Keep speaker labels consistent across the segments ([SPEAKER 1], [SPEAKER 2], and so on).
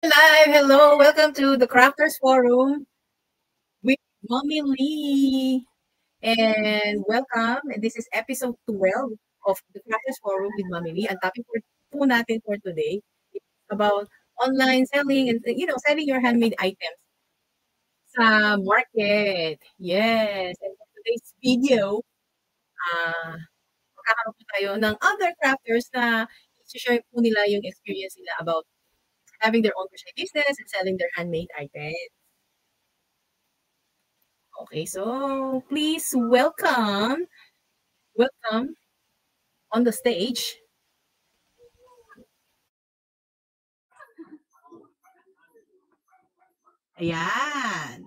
[SPEAKER 1] Live. Hello. Welcome to the Crafters Forum with Mommy Lee. And welcome. And this is episode 12 of the Crafters Forum with Mommy Lee. Ang topic po natin for today is about online selling and selling your handmade items sa market. Yes. And for today's video, magkakaroon po tayo ng other crafters na i-share po nila yung experience nila about having their own crochet business and selling their handmade items. Okay, so please welcome on the stage. Ayan.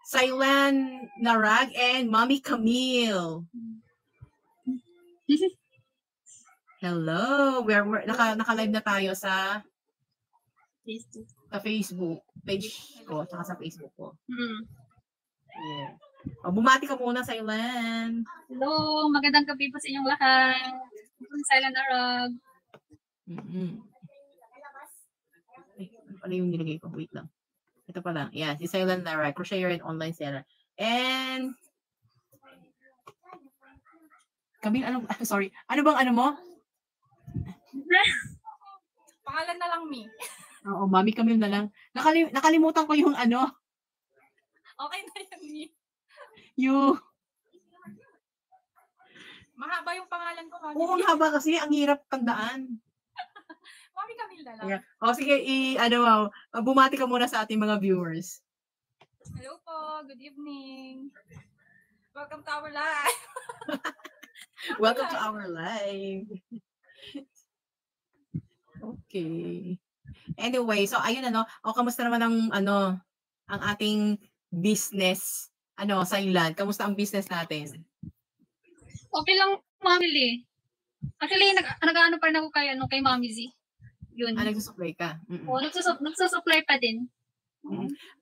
[SPEAKER 1] Sailan Narag and Mommy Camille. Hello. Naka-live na tayo sa Facebook page ko, saka sa Facebook ko. Yeah. Bumati ka muna, Sailan.
[SPEAKER 2] Hello, magandang gabi po sa inyong lahat. Sailan Narag.
[SPEAKER 1] Ano yung nilagay ko? Wait lang. Ito pa lang. Yeah, si Sailan Narag, crocheter and online seller. And Camille, sorry. Ano bang ano mo?
[SPEAKER 2] Pangalan na lang, Mi.
[SPEAKER 1] Oo, Mami Camille na lang. Nakalimutan ko yung ano.
[SPEAKER 2] Okay na yan, Mi. Mahaba yung pangalan ko, Mami.
[SPEAKER 1] Oo, haba kasi. Ang hirap tandaan.
[SPEAKER 2] Mami Camille na lang.
[SPEAKER 1] Yeah. O, sige, bumati ka muna sa ating mga viewers.
[SPEAKER 2] Hello po. Good evening. Welcome to our live.
[SPEAKER 1] Welcome to our live. Okay. Anyway, so ayun kamusta naman ang ating business Sailan? Kamusta ang business natin?
[SPEAKER 2] Okay lang, Mami Lee. Actually, nag-ano pa rin ako kay Mami Z. Yun.
[SPEAKER 1] Nagsusupply ka?
[SPEAKER 2] Oo, nagsusupply pa din.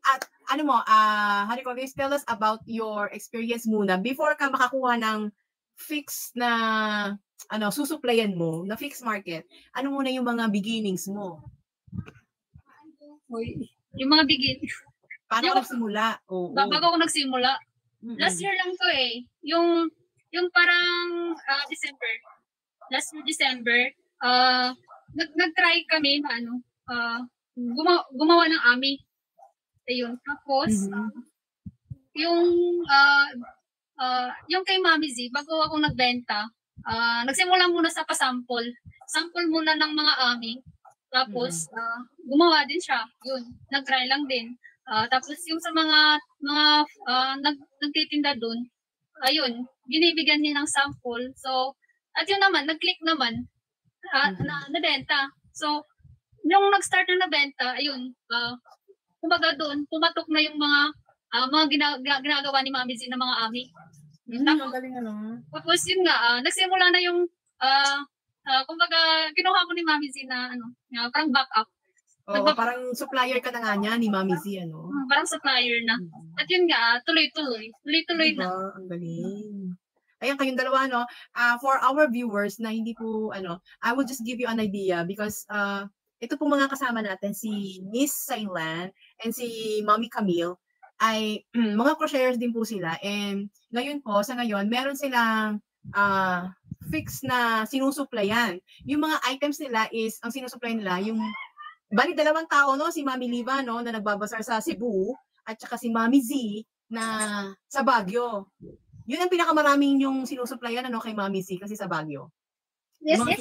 [SPEAKER 1] At how do you call this? Tell us about your experience muna before ka makakuha ng fixed na susupplyan mo, na fixed market. Ano muna yung mga beginnings mo?
[SPEAKER 2] Yung mga beginnings.
[SPEAKER 1] Paano ka nagsimula?
[SPEAKER 2] Bago ako nagsimula. Last year lang to eh. Yung parang December. Last year December, nag-try kami na gumawa ng ami. Ayun. Tapos, yung kay Mami Z, bago ako nagbenta, nagsimula muna sa pasample. Sample muna ng mga ami. Tapos, gumawa din siya. Yun. Nag-try lang din. Tapos, yung sa mga nagtitinda dun, ayun, binibigyan niya ng sample. So, at yun naman, nag-click naman, nabenta. So, yung nag-start na nabenta, ayun, kumbaga doon, pumatok na yung mga ginagawa ni Mami Z ng mga ami. Tapos yun nga, nagsimula na yung, kumbaga, kinuha ko ni Mami Z na, parang backup.
[SPEAKER 1] Parang supplier ka na nga niya ni Mami Z,
[SPEAKER 2] Parang supplier na. At yun nga, tuloy-tuloy. Tuloy-tuloy
[SPEAKER 1] diba?
[SPEAKER 2] na.
[SPEAKER 1] Ang galing. Ayan, kayong dalawa, for our viewers na hindi po, I will just give you an idea because, ito po mga kasama natin, si Miss Sailan and si Mommy Camille, ay mga crocheters din po sila. And ngayon po, sa ngayon, meron silang fix na sinusupplyan. Yung mga items nila is, ang sinusupply nila, yung bali dalawang tao, si Mami Liva, na nagbabasar sa Cebu, at saka si Mami Z na sa Baguio. Yun ang pinakamaraming yung sinusupplyan kay Mami Z kasi sa Baguio.
[SPEAKER 2] Yes,
[SPEAKER 1] mga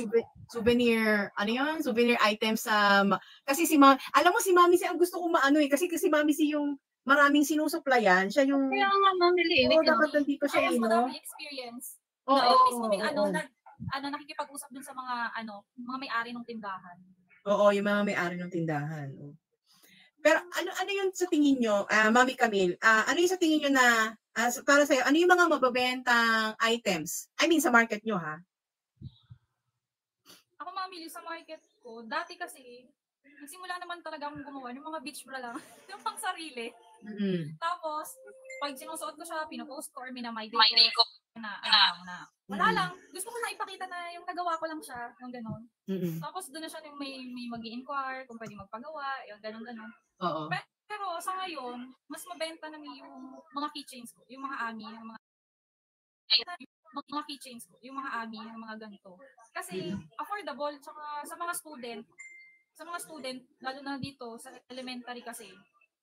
[SPEAKER 1] souvenir, souvenir items kasi alam mo si Mami Z ang gusto kong kasi si Mami Z yung maraming sinusupplyan, siya yung
[SPEAKER 2] kaya nga, Mami Lee.
[SPEAKER 1] dapat nandito siya,
[SPEAKER 3] Ayos mo daw yung experience. Mismo nakikipag-usap dun sa mga may-ari ng tindahan.
[SPEAKER 1] Oo, yung mga may-ari ng tindahan. Pero ano yun sa tingin nyo, Mami Camille, ano yung sa tingin nyo na, para sa'yo, ano yung mga mababentang items? I mean, sa market nyo, ha?
[SPEAKER 3] Ako, Mami, sa market ko, dati kasi, nagsimula naman talaga akong gumawa ng mga beach bra lang, yung pang sarili. Tapos, pag sinusuot ko siya, pinapost ko or minamay day ko. na wala lang. Gusto ko lang ipakita na yung nagawa ko lang siya, yung gano'n. Tapos doon na siya yung may mag-i-inquire kung pwede magpagawa, yung gano'n.
[SPEAKER 1] Oo.
[SPEAKER 3] Pero sa ngayon, mas mabenta na yung mga keychains ko, yung mga ami, yung mga keychains ko, yung mga ami, yung mga ganito. Kasi affordable, tsaka sa mga student, lalo na dito sa elementary kasi,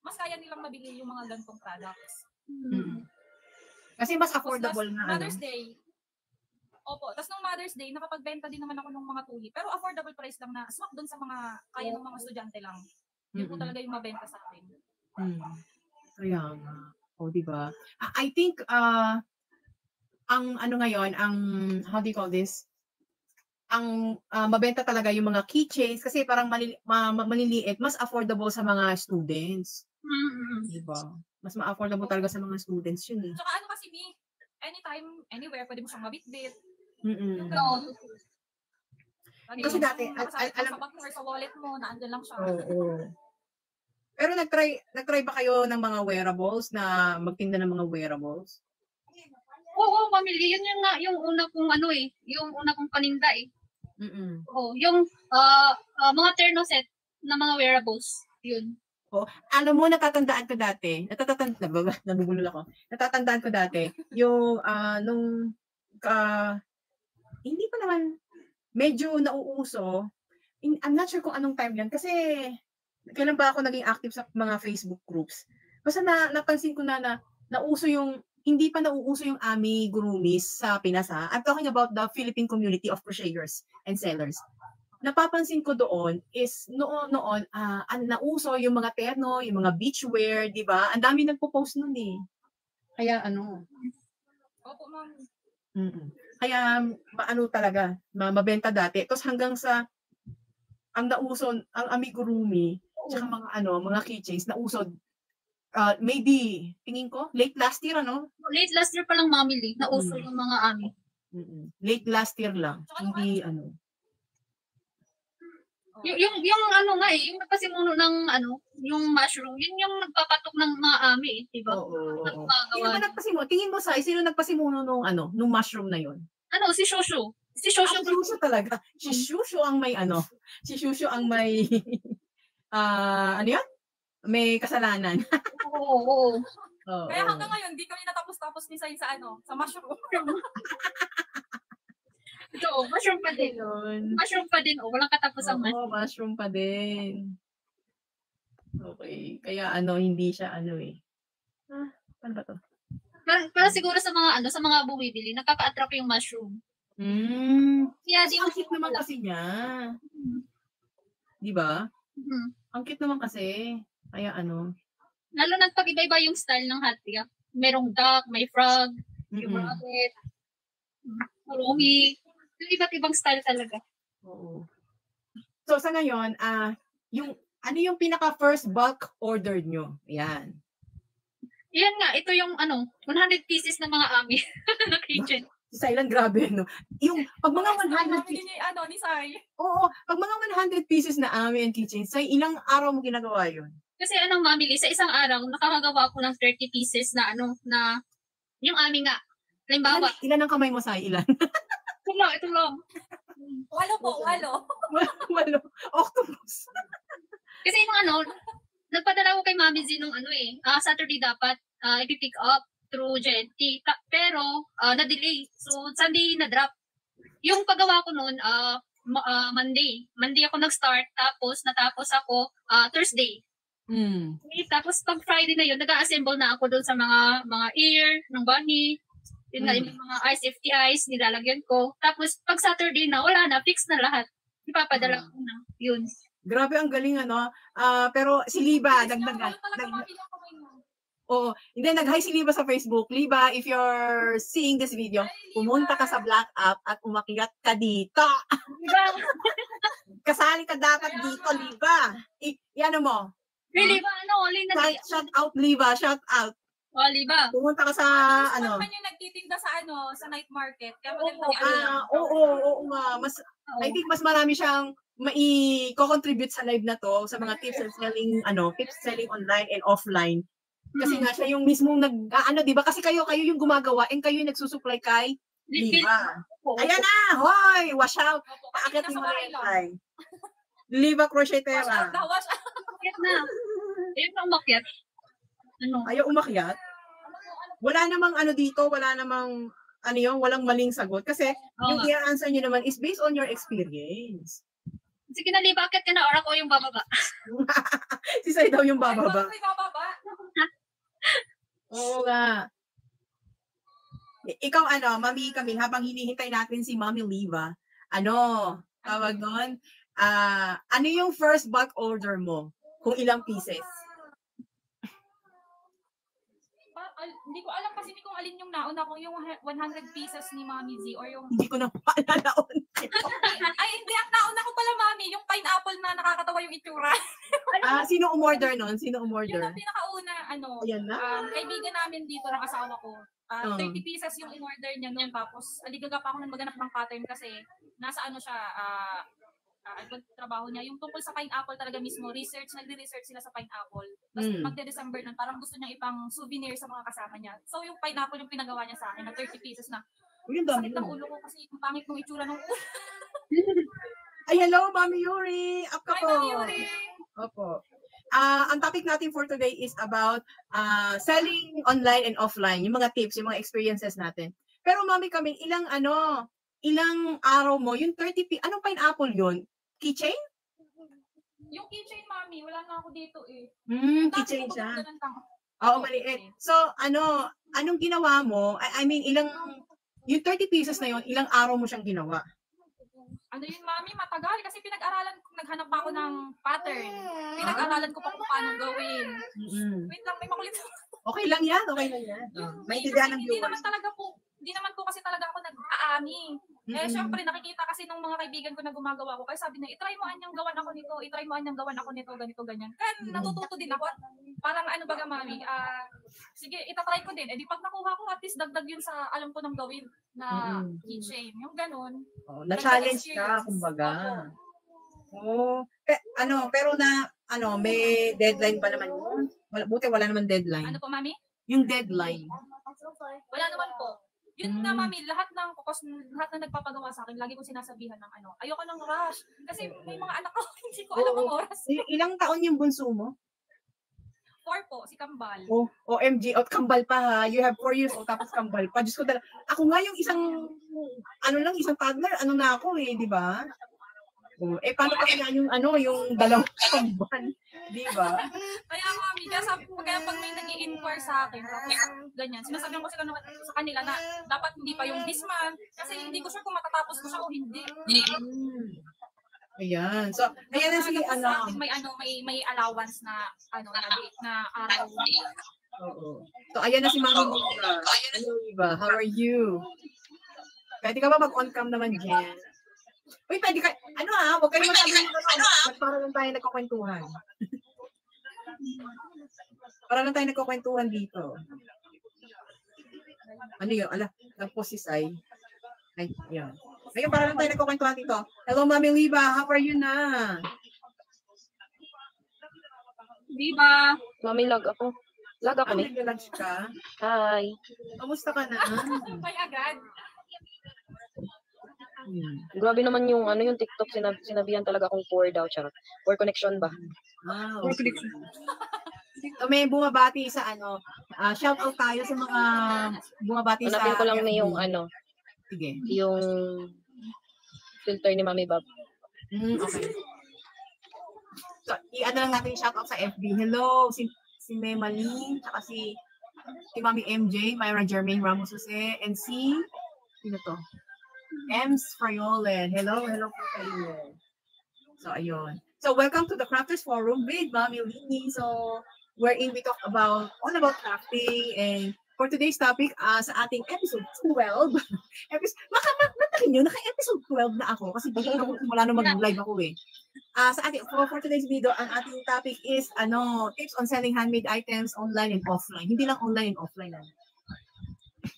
[SPEAKER 3] mas kaya nilang mabili yung mga ganitong products.
[SPEAKER 1] Kasi mas affordable na
[SPEAKER 3] Mother's Day. Opo, tapos nung Mother's Day, nakapagbenta din naman ako ng mga tuli. Pero affordable price lang na swak doon sa mga kaya ng mga estudyante lang. Yun po talaga yung mabenta sa akin.
[SPEAKER 1] Kaya nga. O, diba? I think, ang ano ngayon, ang, how do you call this? Ang mabenta talaga yung mga keychains kasi parang maliliit, mas affordable sa mga students. Diba? Mas ma-affordable talaga sa mga students yun eh.
[SPEAKER 3] Tsaka ano kasi anytime, anywhere, pwede mo siyang mabitbit.
[SPEAKER 1] Kasi dati,
[SPEAKER 3] alam mo, sa wallet mo, naandun lang siya.
[SPEAKER 1] Oo. Pero nag-try ba kayo ng mga wearables na magtinda ng mga wearables?
[SPEAKER 2] Oo, pamilya. Yun yung una kong yung una kong paninda eh. Oo, yung mga thermoset na mga wearables. Yun.
[SPEAKER 1] Oh, alam mo, natatandaan ko dati. Nabubulol ako. Natatandaan ko dati yung hindi pa naman medyo nauuso. I'm not sure kung anong time yan kasi kailan ba ako naging active sa mga Facebook groups. Basta napansin ko na nauso yung hindi pa nauuso yung amigurumis sa Pinas ha. I'm talking about the Philippine community of crocheters and sellers. Napapansin ko doon is noon nauso yung mga terno, yung mga beachwear, di ba? Ang dami nagpo-post nun eh. Kaya
[SPEAKER 3] Opo, ma'am.
[SPEAKER 1] Kaya talaga, mabenta dati. Tapos hanggang sa ang nauso, ang amigurumi, tsaka mga keychains, nauso, maybe, tingin ko, late last year,
[SPEAKER 2] Late last year pa lang, Mami, nauso yung mga ami.
[SPEAKER 1] Late last year lang. Hindi,
[SPEAKER 2] Yung yung nagpasimuno ng yung mushroom, yun yung nagpapatok ng mga ami, di ba?
[SPEAKER 1] Oo. Sino ba nagpasimuno? Tingin mo sino nagpasimuno nung mushroom na yun?
[SPEAKER 2] Si Shoshu. Si Shoshu
[SPEAKER 1] talaga. Si Shushu ang may Si Shushu ang may ano yun? May kasalanan.
[SPEAKER 2] Oo.
[SPEAKER 3] Kaya hanggang ngayon, di kami natapos-tapos ni Sai sa mushroom.
[SPEAKER 2] So, mushroom pa din. Mushroom pa din. Walang katapusang mushroom.
[SPEAKER 1] Oo, mushroom pa din. Okay. Kaya hindi siya ano ba to?
[SPEAKER 2] Pero siguro sa mga bumibili, nakaka-attract yung mushroom.
[SPEAKER 1] Kaya ang cute naman kasi niya. Di ba? Ang cute naman kasi. Kaya
[SPEAKER 2] Lalo nagpag-iba-iba yung style ng hotdog. Merong duck, may frog, yung rabbit, romi. Yung iba't ibang style talaga.
[SPEAKER 1] Oo. So sa ngayon, yung pinaka first bulk order nyo? Yan.
[SPEAKER 2] Yan nga, ito yung 100 pieces na mga ami na kitchen.
[SPEAKER 1] Silent, grabe, Yung, pag mga 100
[SPEAKER 3] pieces, ni Sai.
[SPEAKER 1] Oo, pag mga 100 pieces na ami and kitchen, Sai, ilang araw mo ginagawa yun?
[SPEAKER 2] Kasi Mamili, sa isang araw, nakakagawa ako ng 30 pieces na na yung ami nga. Halimbawa.
[SPEAKER 1] Ilan ang kamay mo, Sai? Ilan?
[SPEAKER 2] Ito lang.
[SPEAKER 3] 8 po. 8.
[SPEAKER 1] Octopus.
[SPEAKER 2] Kasi yung nagpadala ko kay Mami Z nung Saturday dapat ipipick up through GNT. Pero, na-delay. So, Sunday na-drop. Yung paggawa ko noon, Monday. Monday ako nag-start, tapos natapos ako Thursday. Tapos pag Friday na yun, nag-assemble na ako doon sa mga ear ng bunny. Yun nga, yung mga safety eyes, nilalagyan ko. Tapos pag Saturday na, wala na, fix na lahat. Ipapadala ko na. Yun.
[SPEAKER 1] Grabe, ang galing pero si Liba, nag-hi si Liba sa Facebook. Liba, if you're seeing this video, pumunta ka sa Black App at umakyat ka dito. Kasali ka dapat dito, Liba. Yan mo.
[SPEAKER 2] Liba,
[SPEAKER 1] shout out, Liba. Shout out.
[SPEAKER 2] Liba.
[SPEAKER 1] Pumunta ka sa
[SPEAKER 3] naman yung nagtitinda sa night market. Kaya
[SPEAKER 1] oo nga. I think mas marami siyang mai-contribute sa live na to sa mga tips and selling online and offline. Kasi nga siya yung mismong ano, 'di ba? Kasi kayo yung gumagawa and kayo yung nagsusupply kay Liva. Ayan na, hoy, wash out. Paakyatin mo na yan, Tay. Liva Crochetera.
[SPEAKER 3] Wash out daw, wash out.
[SPEAKER 2] Umakyat na. Ayun na umakyat. Ano?
[SPEAKER 1] Ayaw umakyat? Wala namang ano dito, wala namang ano yung walang maling sagot. Kasi yung i-answer nyo naman is based on your experience.
[SPEAKER 2] Sige na, Liva, akyat ka na, or ako yung bababa.
[SPEAKER 1] Si Sai daw yung bababa.
[SPEAKER 3] Ay, bababa.
[SPEAKER 1] Oo nga. Ikaw ano, Mami Camille, habang hinihintay natin si Mami Liva, ano, tawag doon, ano yung first bulk order mo? Kung ilang pieces?
[SPEAKER 3] Hindi ko alam kasi kung alin yung nauna, kung yung 100 pieces ni Mami Z or yung...
[SPEAKER 1] Hindi ko na paalala.
[SPEAKER 3] Ay, hindi. Ang nauna ko pala, Mami, yung pineapple na nakakatawa yung itsura.
[SPEAKER 1] Sino umorder nun? Sino umorder?
[SPEAKER 3] Yung ang pinakauna,
[SPEAKER 1] ayan na?
[SPEAKER 3] Kaibigan namin dito ng asawa ko. 30 pieces yung in-order niya noon. Tapos, aligaga pa ako nang maganap ng pattern kasi nasa ano siya, trabaho niya. Yung tungkol sa pineapple talaga mismo, nagre-research sila sa pineapple. Tapos magde-December nun, parang gusto niya ipang souvenir sa mga kasama niya. So, yung pineapple yung pinagawa niya sa akin na 30 pieces na. Sakit ng ulo ko kasi yung pangit ng itsura ng ulo.
[SPEAKER 1] Ay, hello, Mami Yuri! Up ka po!
[SPEAKER 3] Hi, Mami Yuri!
[SPEAKER 1] Opo. Ang topic natin for today is about selling online and offline, yung mga tips, yung mga experiences natin. Pero Mami Camille, ilang araw mo, yung 30 anong pineapple yun? Keychain?
[SPEAKER 3] Yung keychain, Mami, wala na ako dito eh.
[SPEAKER 1] Keychain siya. Oo, maliit. So, anong ginawa mo? I mean, yung 30 pieces na yun, ilang araw mo siyang ginawa?
[SPEAKER 3] Ano yun, Mami? Matagal. Kasi naghanap pa ako ng pattern. Pinag-aralan ko pa kung paano gawin. Wait lang, may makulit.
[SPEAKER 1] Okay lang yan. Maintindihan ng
[SPEAKER 3] Hindi
[SPEAKER 1] viewers.
[SPEAKER 3] naman po kasi talaga ako nag-aani. Syempre, nakikita kasi nung mga kaibigan ko na gumagawa ko. Kaya sabi na, itry mo anyang gawan ako nito, ganito, ganyan. Kaya natututo din ako. Parang ano baga, Mami, sige, itatry ko din. Di pag nakuha ko, at least dagdag yun sa alam ko nang gawin na keychain. Yung ganun.
[SPEAKER 1] Na-challenge ka, kumbaga. Pero may deadline ba naman yun? Buti wala naman deadline.
[SPEAKER 3] Ano po, Mami?
[SPEAKER 1] Yung deadline.
[SPEAKER 3] Wala naman po. Yun na, Mami, lahat na nagpapagawa sa akin, lagi ko sinasabihan ng ayoko ng rush. Kasi may mga anak ko, hindi ko alam ang oras.
[SPEAKER 1] Ilang taon yung bunso mo?
[SPEAKER 3] 4 po, si Kambal.
[SPEAKER 1] OMG, Kambal pa ha. You have 4 years old, tapos Kambal pa. Diyos ko talaga. Ako nga yung isang toddler, na ako di ba? Paano pa kaya yung dalawang Kambal? Di ba?
[SPEAKER 3] Kaya Mami, kaya pag may nag-i-inquire sa akin, tapos ganyan, sinasabihan ko sa kanila na dapat hindi pa yung this month, kasi hindi ko sure kung matatapos ko siya o hindi.
[SPEAKER 1] Ayan. So, ayan na si
[SPEAKER 3] may allowance na araw.
[SPEAKER 1] Oo. So, ayan na si Mami Liva. Hello, Liva. How are you? Pwede ka ba mag-on cam naman, Jen? Uy, pwede ka, huwag kayo masabi para lang tayo nagkukwentuhan. Para lang tayo nagkukwentuhan dito. Ano yun? Nag-post si Sai. Ay, yun. Ayun, para lang tayo nagkukwentuhan dito. Hello, Mami Liva. How are you na?
[SPEAKER 2] Liva.
[SPEAKER 4] Mami, lag ako. Lag ako ni.
[SPEAKER 1] Nag-lunch ka?
[SPEAKER 4] Hi.
[SPEAKER 1] Kamusta ka na?
[SPEAKER 3] May agad.
[SPEAKER 4] Grabe naman yung TikTok, sinabihan talaga akong poor daw, charot. Poor connection ba?
[SPEAKER 1] Okay. So, may bumabati sa shout out tayo sa mga bumabati sa
[SPEAKER 4] Hanapin ko lang na yung
[SPEAKER 1] sige.
[SPEAKER 4] Yung filter ni Mami Bob.
[SPEAKER 1] Okay. So, lang natin yung shout out sa FB. Hello, si Memali, tsaka si Mami MJ, Myra Jermaine Ramos Jose, and sino to? Ems Friolen. Hello po kayo. So, ayun. So, welcome to the Crafters Forum with Mami Lini. So, wherein we talk all about crafting, and for today's topic, sa ating episode 12, matakin nyo, naka-episode 12 na ako kasi wala na mag-live ako Sa ating, for today's video, ang ating topic is, tips on selling handmade items online and offline. Hindi lang online and offline lang.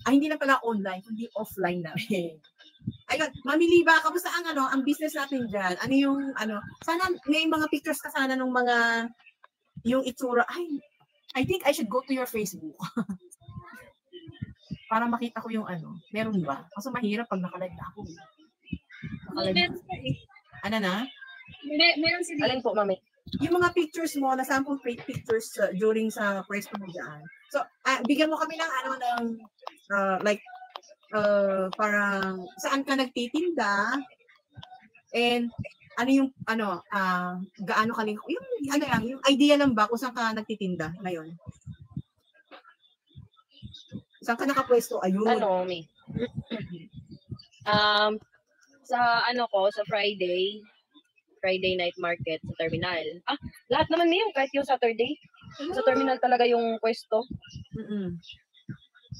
[SPEAKER 1] Hindi lang pala online, hindi offline na. Ayun, Mami Liva, kamusta ang business natin dyan? Sana may mga pictures ka sana nung mga, yung itsura, I think I should go to your Facebook. Para makita ko yung ano. Meron ba? Kaso mahirap pag nakalive na ako.
[SPEAKER 2] Meron pa eh.
[SPEAKER 1] Ano na?
[SPEAKER 2] Meron si
[SPEAKER 4] Alin po, mami?
[SPEAKER 1] Yung mga pictures mo, na sample pictures during sa pwesto mo dyan. So, bigyan mo kami ng ano ng like parang saan ka nagtitinda and ano yung gaano ka yung ano lang, yung idea lang ba kung saan ka nagtitinda ngayon? Saan ka nakapwesto? Ayun.
[SPEAKER 4] Ano, mi? Sa ano ko, sa Friday night market sa terminal. Lahat naman niyo, kahit yung Saturday. Sa terminal talaga yung pwesto.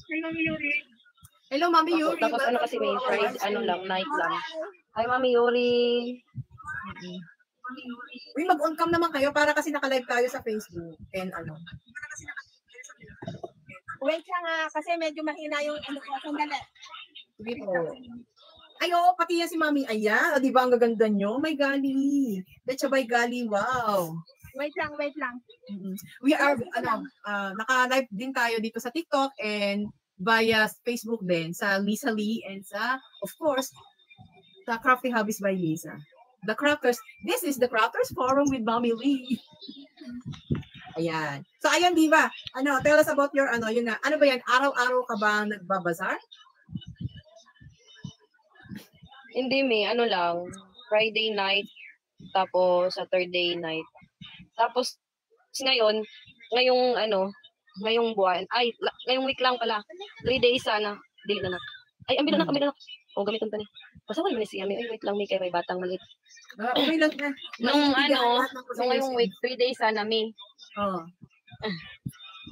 [SPEAKER 2] Ay, Mami Yuri.
[SPEAKER 1] Hello, Mami Yuri.
[SPEAKER 4] Tapos ano kasi may Friday, night lang. Hi, Mami Yuri.
[SPEAKER 1] Uy, mag-on cam naman kayo para kasi naka-live tayo sa Facebook. And ano.
[SPEAKER 5] Wait lang kasi medyo mahina yung ano ko. Sandali.
[SPEAKER 1] Sige po. Ay, oo, pati yan si Mami Aya. Di ba ang gaganda nyo? May gali. Betchabay gali. Wow.
[SPEAKER 5] Wait lang.
[SPEAKER 1] We are, naka-live din tayo dito sa TikTok and via Facebook din sa Lisa Lee and sa, of course, sa Crafty Hobbies by Lisa. The Crafters. This is the Crafters Forum with Mami Lee. Ayan. So, ayan, Diva. Tell us about your, ano ba yan? Araw-araw ka ba nagbabazar?
[SPEAKER 4] Hindi, may ano lang. Friday night, tapos Saturday night. Tapos, ngayong buwan, ngayong week lang pala. 3 days sana. Dili na. Ay, ambil na. O, gamitin pa ni. Basta wala ni siya. Ay, wait lang, may kay batang maliit.
[SPEAKER 1] Okay lang na.
[SPEAKER 4] Nung ngayong week, 3 days sana, may.
[SPEAKER 1] Oh.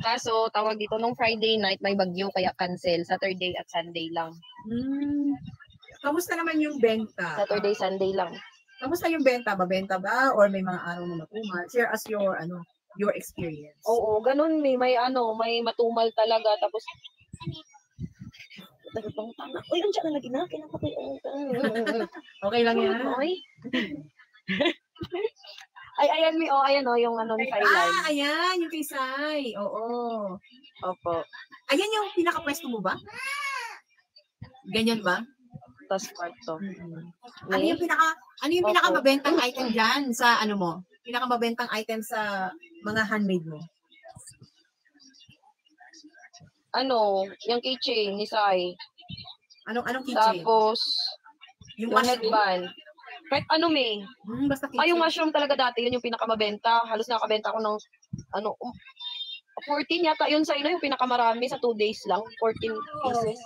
[SPEAKER 4] Kaso, tawag dito, nung Friday night, may bagyo, kaya cancel. Saturday at Sunday lang.
[SPEAKER 1] Kamusta naman yung benta?
[SPEAKER 4] Saturday, Sunday lang.
[SPEAKER 1] Kamusta yung benta? Mabenta ba? Or may mga araw na matumal? Share us your experience.
[SPEAKER 4] Oo, ganun may matumal talaga. Tapos, uy, andiyan na lagi na.
[SPEAKER 1] Okay lang yan.
[SPEAKER 4] Uy. Ayan yung ni Thailand.
[SPEAKER 1] Ayan, yung kay Sai. Oo.
[SPEAKER 4] Opo.
[SPEAKER 1] Ayan yung pinaka-pwesto mo ba? Ganyan ba?
[SPEAKER 4] Tapos kwarto.
[SPEAKER 1] Ano yung pinaka-mabentang item dyan sa ano mo? Pinaka-mabentang item sa mga handmade mo?
[SPEAKER 4] Yung keychain ni Sai.
[SPEAKER 1] Anong keychain?
[SPEAKER 4] Tapos,
[SPEAKER 1] yung
[SPEAKER 4] headband. Kahit may.
[SPEAKER 1] Basta keychain.
[SPEAKER 4] Yung mushroom talaga dati, yun yung pinakamabenta. Halos nakabenta ko ng 14 yata yun sa yung pinakamarami sa 2 days lang. 14 pieces.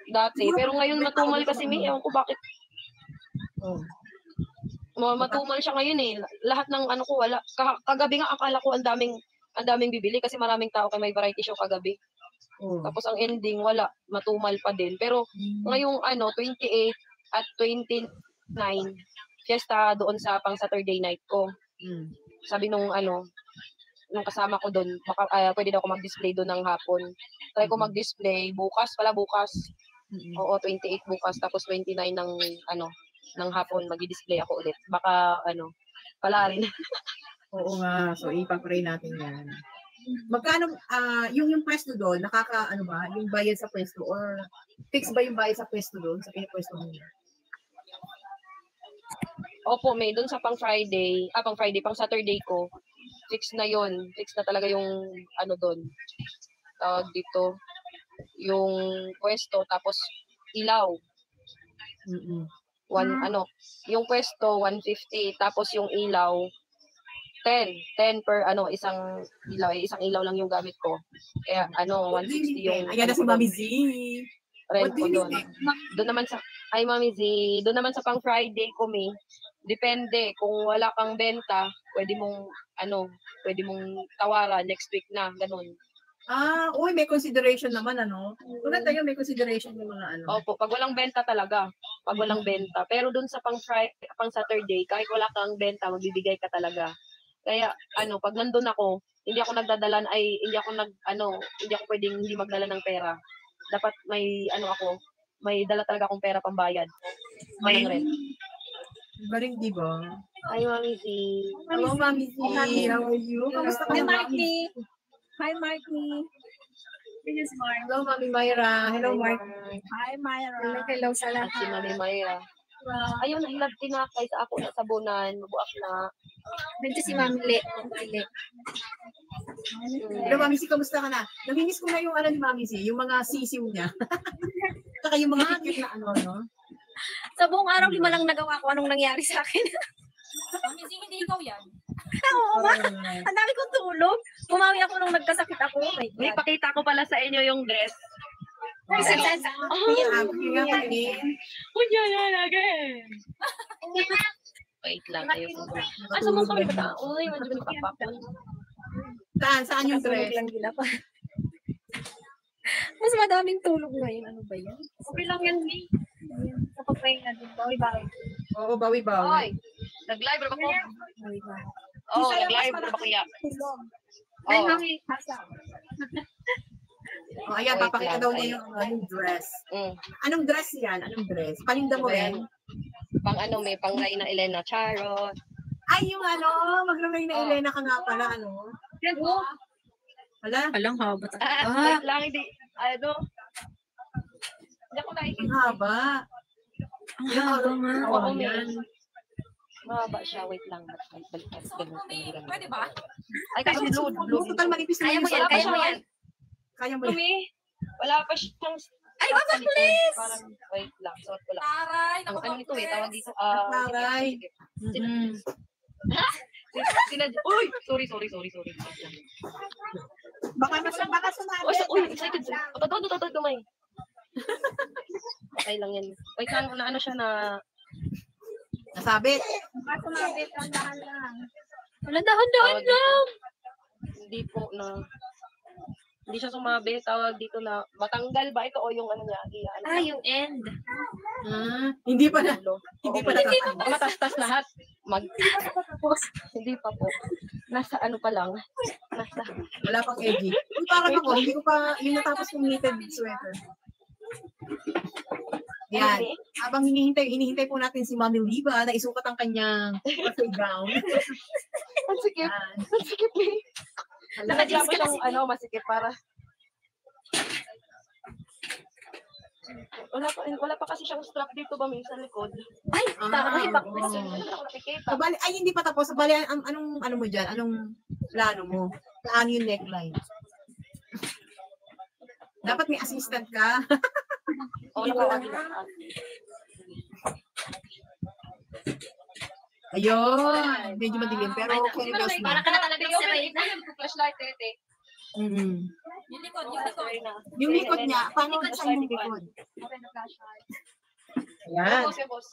[SPEAKER 4] Dati. Pero ngayon matumal kasi may. Ewan ko bakit. Matumal siya ngayon eh. Lahat ng ko wala. Kagabi nga akala ko ang daming bibili kasi maraming tao kay may variety show kagabi. Tapos ang ending wala. Matumal pa din. Pero ngayong 28 at 29 fiesta doon sa pang Saturday night ko. Sabi nung kasama ko doon, pwede daw ako mag-display doon ng hapon. Try ko mag-display bukas. Oo, 28 bukas tapos 29 ng hapon mag-display ako ulit. Baka pala rin.
[SPEAKER 1] Oo nga. So ipapray natin 'yan. Magkano yung pwesto doon, yung bayad sa pwesto or fix ba yung bayad sa pwesto doon sa pinapwesto mo?
[SPEAKER 4] Opo, may doon sa pang Saturday ko. Fix na 'yon. Fix na talaga yung doon. Tawag dito yung pwesto tapos ilaw. Yung pwesto 150 tapos yung ilaw 10 per isang ilaw lang yung gamit ko. Kaya 160 yung
[SPEAKER 1] ayan na si Mami Z.
[SPEAKER 4] Rent ko doon. Doon naman sa Mami Z, doon naman sa pang Friday ko depende kung wala kang benta, pwede mong tawaran next week na, ganun.
[SPEAKER 1] May consideration naman Tulad tayo may consideration yung mga
[SPEAKER 4] Opo, pag walang benta talaga. Pag walang benta. Pero doon sa pang Saturday, kahit wala kang benta, magbibigay ka talaga. Kaya pag nandun ako, hindi ako hindi ako pwedeng hindi magdala ng pera. Dapat may dala talaga akong pera pambayad. Ng rent.
[SPEAKER 1] Galing, di ba?
[SPEAKER 4] Hi, Mami Z.
[SPEAKER 1] Hello, Mami Z. How are you? Kamusta ka
[SPEAKER 5] Hi,
[SPEAKER 1] na, Mami?
[SPEAKER 5] Marky. Hi, Marky.
[SPEAKER 1] Hello, Mami Myra. Hello, Mark.
[SPEAKER 5] Hi, Myra.
[SPEAKER 2] Hello sa
[SPEAKER 4] At si Mami Mayra. Ayun, hilab tinakay sa ako na sabunan. Mabuak na.
[SPEAKER 2] Dito si Mami Le.
[SPEAKER 1] Hello, Mami Z. Kamusta ka na? Namimiss ko na yung ano ni Mami Z, yung mga sisiw niya. Saka yung mga cute na ano, no?
[SPEAKER 2] Sa buong araw, 5 lang nagawa ko anong nangyari sa akin.
[SPEAKER 3] Mami Z, hindi ikaw yan.
[SPEAKER 2] Oo nga. Ang dami kong tulog. Pumawi ako nung nagkasakit ako. Oh my
[SPEAKER 4] May
[SPEAKER 2] God.
[SPEAKER 4] pakita ko pala sa inyo yung dress. Kunya yan again. Wait lang kayo. Sumo kami ba? Uy, medyo nakapapon.
[SPEAKER 1] Saan yung dress?
[SPEAKER 2] Lang ginapa. Mas madaming tulog ngayon. Ano ba yan? Okay lang yan, Lee. Kapag may natin, bawi-bawi.
[SPEAKER 1] Oo, bawi-bawi.
[SPEAKER 4] Oy, nag-live ba ko?
[SPEAKER 2] Bawi-bawi.
[SPEAKER 4] Oo, nag-live ba kuya?
[SPEAKER 2] Ay,
[SPEAKER 4] Oo.
[SPEAKER 2] Mami.
[SPEAKER 1] Oh, ayan,
[SPEAKER 4] Wait
[SPEAKER 1] papakita
[SPEAKER 4] lang,
[SPEAKER 1] daw
[SPEAKER 4] ay.
[SPEAKER 1] niya yung dress.
[SPEAKER 4] Mm.
[SPEAKER 1] Anong dress yan? Anong dress? Paninda mo rin?
[SPEAKER 4] Pang ano, may pang Reyna Elena Charot.
[SPEAKER 1] Ay, yung ano, maglamay na
[SPEAKER 4] Oh.
[SPEAKER 1] Elena ka nga pala, ano?
[SPEAKER 2] Yan, oh.
[SPEAKER 1] Wala?
[SPEAKER 2] Alang haba
[SPEAKER 4] Wait lang, hindi. Ano? Hindi ako
[SPEAKER 1] Ang
[SPEAKER 4] nakikita.
[SPEAKER 1] haba.
[SPEAKER 2] Ang haba nga.
[SPEAKER 4] Oo,
[SPEAKER 1] Oh,
[SPEAKER 4] may.
[SPEAKER 1] yan.
[SPEAKER 4] Mahaba siya. Wait lang. Balikan.
[SPEAKER 3] So, Mami, pwede ba?
[SPEAKER 4] Ay, kasi blue.
[SPEAKER 1] Total manipis na
[SPEAKER 2] Kaya mo
[SPEAKER 1] yung
[SPEAKER 2] yan,
[SPEAKER 1] suot
[SPEAKER 2] kaya
[SPEAKER 1] mo.
[SPEAKER 2] mo yan.
[SPEAKER 1] Kaya mo yan.
[SPEAKER 4] Lumi. Wala pa siyang...
[SPEAKER 2] Ay, baba, please!
[SPEAKER 4] Parang, wait lang. Suot ko lang.
[SPEAKER 3] Taray,
[SPEAKER 4] Ang ano nito eh, tawag dito.
[SPEAKER 1] Taray.
[SPEAKER 4] sige. Uy! Sorry.
[SPEAKER 5] Baka sumabi.
[SPEAKER 4] Uy, excited. Tatod kamay. Okay lang yan. Wait lang, na ano siya na...
[SPEAKER 1] Nasabit.
[SPEAKER 5] Baka sumabi. Tandahan lang.
[SPEAKER 2] Wala, dahan-dahan lang.
[SPEAKER 4] Hindi po na... Hindi siya sumabi. Tawag dito na... Matanggal ba ito o yung ano niya?
[SPEAKER 2] Ah, yung end.
[SPEAKER 1] Hindi pa na.
[SPEAKER 4] Ulo.
[SPEAKER 1] Hindi pa na.
[SPEAKER 4] Matastas lahat. Hindi pa po. Nasa ano pa lang. Nasa...
[SPEAKER 1] Wala pang edgy. Uy, parang ako, hindi ko pa, yung natapos kong knitted sweater. Yan. Habang hinihintay po natin si Mami Liba na isukat ang kanyang birthday gown.
[SPEAKER 4] Ang sikip.
[SPEAKER 1] Yan.
[SPEAKER 4] Ang sikip eh.
[SPEAKER 1] Wala.
[SPEAKER 4] Dapat siyang masikip para... Wala pa kasi siyang strap dito ba may sa likod.
[SPEAKER 2] Ay, taray, bak.
[SPEAKER 1] oo.
[SPEAKER 4] Hindi ako nakikita.
[SPEAKER 1] So, bali, ay, hindi pa tapos. So, bali, anong ano mo dyan? Anong plano mo? Plano yung neckline? Dapat may assistant ka.
[SPEAKER 4] O, nakawagi na.
[SPEAKER 1] Ayun. Medyo madilim. Pero okay na.
[SPEAKER 2] Para ka na talagang si Reyna.
[SPEAKER 4] Flashlight, tete.
[SPEAKER 3] Yung likod.
[SPEAKER 1] Yung likod niya, paano sa yung likod? Ayan.
[SPEAKER 4] Boss.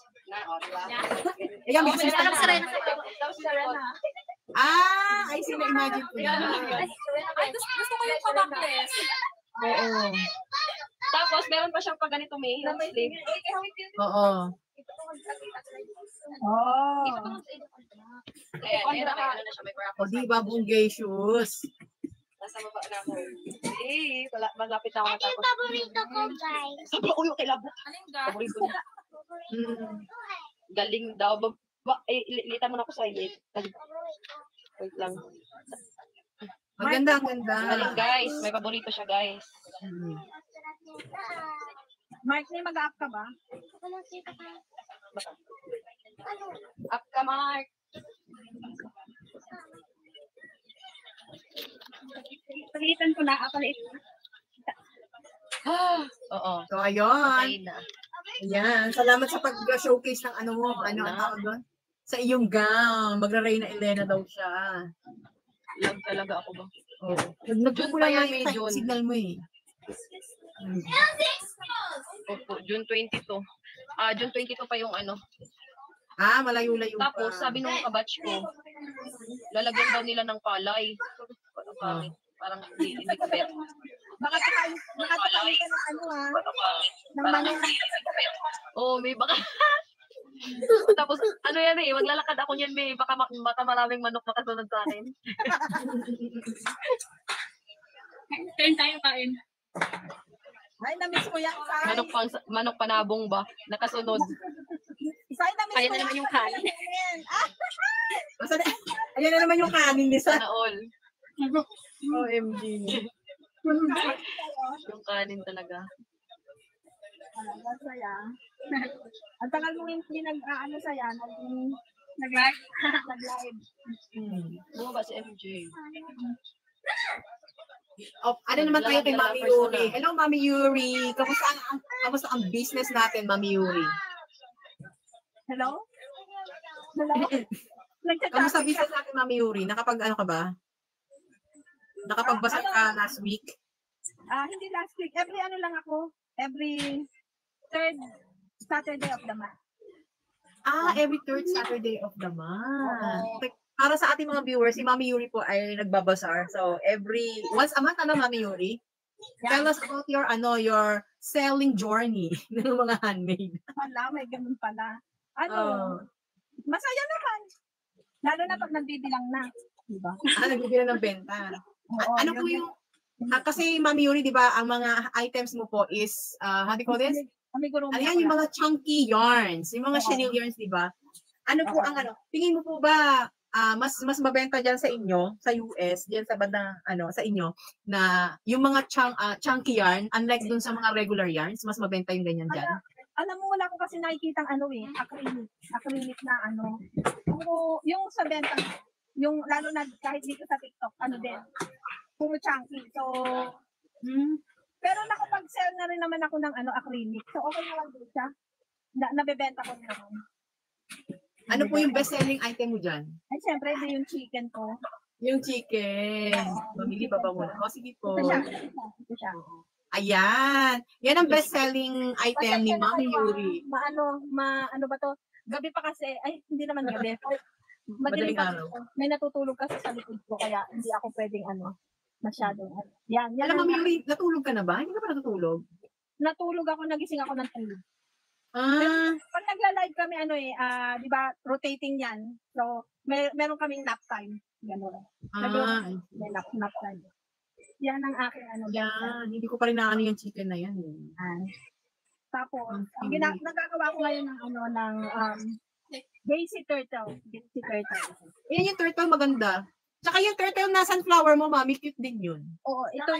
[SPEAKER 1] Ayan, may
[SPEAKER 2] Parang
[SPEAKER 1] assistant
[SPEAKER 2] si
[SPEAKER 1] ka.
[SPEAKER 2] Reyna.
[SPEAKER 1] Ay, sina-imagine ko yan.
[SPEAKER 3] Ay, gusto ko yung pa-backless.
[SPEAKER 1] Oo.
[SPEAKER 4] Tapos, meron pa siyang pag ganito may sleeve.
[SPEAKER 1] Oo. Oh.
[SPEAKER 4] Ayan, meron may ano na siya, may wrap.
[SPEAKER 1] O, di ba, bunggay shoes?
[SPEAKER 4] Nasa baba na ako. Malapit na ako matapos.
[SPEAKER 5] Paborito ko, guys.
[SPEAKER 4] Sabi ko yung kilabot.
[SPEAKER 3] Anong ga?
[SPEAKER 4] Paborito niya. Galing daw. Litan mo na ako sa ilit. Wait lang.
[SPEAKER 1] Ang ganda, ang ganda.
[SPEAKER 4] Galing guys. May paborito siya guys.
[SPEAKER 5] Mark, may mag-up ka ba?
[SPEAKER 4] Up ka, Mark.
[SPEAKER 2] Pagalitan ko na. Akalit.
[SPEAKER 4] Oo.
[SPEAKER 1] So, ayun.
[SPEAKER 4] Ayun na.
[SPEAKER 1] Ayan. Salamat sa pag-showcase ng ano mo. Ano ang tawag doon? Sa iyong gown. Magra-Reyna Elena daw siya.
[SPEAKER 4] Love talaga ako ba?
[SPEAKER 1] Oo. Nagpupula
[SPEAKER 4] June pa
[SPEAKER 1] nga
[SPEAKER 4] yan, May
[SPEAKER 1] yung
[SPEAKER 4] June.
[SPEAKER 1] signal mo eh.
[SPEAKER 4] Opo, June 22. June 22 pa yung ano.
[SPEAKER 1] Malayo-layo pa.
[SPEAKER 4] Tapos, sabi nung kabatch ko, lalagyan daw nila ng palay. Parang hindi ko bet.
[SPEAKER 5] Baka takain ka ng ano ng manok.
[SPEAKER 4] Oo, may baka. Tapos, ano yan eh, maglalakad ako niyan, may baka maraming manok makasunod sa akin.
[SPEAKER 2] Kain tayo, kain.
[SPEAKER 5] Ay, na-miss ko yan.
[SPEAKER 4] Manok panabong ba? Nakasunod.
[SPEAKER 5] Isa na miss
[SPEAKER 4] Ayan
[SPEAKER 5] ko
[SPEAKER 4] na naman yung
[SPEAKER 5] ang
[SPEAKER 4] kanin.
[SPEAKER 5] namin. Ah,
[SPEAKER 1] Basta na, ayan na naman yung kanin ni Sa.
[SPEAKER 4] Sana all.
[SPEAKER 1] OMG.
[SPEAKER 4] Yung kanin talaga.
[SPEAKER 5] Saya. Ang tagal mo hindi nag-ano saya,
[SPEAKER 2] Nag-live.
[SPEAKER 5] nag-live.
[SPEAKER 4] Bumaba si MJ.
[SPEAKER 1] Oh, ano naman tayo kay Mami Yuri? Hello, Mami Yuri. Kamusta ang business natin, Mami Yuri?
[SPEAKER 5] Hello? Hello?
[SPEAKER 1] Kamusta
[SPEAKER 5] Nagchat-chat
[SPEAKER 1] business natin, Mami Yuri? Ano ka ba? Nakapagbasa ka last week?
[SPEAKER 5] hindi last week. Every ano lang ako. Every third Saturday of the month.
[SPEAKER 1] Every third Saturday of the month. Para sa ating mga viewers, si Mami Yuri po ay nagbabasar. So, once a month, Mami Yuri?
[SPEAKER 5] Yeah.
[SPEAKER 1] Tell us about your selling journey ng mga handmade.
[SPEAKER 5] Wala, may ganun pala.
[SPEAKER 1] Oh.
[SPEAKER 5] Masaya naman. Lalo na pag nagbibilang na. Diba?
[SPEAKER 1] Nagbibigay ng benta.
[SPEAKER 5] Oo,
[SPEAKER 1] Ano po yung, kasi Mami Yuri, di ba, ang mga items mo po is, how do you call this?
[SPEAKER 5] Amigurumi
[SPEAKER 1] Ano yan,
[SPEAKER 5] ako
[SPEAKER 1] yung
[SPEAKER 5] lang.
[SPEAKER 1] mga chunky yarns, yung mga
[SPEAKER 5] Oo.
[SPEAKER 1] chenille yarns, di ba? Ano po ang tingin mo po ba, mas mabenta diyan sa inyo, sa US, diyan sa bandang, sa inyo, na yung mga chunky yarn, unlike dun sa mga regular yarns, mas mabenta yung ganyan diyan?
[SPEAKER 5] Alam mo, wala ko kasi nakikitang acrylic na yung sa benta, yung lalo na kahit dito sa TikTok, puro chunky. So, pero nakapag-sell na rin naman ako ng acrylic. So, okay naman din siya. Nabebenta ko naman.
[SPEAKER 1] Ano po yung best-selling item mo dyan?
[SPEAKER 5] Ay, syempre, ito yung chicken ko.
[SPEAKER 1] Yung chicken. Mamili pa ba muna? Sige po.
[SPEAKER 5] Ito siya.
[SPEAKER 1] Ayan. Yan ang best-selling item ni Mami Yuri.
[SPEAKER 5] Ano ba to? Gabi pa kasi, hindi naman gabi.
[SPEAKER 1] Madaling araw.
[SPEAKER 5] May natutulog kasi sa likod ko, kaya hindi ako pwedeng masyadong. Yan.
[SPEAKER 1] Alam, Mami Yuri, natulog ka na ba? Hindi ka pa natutulog?
[SPEAKER 5] Natulog ako, nagising ako ng 3.
[SPEAKER 1] Ah.
[SPEAKER 5] Pag nagla-live kami, di ba, rotating yan. So, meron kaming nap time. Gano'n. May nap time. Yan ang aking
[SPEAKER 1] Yan. Hindi ko pa rin naano yung chicken na yan.
[SPEAKER 5] Tapos, nagagawa ko ngayon ng Daisy Turtle.
[SPEAKER 1] Yan yung turtle maganda. Tsaka yung turtle na sunflower mo, Mami, cute din yun.
[SPEAKER 5] Oo, ito.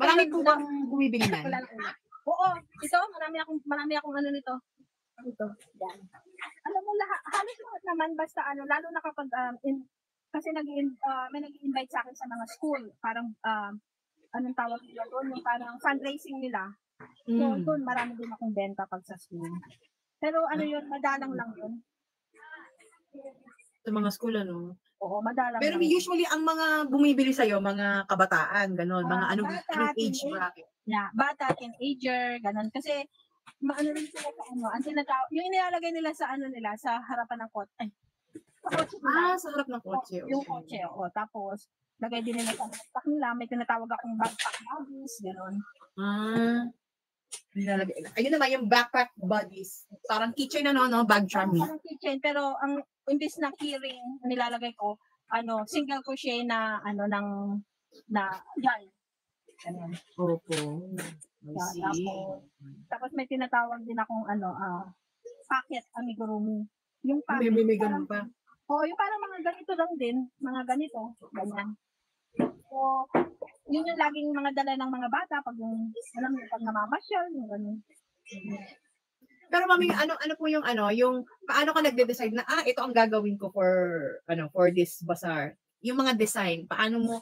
[SPEAKER 1] Marami po bang bumibili na?
[SPEAKER 5] Oo, ito, marami akong nito. Ito, yan. Alam mo, halos lahat naman, basta lalo na kapag, kasi may nag-invite sa akin sa mga school, parang, anong tawag nila doon, yung parang fundraising nila. So, doon, marami din akong benta pag sa school. Pero yun, madalang lang yun.
[SPEAKER 1] Sa mga school,
[SPEAKER 5] Oo, madalang
[SPEAKER 1] Pero
[SPEAKER 5] lang.
[SPEAKER 1] usually, ang mga bumibili sa'yo, mga kabataan, gano'n, mga anong age bracket.
[SPEAKER 5] Yeah, bata, teenager, ganun. Kasi, rin sila sa yung inilalagay nila sa nila, sa harapan ng kotse. Sa kotse nila.
[SPEAKER 1] Sa harap ng kotse.
[SPEAKER 5] Yung kotse, tapos, lagay din nila sa backpack nila. May tinatawag akong backpack buddies, gano'n.
[SPEAKER 1] Ayun naman, yung backpack buddies. Parang kitchen bag charm.
[SPEAKER 5] Parang kitchen, pero ang imbis na keyring nilalagay ko, single crochet na, yarn. Ganun.
[SPEAKER 1] Opo. I see.
[SPEAKER 5] Tapos may tinatawag din akong packet amigurumi. Yung packet.
[SPEAKER 1] May ganun pa.
[SPEAKER 5] Yung parang mga ganito lang din, mga ganito, ganyan. So, yun yung laging mga dala ng mga bata pag pag namamasyal, yung ganun.
[SPEAKER 1] Pero Mami, ano po yung paano ka nagde-decide na ito ang gagawin ko for this bazaar? Yung mga design, paano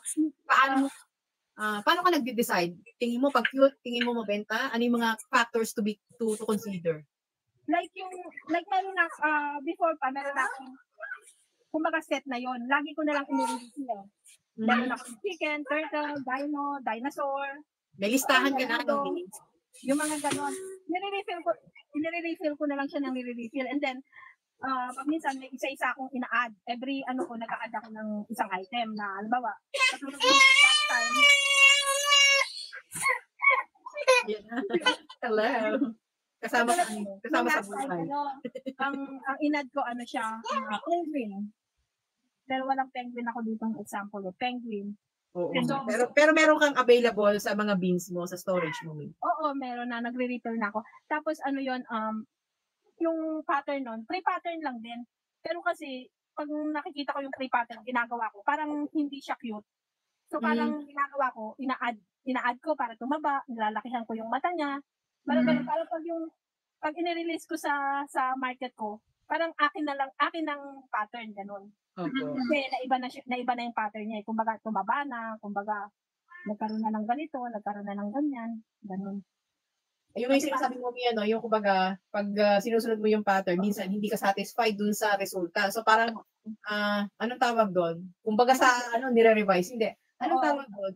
[SPEAKER 1] ka nagde-decide? Tingin mo pag cute, tingin mo mabenta, ano yung mga factors to consider?
[SPEAKER 5] Like meron na before pa meron na kumbaga set na yon. Lagi ko na lang ini-review. Meron akong chicken, turtle, dinosaur.
[SPEAKER 1] May listahan ka na
[SPEAKER 5] yung mga ganon. Nire-refill ko na lang siya ng nire-refill. And then, pag minsan may isa-isa akong ina-add. Every nag-a-add ako ng isang item na, halimbawa, katulad ng last time.
[SPEAKER 1] Hello. Kasama sa buhay.
[SPEAKER 5] Ang in-add ko, siya, penguin. Pero walang penguin ako dito ng example. Penguin.
[SPEAKER 1] Oo. Pero meron kang available sa mga beans mo, sa storage mo.
[SPEAKER 5] Oo, meron na. Nagre-refill na ako. Tapos yun, yung pattern nun, pre-pattern lang din. Pero kasi, pag nakikita ko yung pre-pattern, ginagawa ko, parang hindi siya cute. So, parang ginagawa ko, ina-add ko para tumaba, nilalakihan ko yung mata niya. Parang pag inirelease ko sa market ko, parang akin ng pattern, ganun.
[SPEAKER 1] Opo.
[SPEAKER 5] Kasi naiba na yung pattern niya. Kumbaga, tumaba na, kumbaga, nagkaroon na ng ganito, nagkaroon na ng ganyan, ganun.
[SPEAKER 1] Yung may sinasabi mo yung yung kumbaga, pag sinusunod mo yung pattern, minsan hindi ka satisfied dun sa resulta. So parang, anong tawag doon? Kumbaga sa, nire-revise, hindi. Anong tawag doon?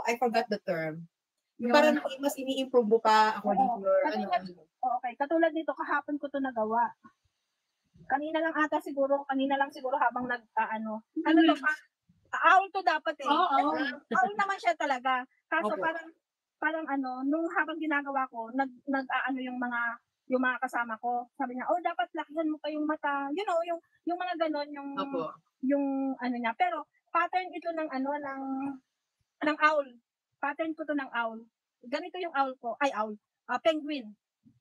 [SPEAKER 1] I forgot the term. Yung parang mas ini-improve mo pa according to your,
[SPEAKER 5] Okay, katulad nito, kahapon ko to nagawa. Kanina lang siguro habang owl to dapat eh.
[SPEAKER 1] Oo.
[SPEAKER 5] Owl naman siya talaga. Kaso
[SPEAKER 1] Okay.
[SPEAKER 5] parang nung habang ginagawa ko, yung mga kasama ko. Sabi niya, dapat lakihan mo pa yung mata. You know, yung mga ganon,
[SPEAKER 1] Opo.
[SPEAKER 5] yung niya. Pero pattern ito ng owl. Pattern ko to ng owl. Ganito yung owl ko. Penguin.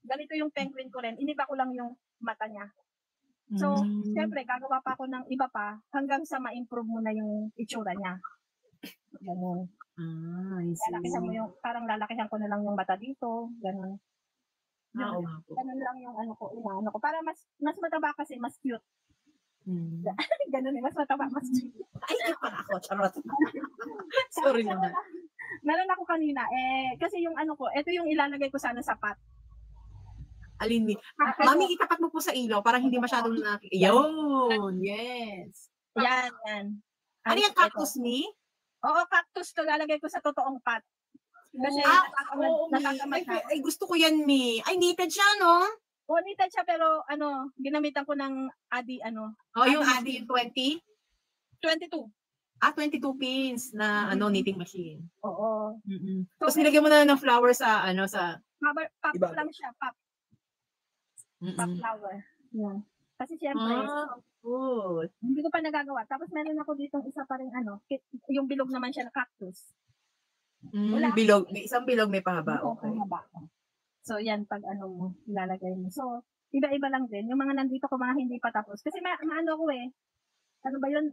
[SPEAKER 5] Ganito yung penguin ko rin. Iniba ko lang yung mata niya. So, syempre, gagawa pa ako ng iba pa hanggang sa ma-improve mo na yung itsura niya. Ganun.
[SPEAKER 1] I see.
[SPEAKER 5] Parang lalakihan ko na lang yung mata dito. Ganun.
[SPEAKER 1] Oo.
[SPEAKER 5] Ganun lang yung ano ko. Para mas mataba kasi, mas cute. Ganun mas mataba, mas cute.
[SPEAKER 1] Ay, para ako. Charot. Sorry naman.
[SPEAKER 5] Meron ako kanina. Kasi yung ito yung ilalagay ko sana sa pot.
[SPEAKER 1] Alin ni? Mami, itapat mo po sa ilaw para hindi masyadong Yun! Yes!
[SPEAKER 5] Yan.
[SPEAKER 1] Ano yung cactus ni?
[SPEAKER 5] Oo, cactus to. Lalagay ko sa totoong pot. Kasi natatamad na.
[SPEAKER 1] Ay, gusto ko yan, Mi. Ay, knitted siya, no?
[SPEAKER 5] Oo, knitted siya pero ginamitan ko ng
[SPEAKER 1] Yung Adi, yung 20?
[SPEAKER 5] 22.
[SPEAKER 1] 22 pins na knitting machine.
[SPEAKER 5] Oo.
[SPEAKER 1] Tapos nilagyan mo na ng flower sa
[SPEAKER 5] Pop lang siya, pop. Pop flower. Yeah. Kasi siyempre,
[SPEAKER 1] good.
[SPEAKER 5] hindi ko pa nagagawa. Tapos meron ako ditong isa pa rin yung bilog naman siya na cactus.
[SPEAKER 1] Bilog. May isang bilog, may pahaba. Okay.
[SPEAKER 5] So, yan pag ilalagay mo. So, iba-iba lang din. Yung mga nandito ko, mga hindi pa tapos. Kasi ko ano ba yun?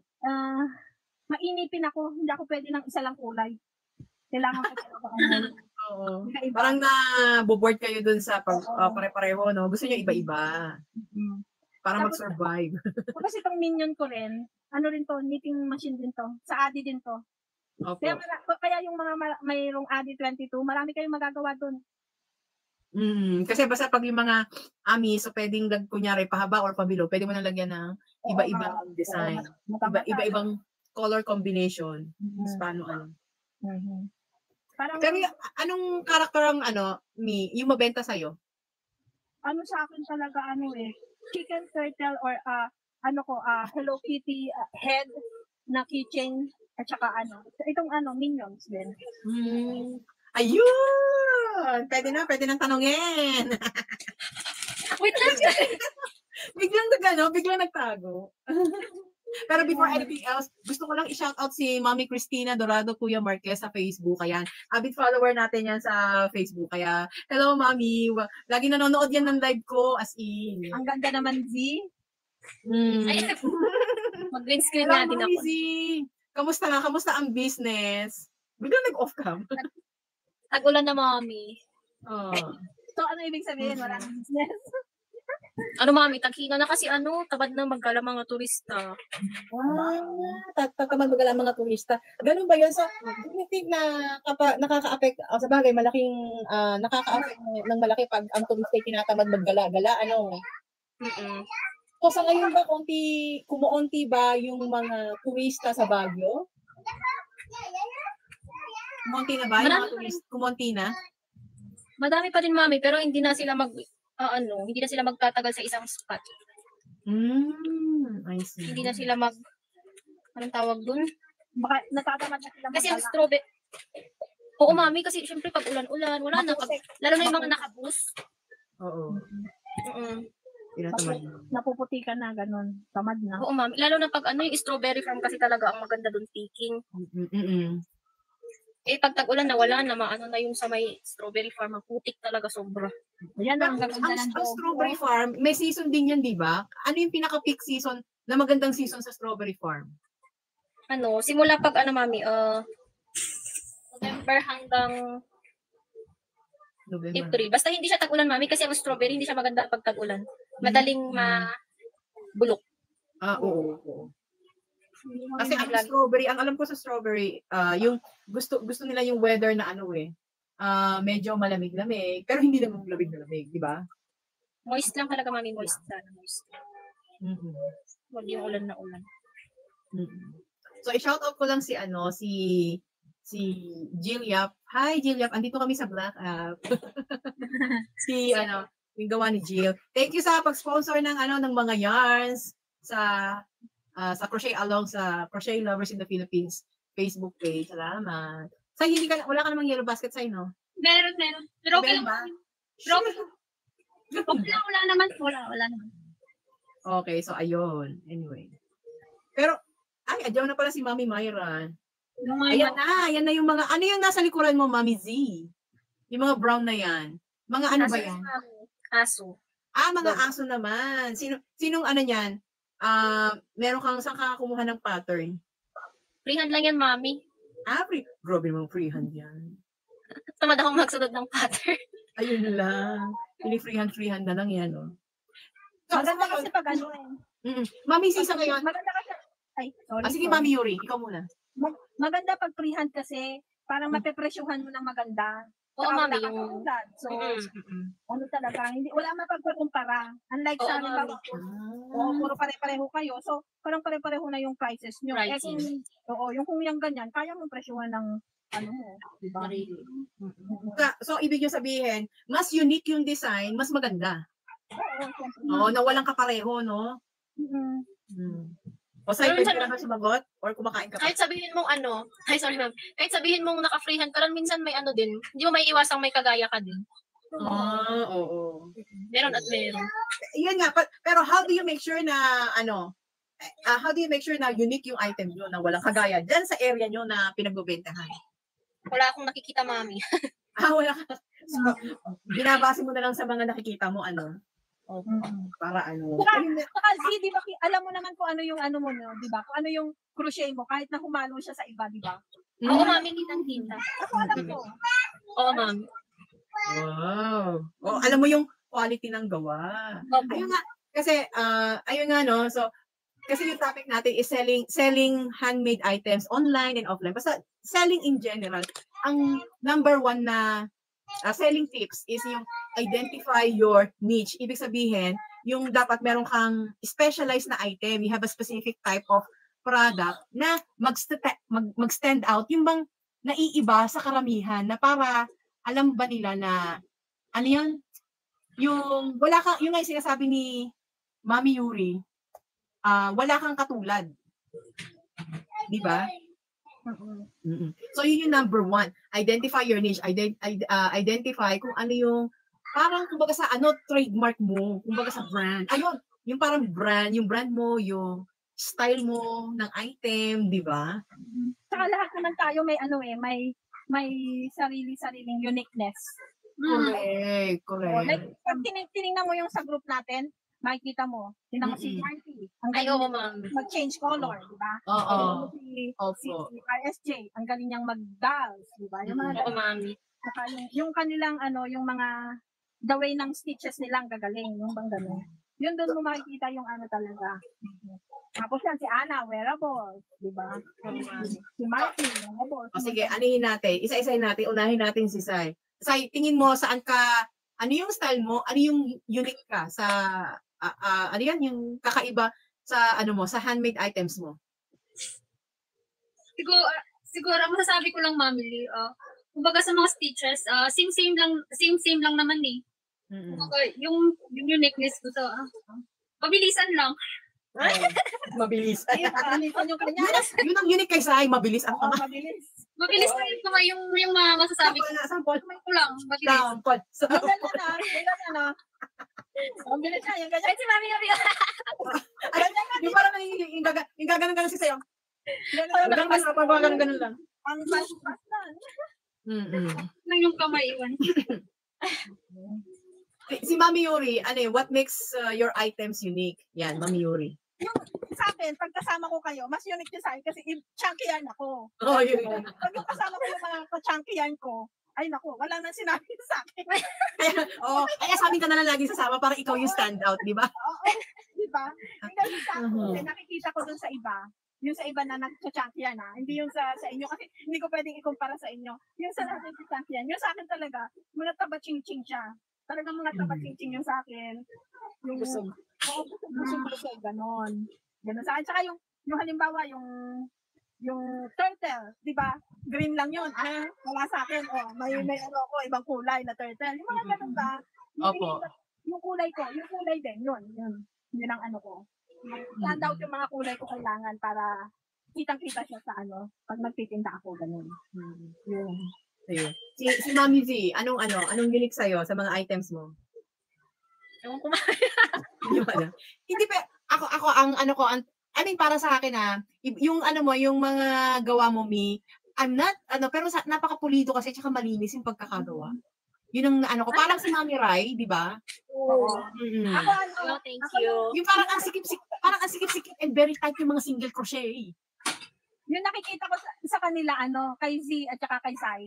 [SPEAKER 5] Mainipin ako. Hindi ako pwede ng isa lang kulay. Kailangan ko talaga
[SPEAKER 1] Oo. Parang na-board kayo dun sa pare-pareho, no? Gusto nyo iba-iba. Para mag-survive.
[SPEAKER 5] Kasi itong minion ko rin, rin to, knitting machine din to. Sa Adi din to.
[SPEAKER 1] Opo.
[SPEAKER 5] Kaya yung mga mayroong Adi 22, marami kayong magagawa dun.
[SPEAKER 1] Kasi basta pag yung mga so pwedeng kunyari pahaba or pabilog, pwede mo na lagyan ng iba-ibang design. Iba-ibang color combination. Paano Pero anong karakter ang yung mabenta sa'yo?
[SPEAKER 5] Sa akin talaga chicken turtle or Hello Kitty head na keychain at saka itong minions din.
[SPEAKER 1] Ayun! Pwede nang tanongin.
[SPEAKER 2] Wait lang.
[SPEAKER 1] Biglang nagtago. Pero before anything else, gusto ko lang i-shoutout si Mami Cristina Dorado Kuya Marquez sa Facebook. Ayan, avid follower natin yan sa Facebook. Kaya, hello Mami. Lagi nanonood yan ng live ko as in.
[SPEAKER 5] Ang ganda naman, Z.
[SPEAKER 2] Mag-green screen natin ako.
[SPEAKER 1] Z. Kamusta ang business? Biglang nag-off cam.
[SPEAKER 2] Tag-ulan na, Mami.
[SPEAKER 5] So, ano ibig sabihin? Walang business?
[SPEAKER 2] Mami, taghinga na kasi tabad na magkala mga turista.
[SPEAKER 1] Tatamad magala mga turista. Ganun ba yun? So, do you think na nakaka-affect, sa bagay, malaking, nakaka-affect ng malaki pag ang turista ay tinatamad maggala-gala, So, sa ngayon ba, kumuunti ba yung mga turista sa Baguio? Kumunti na ba? Yung mga turista, kumunti na?
[SPEAKER 2] Madami pa din, Mami, pero hindi na sila hindi na sila magtatagal sa isang spot.
[SPEAKER 1] I see.
[SPEAKER 2] Hindi na sila anong tawag dun?
[SPEAKER 5] Baka natatamad na sila
[SPEAKER 2] kasi ang strawberry. Oo, Mami, kasi syempre pag ulan-ulan, wala na. Lalo na yung mga nakabus.
[SPEAKER 1] Oo.
[SPEAKER 5] Napuputikan na, ganun. Tamad na.
[SPEAKER 2] Oo, Mami. Lalo na pag yung strawberry farm kasi talaga ang maganda dun picking.
[SPEAKER 4] Eh, pag tag-ulan na, wala na, maano na yung sa may strawberry farm, ang putik talaga sobra.
[SPEAKER 5] Yan ang
[SPEAKER 1] Pero
[SPEAKER 5] gaganda ng
[SPEAKER 1] ang strawberry farm, may season din yan, di ba? Ano yung pinaka-peak season na magandang season sa strawberry farm?
[SPEAKER 4] Ano, simula pag ano, mami, November hanggang
[SPEAKER 1] November.
[SPEAKER 4] April. Basta hindi siya tag-ulan, mami, kasi ang strawberry hindi siya maganda pag tag-ulan. Madaling bulok.
[SPEAKER 1] Oo. Kasi ang strawberry, ang alam ko sa strawberry, yung gusto nila yung weather na ano medyo malamig-lamig, pero hindi naman lamig-lamig, di ba?
[SPEAKER 4] Moist lang talaga, mami, moist.
[SPEAKER 1] Mm-hmm.
[SPEAKER 4] Huwag yung ulan na ulan.
[SPEAKER 1] Mm-hmm. So, i-shout out ko lang si Jill Yap. Hi, Jill Yap. Andito kami sa Black App. Yung gawa ni Jill. Thank you sa pag-sponsor ng mga yarns sa Crochet Along sa Crochet Lovers in the Philippines Facebook page. Salamat. Say, wala ka namang yellow basket, Say, no?
[SPEAKER 2] Meron. Pero okay lang.
[SPEAKER 1] ba?
[SPEAKER 2] Pero okay lang, wala naman.
[SPEAKER 1] Okay, so ayun. Anyway. Pero, adyaw na pala si Mami Myra. Ayan na yung mga, ano yung nasa likuran mo, Mami Z? Yung mga brown na yan. Mga ano ba yan?
[SPEAKER 4] Aso.
[SPEAKER 1] Mga aso naman. Sinong ano yan? Meron kang saan ka kumuha ng pattern?
[SPEAKER 4] Freehand lang yan, mami.
[SPEAKER 1] Grabe naman freehand yan.
[SPEAKER 4] Tamad akong magsunod ng pattern.
[SPEAKER 1] Ayun lang. Freehand na lang yan, no? So,
[SPEAKER 5] maganda kasi pag ano
[SPEAKER 1] Mami Sisa ngayon.
[SPEAKER 5] Maganda kasi.
[SPEAKER 1] Sige, Mami Yuri, ikaw muna.
[SPEAKER 5] Maganda pag freehand kasi parang mapepresyuhan mo ng maganda.
[SPEAKER 4] Oo, mami.
[SPEAKER 5] So, ano talaga, wala mapagkukumpara. Unlike sa amin, puro pare-pareho kayo. So, parang pare-pareho na yung prices nyo. Kung yung ganyan, kaya mong presyuhan ng ano mo. Diba?
[SPEAKER 1] So, ibig nyo sabihin, mas unique yung design, mas maganda. Na walang kapareho, no? O sa'yo, pwede ka na sumagot? Or kumakain ka pa?
[SPEAKER 4] Kahit sabihin mong kahit sabihin mong naka-freehand ka lang, minsan may ano din. Hindi mo may iwasang may kagaya ka din.
[SPEAKER 1] Oo.
[SPEAKER 4] Meron at meron.
[SPEAKER 1] Yan nga, pero how do you make sure na, how do you make sure na unique yung item nyo, na walang kagaya dyan sa area nyo na pinagbebentahan?
[SPEAKER 4] Wala akong nakikita, mami.
[SPEAKER 1] Wala ka. So, binabase mo na lang sa mga nakikita mo, para
[SPEAKER 5] Kasi di ba alam mo naman kung ano yung ano mo, no, di ba? Kung ano yung crochet mo kahit na humalo siya sa iba, di ba?
[SPEAKER 4] Oo, mami, kitang-kita.
[SPEAKER 5] Ako alam ko.
[SPEAKER 4] Oo, mami.
[SPEAKER 1] Wow. Alam mo yung quality ng gawa. Ayun nga, kasi ayun nga, no. So kasi yung topic natin is selling handmade items online and offline. Basta selling in general. Ang number one na selling tips is yung identify your niche. Ibig sabihin, yung dapat meron kang specialized na item. You have a specific type of product na mag-stand out. Yung bang naiiba sa karamihan na para alam ba nila na ano yun? Yung nga yung sinasabi ni Mami Yuri, wala kang katulad. Di ba? So, yun yung number one. Identify your niche. Identify kung ano yung, parang kumbaga sa trademark mo, kumbaga sa brand. Ayun, yung parang brand, yung brand mo, yung style mo ng item, di ba?
[SPEAKER 5] Saka lahat naman tayo may sarili-sariling uniqueness.
[SPEAKER 1] Correct.
[SPEAKER 5] Like, pag tinignan mo yung sa group natin, makikita mo, tingnan mo si Marty, ang galing mag-change color, di ba?
[SPEAKER 1] Oo.
[SPEAKER 5] Si RSJ, ang galing niyang mag-dance, di ba? Yung mga yung kanilang yung mga the way ng stitches nilang gagaling, yung bang gano'n. Yun doon mo makikita yung talaga. Tapos yan, si Ana, wearable, di ba? Si Marty, wearable.
[SPEAKER 1] Sige, anihin natin. Isa-isahin natin. Unahin natin si Sai. Sai, tingin mo saan ka, ano yung style mo? Ano yung unique ka sa ano yan, yung kakaiba sa sa handmade items mo?
[SPEAKER 2] Siguro masasabi ko lang, Mami Lee, kumbaga sa mga stitches, same lang naman eh. Kumbaga, yung uniqueness ko sa mabilisan lang.
[SPEAKER 1] Mabilis.
[SPEAKER 5] Ayun
[SPEAKER 1] Yun ang unique kay Sai, mabilis ang
[SPEAKER 2] Mabilis lang yung mga masasabi ko.
[SPEAKER 1] Sample.
[SPEAKER 2] Ko lang, mabilis.
[SPEAKER 5] Ang bilis na, yung ganyan.
[SPEAKER 2] Ay, si Mami Yuri.
[SPEAKER 1] Yung parang yung gaganon-ganon si Sayo. Ganun lang.
[SPEAKER 5] Ang fast na.
[SPEAKER 2] Lang yung kamay iwan.
[SPEAKER 1] Si Mami Yuri, what makes your items unique? Yan, Mami Yuri.
[SPEAKER 5] Yung sa akin, pag kasama ko kayo, mas unique yun sa akin kasi chunky yan ako.
[SPEAKER 1] Oh, yun.
[SPEAKER 5] Pag yung kasama ko yung mga chunky yan ko, ay naku, wala nang sinabi sa akin.
[SPEAKER 1] Kaya sa amin ka na lang lagi sasama para ikaw yung standout, di ba?
[SPEAKER 5] Oo, di ba? Hindi sa akin, nakikita ko dun sa iba. Yung sa iba na nag-chunky yan hindi yung sa inyo kasi hindi ko pwedeng ikumpara sa inyo. Yung sa natin si chunky yan, yung sa akin talaga, mga taba-ching-ching siya. Talagang mga taba-ching-ching yung sa akin. Yung busog, ganon. Ganon sa akin. Tsaka yung halimbawa, yung turtle, di ba? Green lang yun. Wala sa akin. May ibang kulay na turtle. Yung mga ganon ba?
[SPEAKER 1] Opo.
[SPEAKER 5] Yung kulay din, yun. Yun ang ano ko. Stand out yung mga kulay ko kailangan para kitang-kita siya sa pag magtitinda ako, ganun. Yun.
[SPEAKER 1] Ayun. Si Mami Z, anong unique sa'yo sa mga items mo?
[SPEAKER 2] Ewan ko
[SPEAKER 1] Hindi pa, ako, para sa akin yung yung mga gawa mo, Mi, I'm not, pero napakapulido kasi, tsaka malinis yung pagkakagawa. Yun ang ko, parang si Mami Rai, di ba?
[SPEAKER 5] Oo.
[SPEAKER 2] Ako, thank you.
[SPEAKER 1] Yung parang ang sikip-sikip and very tight yung mga single crochet.
[SPEAKER 5] Yung nakikita ko sa kanila, kay Z at saka kay Sai.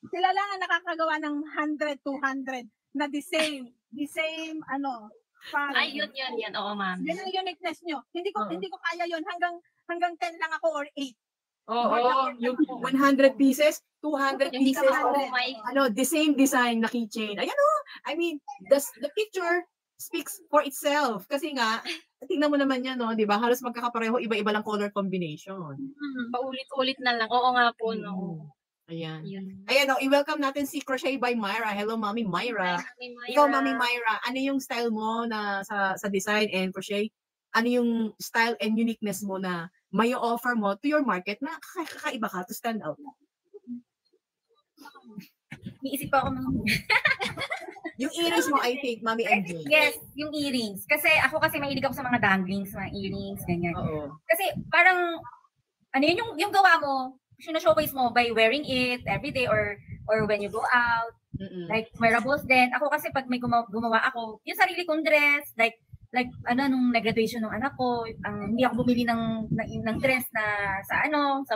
[SPEAKER 5] Sila lang ang nakakagawa ng 100, 200 na the same,
[SPEAKER 2] Ay, yun. Oo, ma'am.
[SPEAKER 5] Yan ang uniqueness nyo. Hindi ko kaya yun. Hanggang 10 lang ako or 8.
[SPEAKER 1] Yung 100 pieces, 200
[SPEAKER 2] Hindi
[SPEAKER 1] pieces,
[SPEAKER 2] ka
[SPEAKER 1] the same design na keychain. Ayan I mean, the picture speaks for itself. Kasi nga, tingnan mo naman yan, di ba? Halos magkakapareho, iba-iba lang color combination.
[SPEAKER 2] Paulit-ulit na lang. Oo nga po, no.
[SPEAKER 1] Ayan.
[SPEAKER 2] Yun.
[SPEAKER 1] Ayan, i-welcome natin si Crochet by Myra. Hello, Mami Myra. Ikaw, Mami Myra, ano yung style mo na sa design and crochet? Ano yung style and uniqueness mo na may offer mo to your market na kakaiba ka to stand out?
[SPEAKER 6] Iisip pa ako
[SPEAKER 1] Yung earrings mo, I think, Mami MJ.
[SPEAKER 6] Yes, yung earrings. Kasi ako mahilig ako sa mga danglings, mga earrings, ganyan.
[SPEAKER 1] Oo.
[SPEAKER 6] Kasi parang, yun yung gawa mo, showcase mo by wearing it every day or when you go out. Like, wearables din. Ako kasi pag may gumawa ako, yung sarili kong dress, like nung nag-graduation ng anak ko, hindi ako bumili ng dress na sa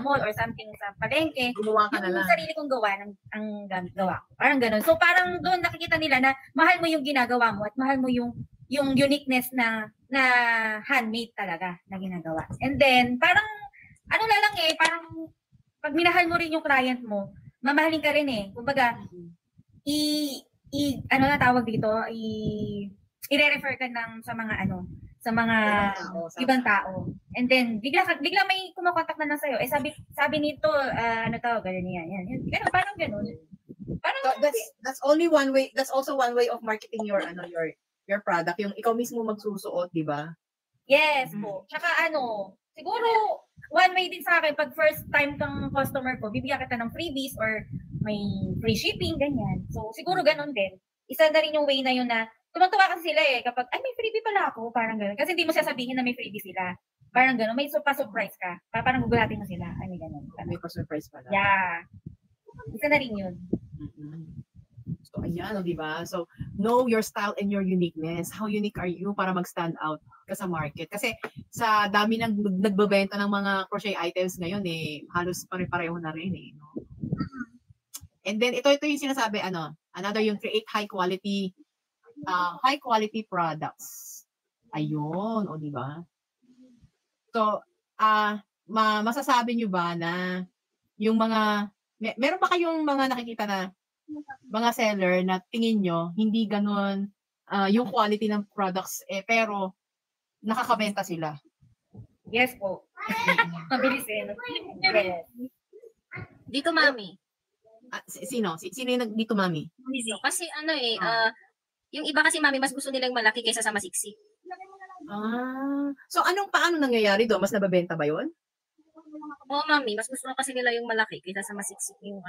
[SPEAKER 6] mall or something sa palengke.
[SPEAKER 1] Gumawa ka na lang.
[SPEAKER 6] Yung sarili kong gawa, ang gawa. Parang ganun. So, parang doon nakikita nila na mahal mo yung ginagawa mo at mahal mo yung uniqueness na handmade talaga na ginagawa. And then, parang, parang, pag minahal mo rin yung client mo, mamahalin ka rin Kumbaga, tawag dito, i-refer ka sa mga ibang tao. And then, bigla may kumakontak na lang sa'yo. Sabi nito, ganyan yan. Ganun, parang ganun.
[SPEAKER 1] So that's only one way, that's also one way of marketing your product, yung ikaw mismo magsusuot, di ba?
[SPEAKER 6] Yes po. Tsaka siguro, one way din sa akin, pag first time kang customer ko, bibigyan kita ng freebies or may free shipping, ganyan. So, siguro ganun din. Isa na rin yung way na yun na, tumatawa kasi sila kapag, may freebie pala ako, parang ganun. Kasi hindi mo sasabihin na may freebie sila. Parang ganun, may pa-surprise ka. Parang gugulatin mo sila. Ganun.
[SPEAKER 1] May pa-surprise pala.
[SPEAKER 6] Yeah. Isa na rin yun.
[SPEAKER 1] So, ayan, di ba? So, know your style and your uniqueness. How unique are you para mag-stand out ka sa market? Kasi sa dami ng nagbebenta ng mga crochet items ngayon, halos pare-pareho na rin, no? And then, ito yung sinasabi, another yung create high quality products. Ayun, di ba? So, masasabi nyo ba na yung meron ba kayong mga nakikita na mga seller na tingin nyo, hindi ganun yung quality ng products, pero nakakabenta sila?
[SPEAKER 6] Yes po. Mabilis Yes.
[SPEAKER 2] Dito, Mami.
[SPEAKER 1] Sino yung dito, Mami?
[SPEAKER 2] Kasi yung iba kasi, Mami, mas gusto nilang malaki kaysa sa masiksi.
[SPEAKER 1] So paano nangyayari doon? Mas nababenta ba yun?
[SPEAKER 2] Oo, Mami, mas gusto kasi nila yung malaki kaysa sa masiksi yung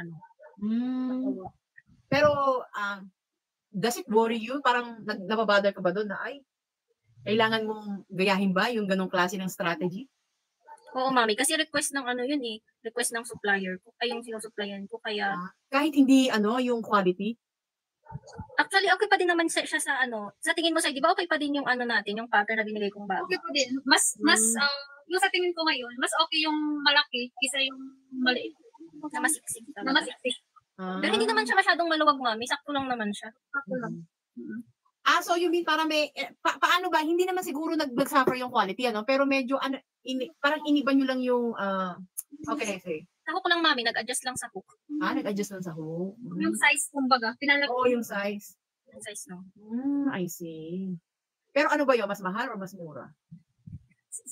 [SPEAKER 1] Pero, does it worry you? Parang nababother ka ba doon na, kailangan mong gayahin ba yung ganong klase ng strategy?
[SPEAKER 7] Oo, mami. Kasi request ng ano yun eh. Request ng supplier ko. Ay, yung sinusupplyan ko. Kaya,
[SPEAKER 1] Kahit hindi, yung quality?
[SPEAKER 7] actually, okay pa din naman siya sa ano. Sa tingin mo, Sai, di ba okay pa din yung ano natin, yung pattern na binigay kong bago?
[SPEAKER 2] Okay po din. Mas, yung sa tingin ko ngayon, mas okay yung malaki kaysa yung maliit.
[SPEAKER 7] Na masiksik
[SPEAKER 2] Na
[SPEAKER 7] talaga.
[SPEAKER 2] masiksik.
[SPEAKER 7] Pero hindi naman siya masyadong maluwag, mami. Sakto lang naman siya.
[SPEAKER 2] Ako lang.
[SPEAKER 1] So you mean parang may, paano ba, hindi naman siguro nag-suffer yung quality, pero medyo, parang iniba nyo lang yung, okay.
[SPEAKER 7] Sa hook lang, mami. Nag-adjust lang sa hook.
[SPEAKER 1] Nag-adjust lang sa hook.
[SPEAKER 2] Yung size, kumbaga, pinalagay.
[SPEAKER 1] Oo, yung size.
[SPEAKER 7] Yung size, no?
[SPEAKER 1] I see. Pero ano ba yun? Mas mahal or mas mura?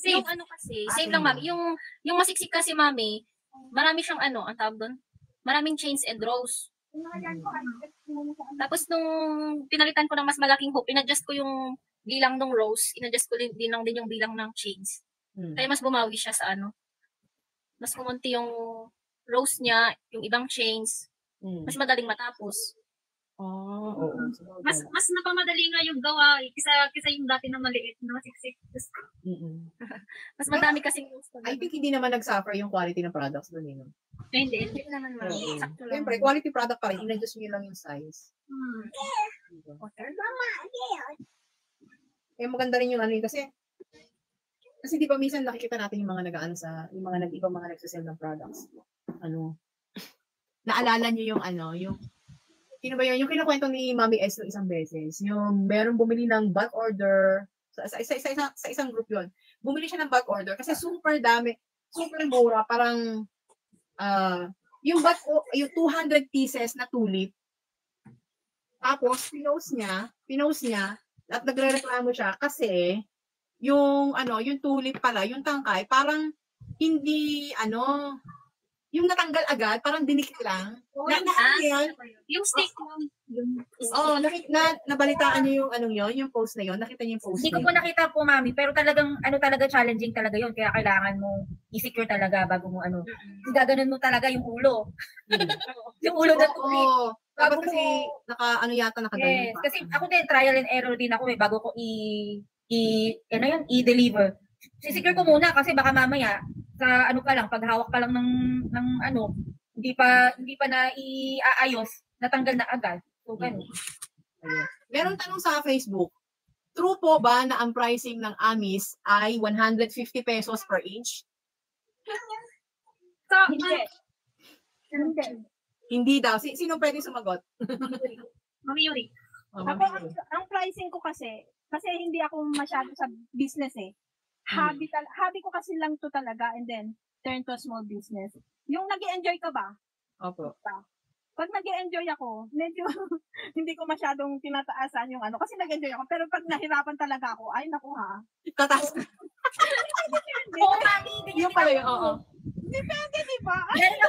[SPEAKER 7] Yung ano kasi, same lang, mami. Yung masiksik kasi, mami, marami siyang ang tawag doon? Maraming chains and rows. Tapos nung pinalitan ko ng mas malaking hook, in-adjust ko yung bilang ng rows, in-adjust ko din lang din yung bilang ng chains. Kaya mas bumawi siya sa mas kumunti yung rows niya, yung ibang chains, mas madaling matapos.
[SPEAKER 1] Oo.
[SPEAKER 2] Mas napamadali nga yung gawa kisa yung dati na maliit na masiksik.
[SPEAKER 7] Mas madami kasing rows.
[SPEAKER 1] I think hindi naman nag-suffer yung quality ng products doon,
[SPEAKER 2] Hindi.
[SPEAKER 7] Hindi naman, mami. Sakto lang.
[SPEAKER 1] Siyempre, quality product pa rin. In-adjust nyo lang yung size. Maganda rin yung kasi di ba minsan nakikita natin yung mga yung mga ibang mga nagsasell ng products. Naalala nyo yung sino ba yun? Yung kinukwento ni Mami S isang beses. Yung meron bumili ng bulk order sa isang group yun. Bumili siya ng bulk order kasi super dami, super mura, parang yung 200 pieces na tulip. Tapos pinost niya at nagrereklamo siya kasi yung tulip pala, yung tangkay, parang hindi yung natanggal agad, parang dinikit lang.
[SPEAKER 2] Yung stick mo.
[SPEAKER 1] Nabalitaan niyo yung yung post na yun? Nakita niyo yung post?
[SPEAKER 6] Hindi ko po nakita po, mami, pero talagang, challenging talaga yun. Kaya kailangan mo i-secure talaga bago mo gaganon mo talaga yung ulo. Yung ulo na tulip.
[SPEAKER 1] Dapat kasi nakaganon pa.
[SPEAKER 6] Kasi ako din, trial and error din ako bago ko i-deliver. Sisecure ko muna kasi baka mamaya sa pa lang, paghawak pa lang ng hindi pa na iaayos, natanggal na agad. So, ganun.
[SPEAKER 1] Meron tanong sa Facebook, true po ba na ang pricing ng Amis ay 150 pesos per inch? Hindi daw. Sino pwede sumagot?
[SPEAKER 2] Mami Yuri.
[SPEAKER 5] Ako, ang pricing ko kasi hindi ako masyado sa business Hobby ko kasi lang to talaga and then turn to a small business. Yung nag-enjoy ka ba?
[SPEAKER 1] Opo.
[SPEAKER 5] Pag nag-enjoy ako, medyo hindi ko masyadong tinataasan yung kasi nag-enjoy ako. Pero pag nahirapan talaga ako, ay naku ha.
[SPEAKER 1] Tataas.
[SPEAKER 6] Oo, mami.
[SPEAKER 1] Yung pala yun, oo.
[SPEAKER 5] Depende, di ba?
[SPEAKER 6] Lalo na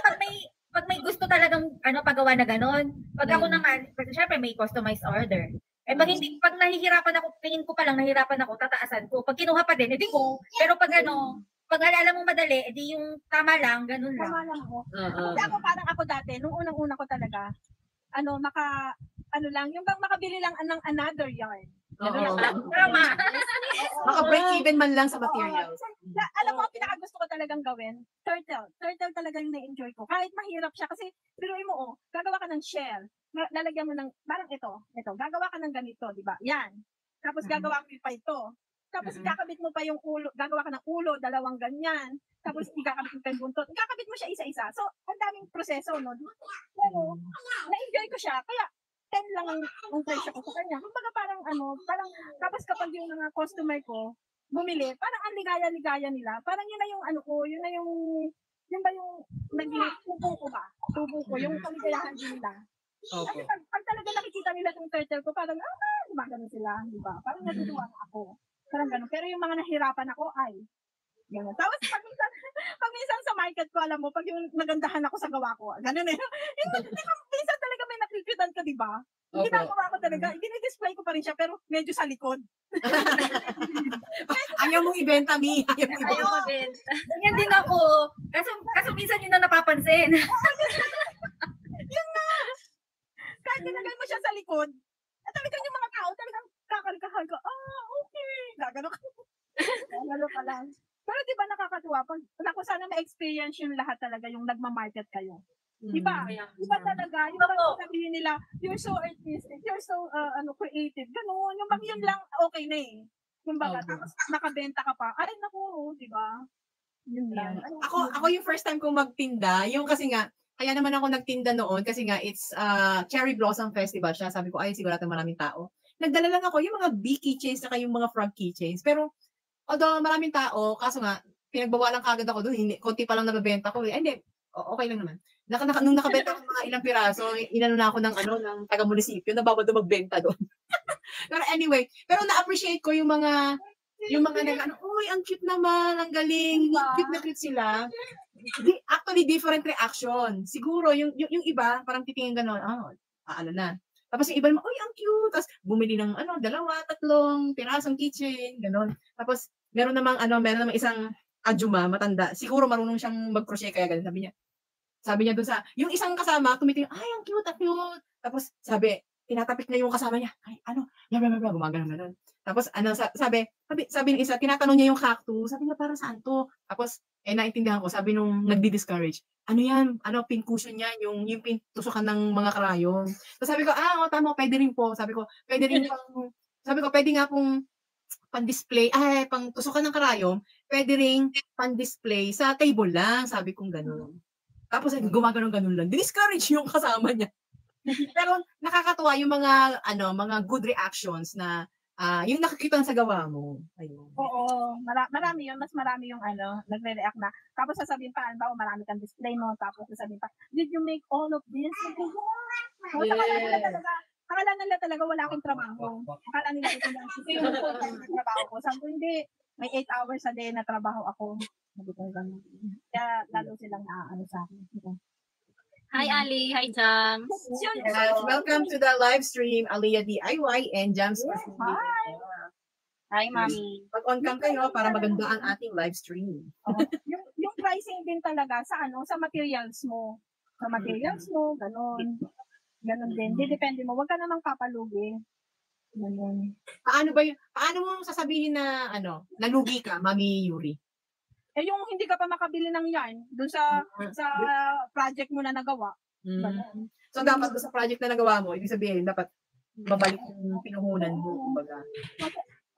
[SPEAKER 6] pag may gusto talagang pagawa na ganon. Pag ako naman, syempre may customized order. Pag nahihirapan ako, tingin ko pa lang nahihirapan ako, tataasan ko. Pag kinuha pa din, edi ko. Pero pag pag alam mo madali, edi yung tama lang, ganun lang.
[SPEAKER 5] Tama lang ako. Kasi ako dati, nung unang-una ko talaga, yung bang makabili lang ng another yarn.
[SPEAKER 6] Tama.
[SPEAKER 1] Maka-break even man lang sa materials.
[SPEAKER 5] Alam mo, ang pinakagusto ko talagang gawin, turtle. Turtle talaga yung na-enjoy ko. Kahit mahirap siya, kasi biruin mo, gagawa ka ng shell. Lalagyan mo ng, parang ito, gagawa ka ng ganito, di ba? Yan. Tapos gagawa mo pa ito. Tapos kakabit mo pa yung ulo, gagawa ka ng ulo, dalawang ganyan. Tapos ikakabit mo pa yung buntot. Ikakabit mo siya isa-isa. So, ang daming proseso, no? Pero, na-enjoy ko siya. Kaya, 10 lang ang presyo ko sa kanya. Kumbaga parang tapos kapag yung mga customer ko, bumili, parang ang ligaya-ligaya nila. Parang yun na yung yun ba yung naging tubo ko ba? Tubo ko, yung kaligayahan din nila. Kasi pag talaga nakikita nila yung turtle ko, parang, gumagano sila, di ba? Parang natutuwa na ako. Parang gano'n. Pero yung mga nahirapan ako, gano'n. Tapos pag minsan sa market ko, alam mo, pag yung nagandahan ako sa gawa ko, gano'n Yung minsan talaga may nakikita ka, di ba? Yung ginagawa ko talaga, dinidisplay ko pa rin siya, pero medyo sa likod.
[SPEAKER 1] Ayaw mong ibenta, Mi.
[SPEAKER 6] Ayaw mong ibenta. Ganyan din ako. Kaso minsan yun na napapansin.
[SPEAKER 5] Yun na! Kahit nilagay mo siya sa likod, talagang yung mga tao talagang kakarikahan ka, okay. Gagano ka. Gagano ka lang. Pero di ba nakakatuwa? Pag, naku, sana ma-experience yung lahat talaga, yung nagma-market kayo. Di ba? Di ba talaga? Yung bang sabihin nila, you're so artistic, you're so creative. Ganun. Yung bang yun lang, okay na eh. Yung baga, tapos nakabenta ka pa. Ay, naku, di ba? Yun lang.
[SPEAKER 1] Ako yung first time kong magtinda, yung kasi nga, kaya naman ako nagtinda noon kasi nga it's Cherry Blossom Festival siya. Sabi ko, ay sigurado maraming tao. Nagdala lang ako yung mga bee keychains saka yung mga frog keychains. Pero although maraming tao, kaso nga, pinagbawalan kagad ako doon. Konti pa lang nabebenta ko. Hindi, okay lang naman. Nung nakabenta ako mga ilang piraso, inano na ako ng taga-munisipyo na bawal doon magbenta doon. Pero anyway, pero na-appreciate ko yung mga uy, ang cute naman, ang galing, cute na cute sila. Actually, different reaction. Siguro, yung iba, parang titingin gano'n, na. Tapos yung iba naman, uy, ang cute. Tapos bumili ng, 2, 3 pirasong keychain, gano'n. Tapos, meron namang isang ajuma, matanda. Siguro marunong siyang mag-crochet, kaya gano'n. Sabi niya doon yung isang kasama, tumitingin, ay, ang cute, ang cute. Tapos, tinatapik na yung kasama niya, ay, gumagano. Tapos, sabi ng isa, tinatanong niya yung cactus, sabi niya, para saan to? Tapos, naintindihan ko, sabi nung nagdi-discourage, ano yan? Pin cushion yan, yung tusukan ng mga karayom. Tapos sabi ko, tama, pwede rin po. Sabi ko, pwede nga pong pan-display, pang tusukan ng karayom, pwede rin pan-display sa table lang, sabi kong gano'n. Tapos, gumagano-ganon lang. Discourage yung kasama niya. Pero nakakatuwa yung mga good reactions na yung nakikita sa gawa mo. Ayun.
[SPEAKER 5] Oo, marami yun. Mas marami yung nagre-react na. Tapos sasabihin pa, marami kang display mo. Tapos sasabihin pa, did you make all of this? Akala nila talaga wala akong trabaho. Akala nila ito lang yung full-time na trabaho ko. Sabi ko, hindi. May 8 hours a day na trabaho ako. Kaya lalo silang naaano sa akin.
[SPEAKER 7] Hi, Ali. Hi, Jams.
[SPEAKER 1] Yes, welcome to the live stream, Aliyah DIY and Jams.
[SPEAKER 5] Hi.
[SPEAKER 7] Hi, Mami.
[SPEAKER 1] Pag-on cam kayo para maganda ang ating live stream.
[SPEAKER 5] Yung pricing din talaga sa sa materials mo. Sa materials mo, ganon. Ganon din. Depende mo. Huwag ka namang papalugi. Ganon.
[SPEAKER 1] Paano mo sasabihin na nalugi ka, Mami Yuri?
[SPEAKER 5] Yung hindi ka pa makabili ng yarn dun sa project mo na nagawa.
[SPEAKER 1] So dapat sa project na nagawa mo, ibig sabihin dapat babalik yung pinuhunan mo, kumbaga.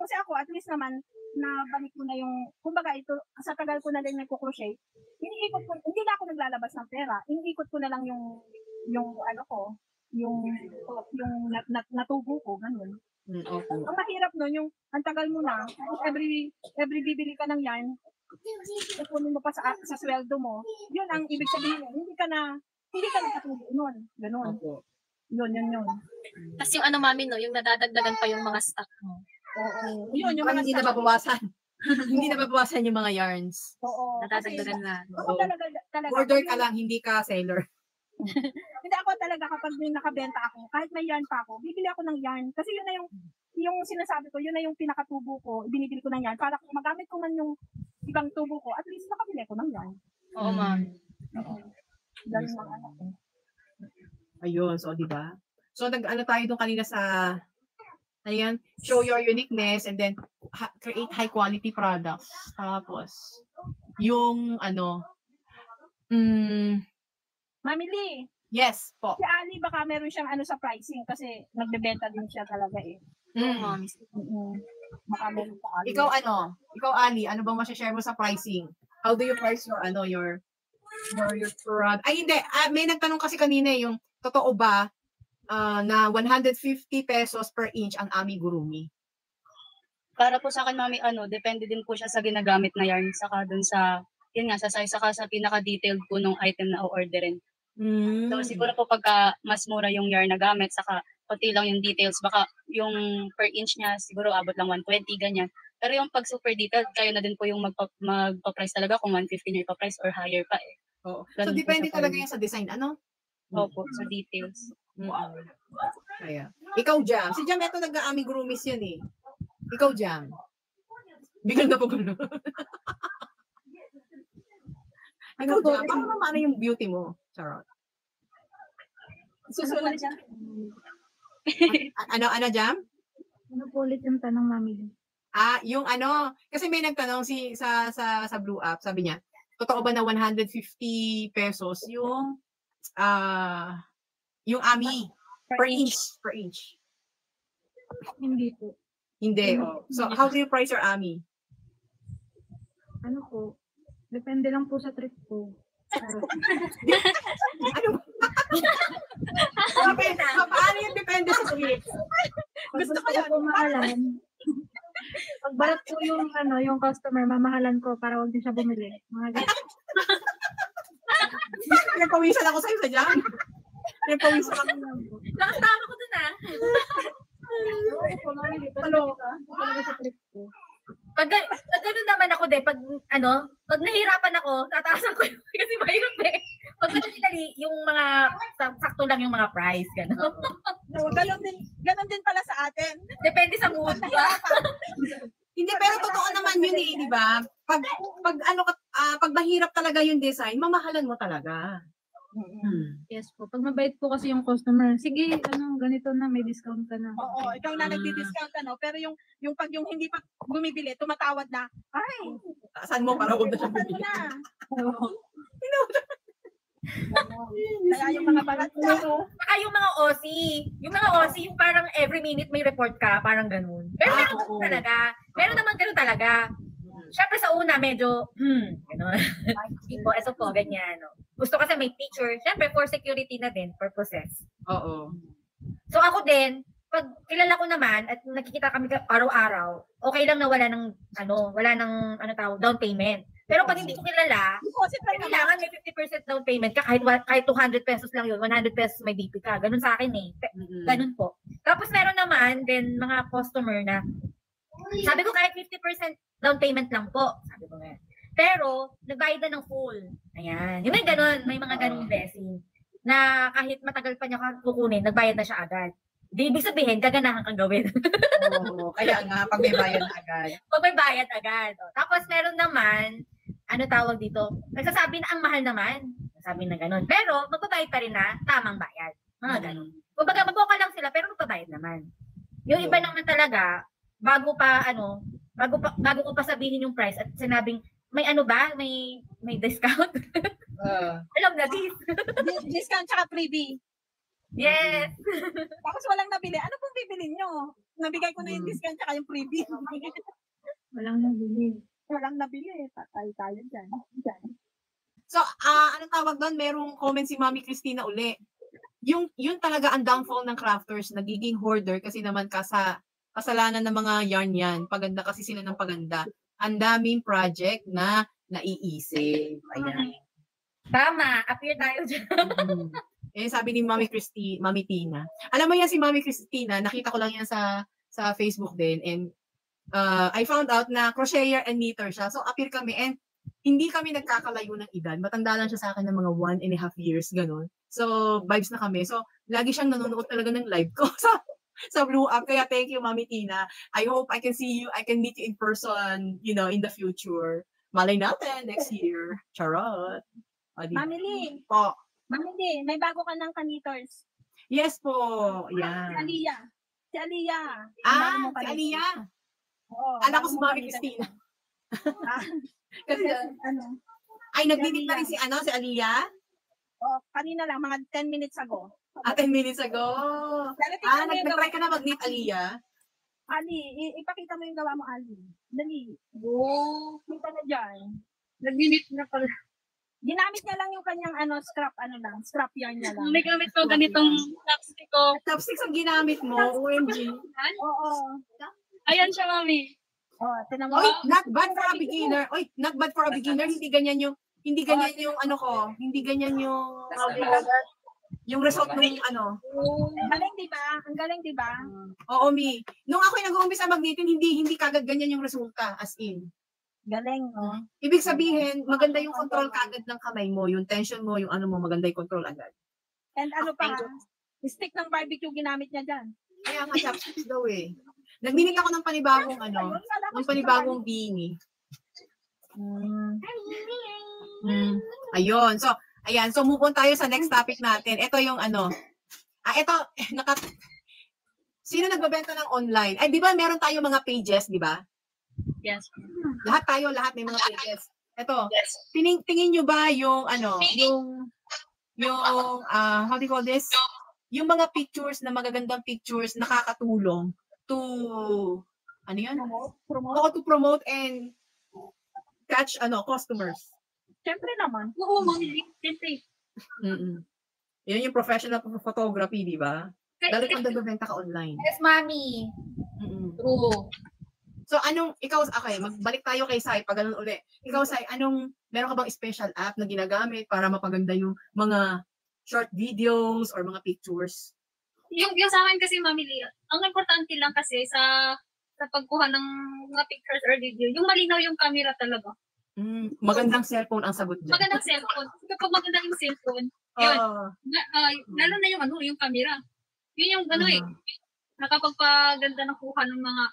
[SPEAKER 5] Kasi ako at least naman nabalik ko na yung kumbaga ito sa tagal ko na rin nagko-crochet. Iniikot ko, hindi na ako naglalabas ng pera. Iniikot ko na lang yung natubo ko ganun.
[SPEAKER 1] Okay.
[SPEAKER 5] Ang mahirap nun yung ang tagal mo na every bibili ka ng yarn kunin mo pa sa sweldo mo, yun ang ibig sabihin, hindi ka nakatulog nun. Ganun. Yun.
[SPEAKER 7] Tapos yung Mami, yung nadadagdagan pa yung mga stock mo.
[SPEAKER 5] Oo. Yun, yung mga
[SPEAKER 1] hindi na babawasan. Hindi na babawasan yung mga yarns.
[SPEAKER 5] Oo.
[SPEAKER 7] Nadadagdagan na.
[SPEAKER 5] Ako talaga.
[SPEAKER 1] Order ka lang, hindi ka seller.
[SPEAKER 5] Hindi ako talaga kapag may nakabenta ako, kahit may yarn pa ako, bibili ako ng yarn. Kasi yun na yung sinasabi ko, yun na yung pinakatubo ko, binibili ko ng yarn para kung magamit ko man yung ibang tubo ko, at least makabili ko ng yarn.
[SPEAKER 7] Oo, Ma'am.
[SPEAKER 5] Ganun mga anak ko.
[SPEAKER 1] Ayun, so di ba? So tayo doon kanina sa show your uniqueness and then create high quality products. Tapos yung
[SPEAKER 5] Mami Lee.
[SPEAKER 1] Yes po.
[SPEAKER 5] Si Ali baka meron siyang sa pricing kasi nagbebenta din siya talaga eh.
[SPEAKER 7] Ma'am.
[SPEAKER 5] Baka meron sa Ali.
[SPEAKER 1] Ikaw Ali, ano bang ma-share mo sa pricing? How do you price your product? Ay hindi, may nagtanong kasi kanina yung totoo ba na 150 pesos per inch ang amigurumi?
[SPEAKER 8] Para po sa akin, Mami, depende din po siya sa ginagamit na yarn, saka dun sa sa size, saka sa pinaka-detailed po nung item na o-orderin. So, siguro po pagka mas mura yung yarn na gamit, saka konti lang yung details, baka yung per inch niya, siguro abot lang 120, ganyan. Pero yung pag super detailed, kayo na din po yung magpa-price talaga kung 150 niya ipa-price or higher pa eh.
[SPEAKER 1] Oo. So, depende talaga yan sa design,
[SPEAKER 8] Opo, sa details.
[SPEAKER 1] Kaya. Ikaw, Jam. Si Jam, ito nag-amigurumis yun eh. Ikaw, Jam. Biglang na po gano'n. Ikaw, Jam. Paano yung beauty mo? Charot.
[SPEAKER 5] Susulat siya.
[SPEAKER 1] Ano, Jam?
[SPEAKER 9] Ano po ulit yung tanong, Mami?
[SPEAKER 1] Yung ano, kasi may nagtanong sa Blue App, sabi niya, totoo ba na 150 pesos yung AMI per inch?
[SPEAKER 5] Hindi po.
[SPEAKER 1] Hindi. Oh. So, how do you price your AMI?
[SPEAKER 5] Ano po? Depende lang po sa trip ko.
[SPEAKER 1] Ano ba? Okay, so, paano yung depende sa trip?
[SPEAKER 5] Gusto ko po mahalan. Pag barat po yung customer, mamahalan ko para wag din siya bumili. Mga ganyan.
[SPEAKER 1] Nagpawisan ako sa'yo sa dyan. Nagpawisan ako.
[SPEAKER 6] Nakasama ko dun
[SPEAKER 5] Talaga sa trip ko.
[SPEAKER 6] Pag ganun naman ako pag nahihirapan ako, tataasan ko yun kasi mahirap Pag madali, yung mga, sakto lang yung mga price, gano'n.
[SPEAKER 5] Ganon din pala sa atin.
[SPEAKER 6] Depende sa mood, diba?
[SPEAKER 1] Hindi, pero totoo naman yun di ba? Pag mahirap talaga yung design, mamahalan mo talaga.
[SPEAKER 5] Yes po. Pag mabait po kasi yung customer, sige, ganito na, may discount ka na.
[SPEAKER 9] Oo, ikaw na nagdi-discount pero yung hindi pa bumibili, tumatawad na, ay,
[SPEAKER 1] saan mo para huwag na siya bumili?
[SPEAKER 9] Kaya yung mga balat na,
[SPEAKER 6] Saka yung mga OC, yung parang every minute may report ka, parang ganun. Pero meron naman ganun talaga. Siyempre sa una, medyo, gano'n. Ito po, ganyan. No? Gusto kasi may picture. Siyempre, for security na din, purposes.
[SPEAKER 1] Oo.
[SPEAKER 6] So ako din, pag kilala ko naman, at nakikita kami araw-araw, okay lang na wala ng down payment. Pero pag hindi ko kilala, kailangan may 50% down payment ka, kahit 200 pesos lang yun, 100 pesos may DP ka. Ganun sa akin Ganun po. Tapos meron naman, din mga customer na, sabi ko kahit 50% down payment lang po. Sabi ko nga. Pero, nagbayad na ng full. Ayan. Yung may ganun, may mga ganung blessing. Na kahit matagal pa niya kukunin, nagbayad na siya agad. Di ibig sabihin, gaganahan kang gawin.
[SPEAKER 1] Oo, kaya nga, pag may bayad na agad.
[SPEAKER 6] Pag may bayad agad. Tapos meron naman, tawag dito, nagsasabi na ang mahal naman. Sabi na ganun. Pero, magbabayad pa rin na tamang bayad. Mga ganun. Kumbaga, maboka lang sila, pero magbabayad naman. Yung iba naman talaga, bago ko pa sabihin yung price at sinabing, may may discount? Alam na,
[SPEAKER 9] discount tsaka freebie.
[SPEAKER 6] Yes.
[SPEAKER 9] Tapos walang nabili. Ano pong bibili nyo? Nabigay ko na yung discount tsaka yung freebie.
[SPEAKER 5] Walang nabili.
[SPEAKER 9] Walang nabili. Patay tayo dyan.
[SPEAKER 1] So, anong tawag doon? Merong comment si Mami Christina uli. Yun talaga ang downfall ng crafters, nagiging hoarder kasi naman kasalanan ng mga yarn yan. Paganda kasi sila ng paganda. Ang daming project na naiisip. Ayan.
[SPEAKER 6] Tama. Appear tayo dyan.
[SPEAKER 1] Sabi ni Mami Tina. Alam mo yan si Mami Christina, nakita ko lang yan sa Facebook din. And I found out na crocheter and knitter siya. So appear kami and hindi kami nagkakalayo ng edad. Matanda lang siya sa akin ng mga 1.5 years, ganun. So, vibes na kami. So, lagi siyang nanonood talaga ng live ko sa Blue App. Kaya thank you, Mami Tina. I hope I can see you, I can meet you in person, in the future. Malay natin, next year. Charot.
[SPEAKER 9] Mami Lee.
[SPEAKER 1] Po.
[SPEAKER 9] Mami Lee, may bago ka ng kanitors.
[SPEAKER 1] Yes po. Yan.
[SPEAKER 9] Si Aliyah.
[SPEAKER 1] Si Aliyah.
[SPEAKER 9] Oo.
[SPEAKER 1] Alam ko si Mami Christina. Kasi, ay, nagdinig na rin si Aliyah?
[SPEAKER 9] Kanina lang, mga 10 minutes ago.
[SPEAKER 1] 10 minutes ago. Nag-try ka na mag-knit, Aliyah?
[SPEAKER 9] Ali, ipakita mo yung gawa mo, Ali. Dali. Kita na dyan.
[SPEAKER 7] Nag-minute na pala.
[SPEAKER 9] Ginamit niya lang yung kanyang scrap yarn niya lang.
[SPEAKER 7] Nagamit ko ganitong chopstick ko.
[SPEAKER 1] Chopsticks ang ginamit mo, OMG.
[SPEAKER 9] Oo.
[SPEAKER 7] Ayan siya, Mami.
[SPEAKER 9] Tinan mo.
[SPEAKER 1] Not bad for a beginner. Not bad for a beginner. Hindi ganyan yung Hindi ganyan yung result ng
[SPEAKER 9] Galing, di ba? Ang galing, di ba?
[SPEAKER 1] Oo, Mi. Nung ako'y nag-uumpisa mag-knitting, hindi kagad ganyan yung resulta, as in.
[SPEAKER 9] Galing, no?
[SPEAKER 1] Ibig sabihin, maganda yung control kagad ng kamay mo, yung tension mo, yung maganda yung control agad.
[SPEAKER 9] And stick ng barbecue ginamit niya dyan.
[SPEAKER 1] Kaya nga, chopsticks daw eh. Nagminit ako ng panibagong beanie. Ayun. So, ayan. So, move on tayo sa next topic natin. Ito yung sino nagbebenta ng online? Ay, di ba meron tayo mga pages, di ba?
[SPEAKER 2] Yes.
[SPEAKER 1] Lahat tayo, lahat may mga pages. Ito, tingin nyo ba yung, how do you call this? Yung mga pictures na magagandang pictures nakakatulong to, ano yun? To promote and catch, customers.
[SPEAKER 5] Siyempre naman.
[SPEAKER 2] Oo, siyempre.
[SPEAKER 1] Yan yung professional photography, di ba? Lalo kung nagbebenta ka online.
[SPEAKER 6] Yes, mami.
[SPEAKER 2] True.
[SPEAKER 1] So, magbalik tayo kay Sai, pag ganun uli. Ikaw, Sai, meron ka bang special app na ginagamit para mapaganda yung mga short videos or mga pictures?
[SPEAKER 2] Yung sa akin kasi, Mami Lia, ang importante lang kasi sa pagkuha ng mga pictures or video, yung malinaw yung camera talaga.
[SPEAKER 1] Magandang cellphone ang sagot dyan.
[SPEAKER 2] Magandang cellphone. Kapag maganda yung cellphone, yun. Lalo na yung camera. Yun yung nakapagpaganda ng kuha ng mga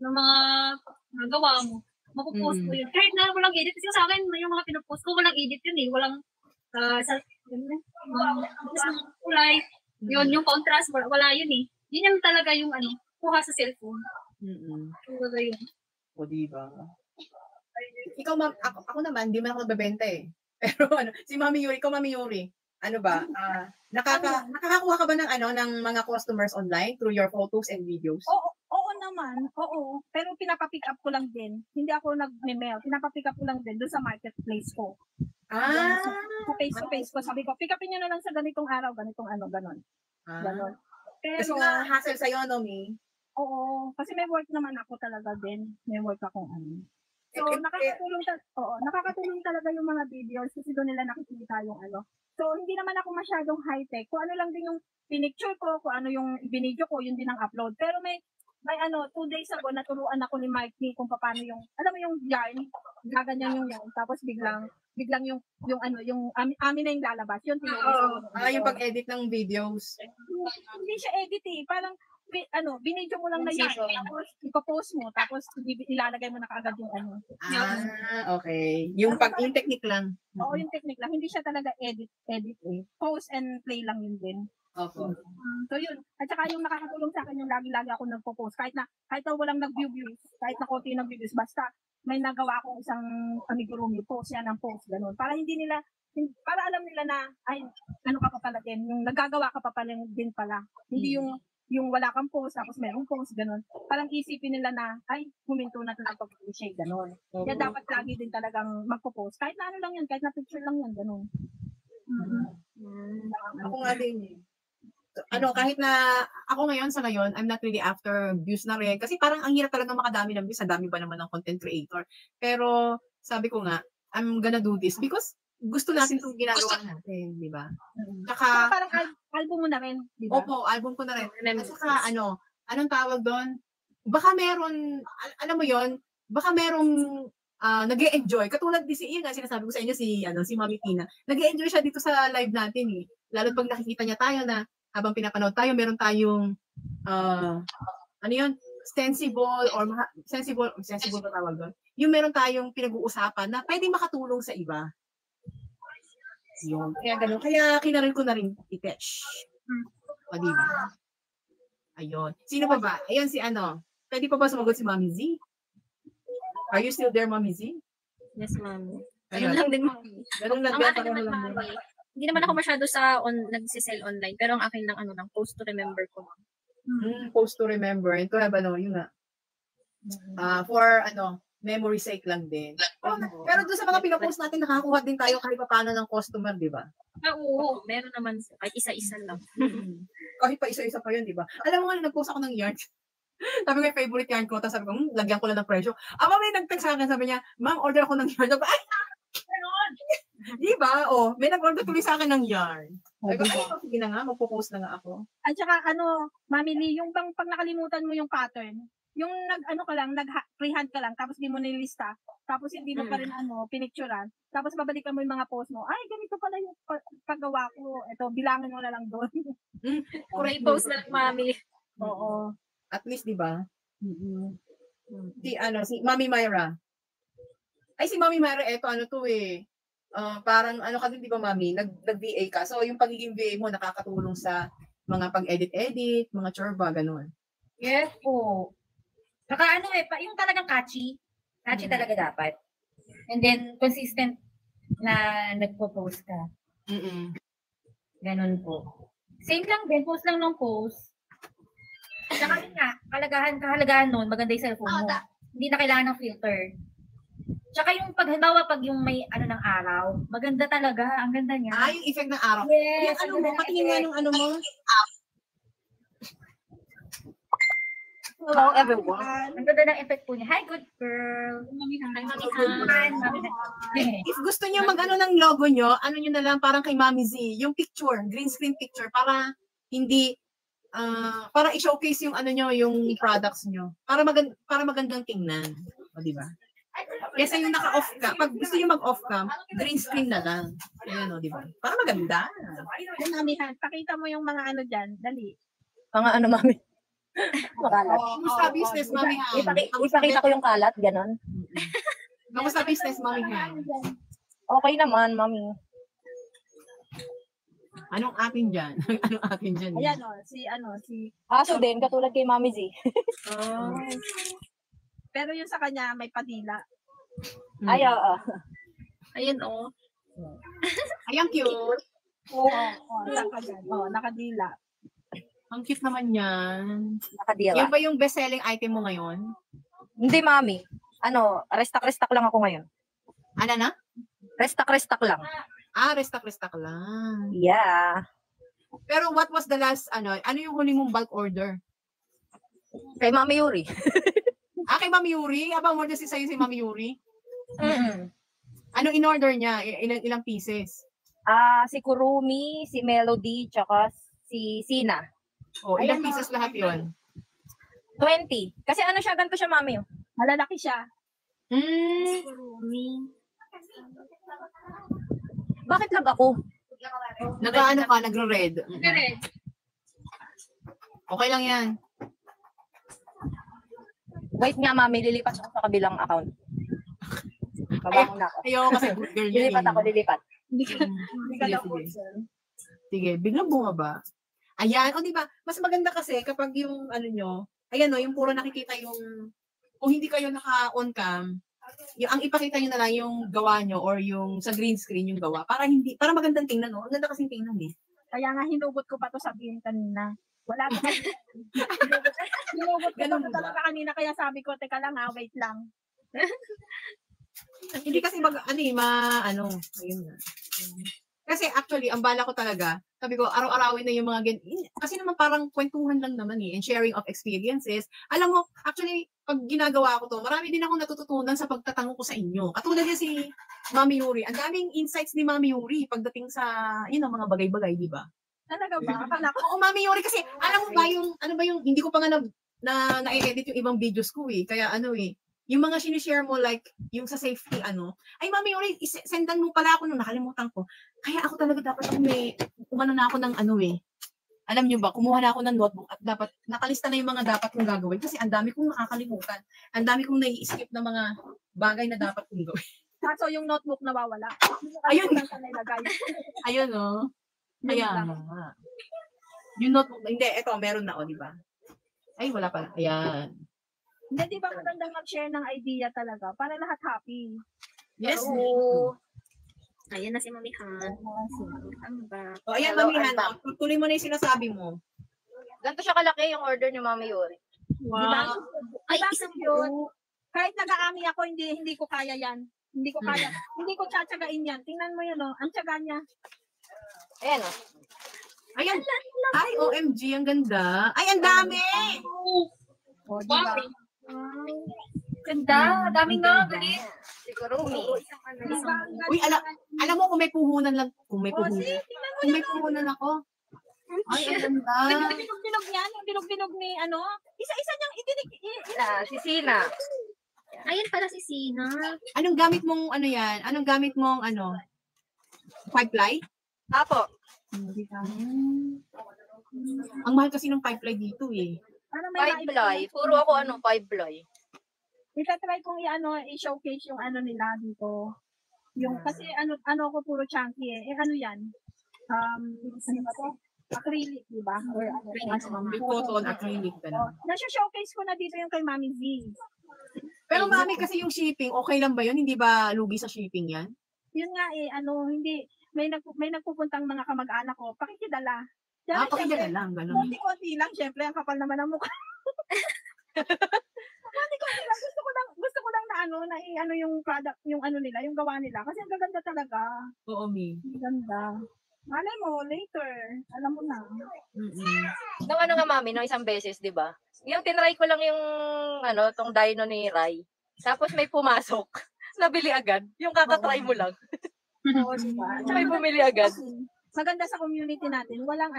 [SPEAKER 2] ng mga gawa mo. Mapupost mo yun. Kahit na walang edit. Kasi sa akin, yung mga pinupost ko, walang edit yun eh. Walang kulay. Yun, yung contrast, wala yun eh. Yun yung talaga yung kuha sa cellphone. Talaga yun.
[SPEAKER 1] O, diba? Ikaw, ma'am, ako naman, di man ako nagbebenta eh. Pero si Mami Yuri, ano ba? Nakakakuha ka ba ng mga customers online through your photos and videos?
[SPEAKER 5] Oo naman. Oo. Pero pinapapick up ko lang din. Hindi ako nag-mail. Pinapapick up ko lang din doon sa marketplace ko. Sa face-to-face ko. Sabi ko, pick upin nyo na lang sa ganitong araw, ganon. Ganon. Pero,
[SPEAKER 1] kasi nga, hassle sa'yo, no, Mi?
[SPEAKER 5] Oo. Kasi may work naman ako talaga din. May work akong So, nakakatulong talaga yung mga videos kasi doon nila nakikita yung So, hindi naman ako masyadong high-tech. Kung ano lang din yung pinicture ko, kung ano yung binidyo ko, yun din ang upload. Pero may 2 days ago, naturuan ako ni Mikey kung paano yung, alam mo yung yarn, gaganyan yung yarn, tapos biglang yung amin na yung lalabas. Yun,
[SPEAKER 1] yung pag-edit ng videos.
[SPEAKER 5] Hindi siya edit eh. Parang, binidyo mo lang na yarn, tapos ipapost mo, tapos ilalagay mo na kaagad yung
[SPEAKER 1] okay. Yung technique lang.
[SPEAKER 5] Oo, yung technique lang. Hindi siya talaga edit eh. Post and play lang yun din.
[SPEAKER 1] Okay.
[SPEAKER 5] So yun. At saka yung nakakatulong sa akin yung lagi-lagi ako nagpo-post. Kahit na walang nag-views, kahit na konti nag-views, basta may nagawa akong isang amigurumi, post yan ang post, ganun. Para para alam nila na, ay, ano ka pa pala din, yung nagagawa ka pa pala din pala. Hindi yung wala kang post, tapos merong post, ganun. Parang isipin nila na, ay, huminto na ito ng pag-appreciate, ganun. Kaya dapat lagi din talagang magpo-post. Kahit na ano lang yan, kahit na picture lang yan, ganun.
[SPEAKER 1] Ako nga din kahit na ako sa ngayon, I'm not really after views na rin. Kasi parang ang hirap talaga makadami ng views. Ang dami ba naman ng content creator. Pero sabi ko nga, I'm gonna do this because gusto natin itong ginagawa natin, di ba?
[SPEAKER 5] Saka parang album mo na rin, di ba?
[SPEAKER 1] Opo, album ko na rin. At saka anong tawag doon? Baka meron, alam mo yon, baka merong nag-e-enjoy. Katulad din sinasabi ko sa inyo si Mami Tina. Nag-e-enjoy siya dito sa live natin eh. Lalo pag nakikita niya tayo na habang pinapanood tayo, meron tayong sensible ba tawag doon? Yung meron tayong pinag-uusapan na pwedeng makatulong sa iba. Yun. Kaya ganun. Kaya kinarin ko na rin i-touch. O, diba? Ayun. Sino pa ba? Ayun pwede pa ba sumagot si Mami Z? Are you still there, Mami Z?
[SPEAKER 7] Yes, Mami.
[SPEAKER 1] Ayun lang din, Mami. Ganun lang din.
[SPEAKER 7] Hindi naman ako masyado nagsisell online, pero ang akin lang post to remember ko.
[SPEAKER 1] Post to remember. Ito yun nga. For memory sake lang din. Pero doon sa mga pinapost natin, nakakuha din tayo kahit paano ng customer, di ba?
[SPEAKER 7] Oo, meron naman. Kahit isa-isa lang.
[SPEAKER 1] Kahit pa isa-isa pa yun, di ba? Alam mo nga, nag-post ako ng yarn. Sabi ko yung favorite yarn ko, tapos sabi ko, lagyan ko lang ng presyo. May nag-text sa akin, sabi niya, ma'am, order ako ng yarn. Sabi ko, ay, di ba? May nag-order tuloy sa akin ng yarn. Sabi ko, sige na nga, magpo-post na nga ako.
[SPEAKER 5] At saka, Mami Lee, yung bang pag nakalimutan mo yung pattern, yung freehand ka lang, tapos di mo nilista, tapos hindi mo pa rin pinicturean, tapos babalikan mo yung mga post mo, ay, ganito pala yung paggawa ko, ito, bilangin mo na lang doon.
[SPEAKER 7] Correct post na lang, Mami.
[SPEAKER 5] Oo.
[SPEAKER 1] At least, di ba? Si Mami Myra. Ay, si Mami Myra, parang ka din, di ba, Mami? Nag-VA ka. So, yung pagiging VA mo, nakakatulong sa mga pag-edit-edit, mga chorba, ganun.
[SPEAKER 6] Yes po. Saka ano yung talagang catchy. Catchy talaga dapat. And then, consistent na nagpo-post ka. Ganun po. Same lang din, post lang ng post. Saka yun nga, kahalagahan nun, maganda yung cellphone mo. Hindi na kailangan ng filter. Tsaka yung halimbawa pag yung may ng araw, maganda talaga, ang ganda niya.
[SPEAKER 1] Yung effect ng araw.
[SPEAKER 6] Yes,
[SPEAKER 1] Yung mo, patingin nga nung mo.
[SPEAKER 6] Hello everyone. Ang ganda ng effect po niya. Hi, good girl.
[SPEAKER 7] Hi,
[SPEAKER 6] Mami.
[SPEAKER 1] If gusto niyo ng logo nyo, nyo na lang parang kay Mami Z, yung picture, green screen picture, para hindi, para i-showcase yung yung products nyo. Para magandang tingnan. O, di ba? Kasi yung naka-off ka, pag gusto nyo mag-off cam, green screen na lang. Ayan o, di ba? Para maganda.
[SPEAKER 5] Mami, pakita mo yung mga dyan. Dali.
[SPEAKER 10] Mga Mami?
[SPEAKER 1] Makalat. Kamusta business, Mami Han?
[SPEAKER 10] Ipakita ko yung kalat, ganon.
[SPEAKER 1] Kamusta business, Mami Han?
[SPEAKER 10] Okay naman, Mami.
[SPEAKER 1] Anong atin dyan? Anong atin dyan?
[SPEAKER 5] Ayan si...
[SPEAKER 10] Aso din, katulad kay Mami Z.
[SPEAKER 5] Pero yung sa kanya, may padila.
[SPEAKER 10] Ay,
[SPEAKER 7] Ayun, oh.
[SPEAKER 1] Ay, ang cute.
[SPEAKER 5] Nakadila.
[SPEAKER 1] Ang cute naman yan.
[SPEAKER 10] Nakadila.
[SPEAKER 1] Yan ba yung best-selling item mo ngayon?
[SPEAKER 10] Hindi, Mami. Restak lang ako ngayon.
[SPEAKER 1] Ano na?
[SPEAKER 10] Restak lang.
[SPEAKER 1] Restak lang.
[SPEAKER 10] Yeah.
[SPEAKER 1] Pero what was the last, ano yung huli mong bulk order?
[SPEAKER 10] Kay Mami Yuri.
[SPEAKER 1] Kay Mami Yuri? Abang order sa'yo si Mami Yuri? Anong in-order niya? Ilang pieces?
[SPEAKER 10] Si Kurumi, si Melody, tsaka si Sina.
[SPEAKER 1] Ilang pieces lahat yon?
[SPEAKER 10] 20. Kasi ganito siya, Mami.
[SPEAKER 5] Malalaki siya.
[SPEAKER 10] Bakit lang ako?
[SPEAKER 1] Nagre-red.
[SPEAKER 2] Red.
[SPEAKER 1] Okay lang yan.
[SPEAKER 10] Wait nga, Mami. Lilipat ako sa kabilang account. Babangon na ako.
[SPEAKER 1] Ayoko kasi good girl yun.
[SPEAKER 10] Lilipat.
[SPEAKER 5] Hindi ka daw
[SPEAKER 1] Sige, biglang bumaba. Ayan, di ba? Mas maganda kasi kapag yung yung puro nakikita yung, kung hindi kayo naka-on cam, ang ipakita nyo na lang yung gawa nyo or yung sa green screen yung gawa. Para magandang tingnan, no? Ang ganda kasing tingnan, eh.
[SPEAKER 5] Kaya nga hinugot ko pa to sabihin kanina. Wala pa. Hinugot ko pa talaga kanina, kaya sabi ko, teka lang wait lang.
[SPEAKER 1] Hindi kasi ayun nga. Kasi actually, ang bala ko talaga, sabi ko, araw-arawin na yung mga kasi naman parang kwentuhan lang naman and sharing of experiences. Alam mo, actually, pag ginagawa ko to, marami din ako natututunan sa pagtatanong ko sa inyo. Katulad niya si Mami Yuri. Ang daming insights ni Mami Yuri pagdating sa, mga bagay-bagay, di ba?
[SPEAKER 5] Talaga ba? Akala ko.
[SPEAKER 1] Oo, Mami Yuri, kasi alam mo ba yung, hindi ko pa nga na-edit yung ibang videos ko Kaya yung mga sinishare mo like, yung sa safety ay Mami Yuri, sendan mo pala ako nung nakalimutan ko. Kaya ako talaga dapat kumano na ako ng alam nyo ba, kumuha na ako ng notebook at dapat, nakalista na yung mga dapat kong gagawin kasi ang dami kong nakakalimutan. Ang dami kong nai-skip na mga bagay na dapat kong gawin.
[SPEAKER 5] So yung notebook nawawala.
[SPEAKER 1] Ayun. Ayun, no? Ayan. Yung notebook, hindi, eto, meron na, di ba? Ay, wala pala. Ayan.
[SPEAKER 5] Hindi, di ba magandang mag-share ng idea talaga para lahat happy?
[SPEAKER 1] Yes.
[SPEAKER 7] Ayan na si Mami Han.
[SPEAKER 1] Ayan, Mami Han. Tuloy mo na yung sinasabi mo.
[SPEAKER 10] Ganito siya kalaki yung order ni Mami Yuri.
[SPEAKER 5] Wow.
[SPEAKER 7] Ay,
[SPEAKER 5] isang yun. Kahit nag-aami ako, hindi ko kaya yan. Hindi ko kaya. Hindi ko tsatsagain yan. Tingnan mo yun, ang tsaga niya.
[SPEAKER 10] Ayan,
[SPEAKER 1] Ayan. Ay, OMG, ang ganda. Ay, ang dami!
[SPEAKER 5] Diba?
[SPEAKER 6] Ganda, daming nga, galit.
[SPEAKER 10] Siguro,
[SPEAKER 1] Uy, alam mo kung may puhunan lang, kung may puhunan ako. Ay, ang ganda.
[SPEAKER 5] Yung binog-binog niyan, yung binog-binog ni isa-isa niyang itinig.
[SPEAKER 10] Si Sina.
[SPEAKER 7] Ayan pala si Sina.
[SPEAKER 1] Anong gamit mong yan? Anong gamit mong 5-ply?
[SPEAKER 10] Apo.
[SPEAKER 1] Ang mahal kasi ng 5-ply dito
[SPEAKER 10] 5-ply. Puro ako 5-ply.
[SPEAKER 5] Itatry kong i-showcase yung nila dito. Yung, kasi ko puro chunky ano yan? Ano ba to? acrylic, di ba? Or
[SPEAKER 1] May cotton, acrylic, gano'n.
[SPEAKER 5] Nasa-showcase ko na dito yung kay Mami Z.
[SPEAKER 1] Pero mami, kasi yung shipping, okay lang ba yun? Hindi ba lugi sa shipping yan?
[SPEAKER 5] Yun nga hindi, may nagpupuntang mga kamag-anak ko, pakikidala.
[SPEAKER 1] Pakikidala lang, gano'n.
[SPEAKER 5] Konti-konti lang, syempre, ang kapal naman ang mukha. Konti-konti lang, gusto ko lang na yung product, yung nila, yung gawa nila. Kasi ang gaganda talaga.
[SPEAKER 1] Oo, Mi.
[SPEAKER 5] Ang ganda. Malay mo, later, alam mo na.
[SPEAKER 4] Nung nga mami, nung isang beses, di ba? Yung tinry ko lang yung, tong dino ni Rai. Tapos may pumasok. Nabili agad. Yung kakatry mo lang.
[SPEAKER 5] Oo, diba?
[SPEAKER 4] May bumili agad.
[SPEAKER 5] Maganda sa community natin, walang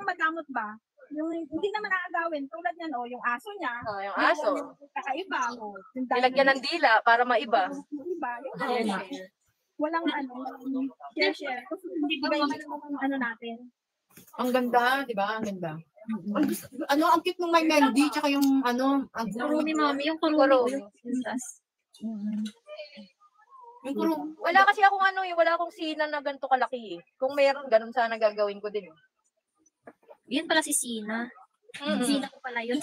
[SPEAKER 5] madamot ba? Yung hindi naman aagawin, tulad yan, yung aso niya.
[SPEAKER 4] Yung aso.
[SPEAKER 5] Kakaiba.
[SPEAKER 4] Ilagyan ng dila para maiba.
[SPEAKER 5] Iba. Walang share. Kasi iba-iba naman natin.
[SPEAKER 1] Ang ganda, di ba? Ang ganda. Ang cute nung may Mendy, tsaka yung ang
[SPEAKER 7] Kurumi, mami. Yung kurumi.
[SPEAKER 1] Yung kurumi.
[SPEAKER 4] Wala kasi akong wala akong sina na ganito kalaki eh. Kung meron, ganun sana gagawin ko din.
[SPEAKER 7] Yun pala si Sina. Sina ko pala yun.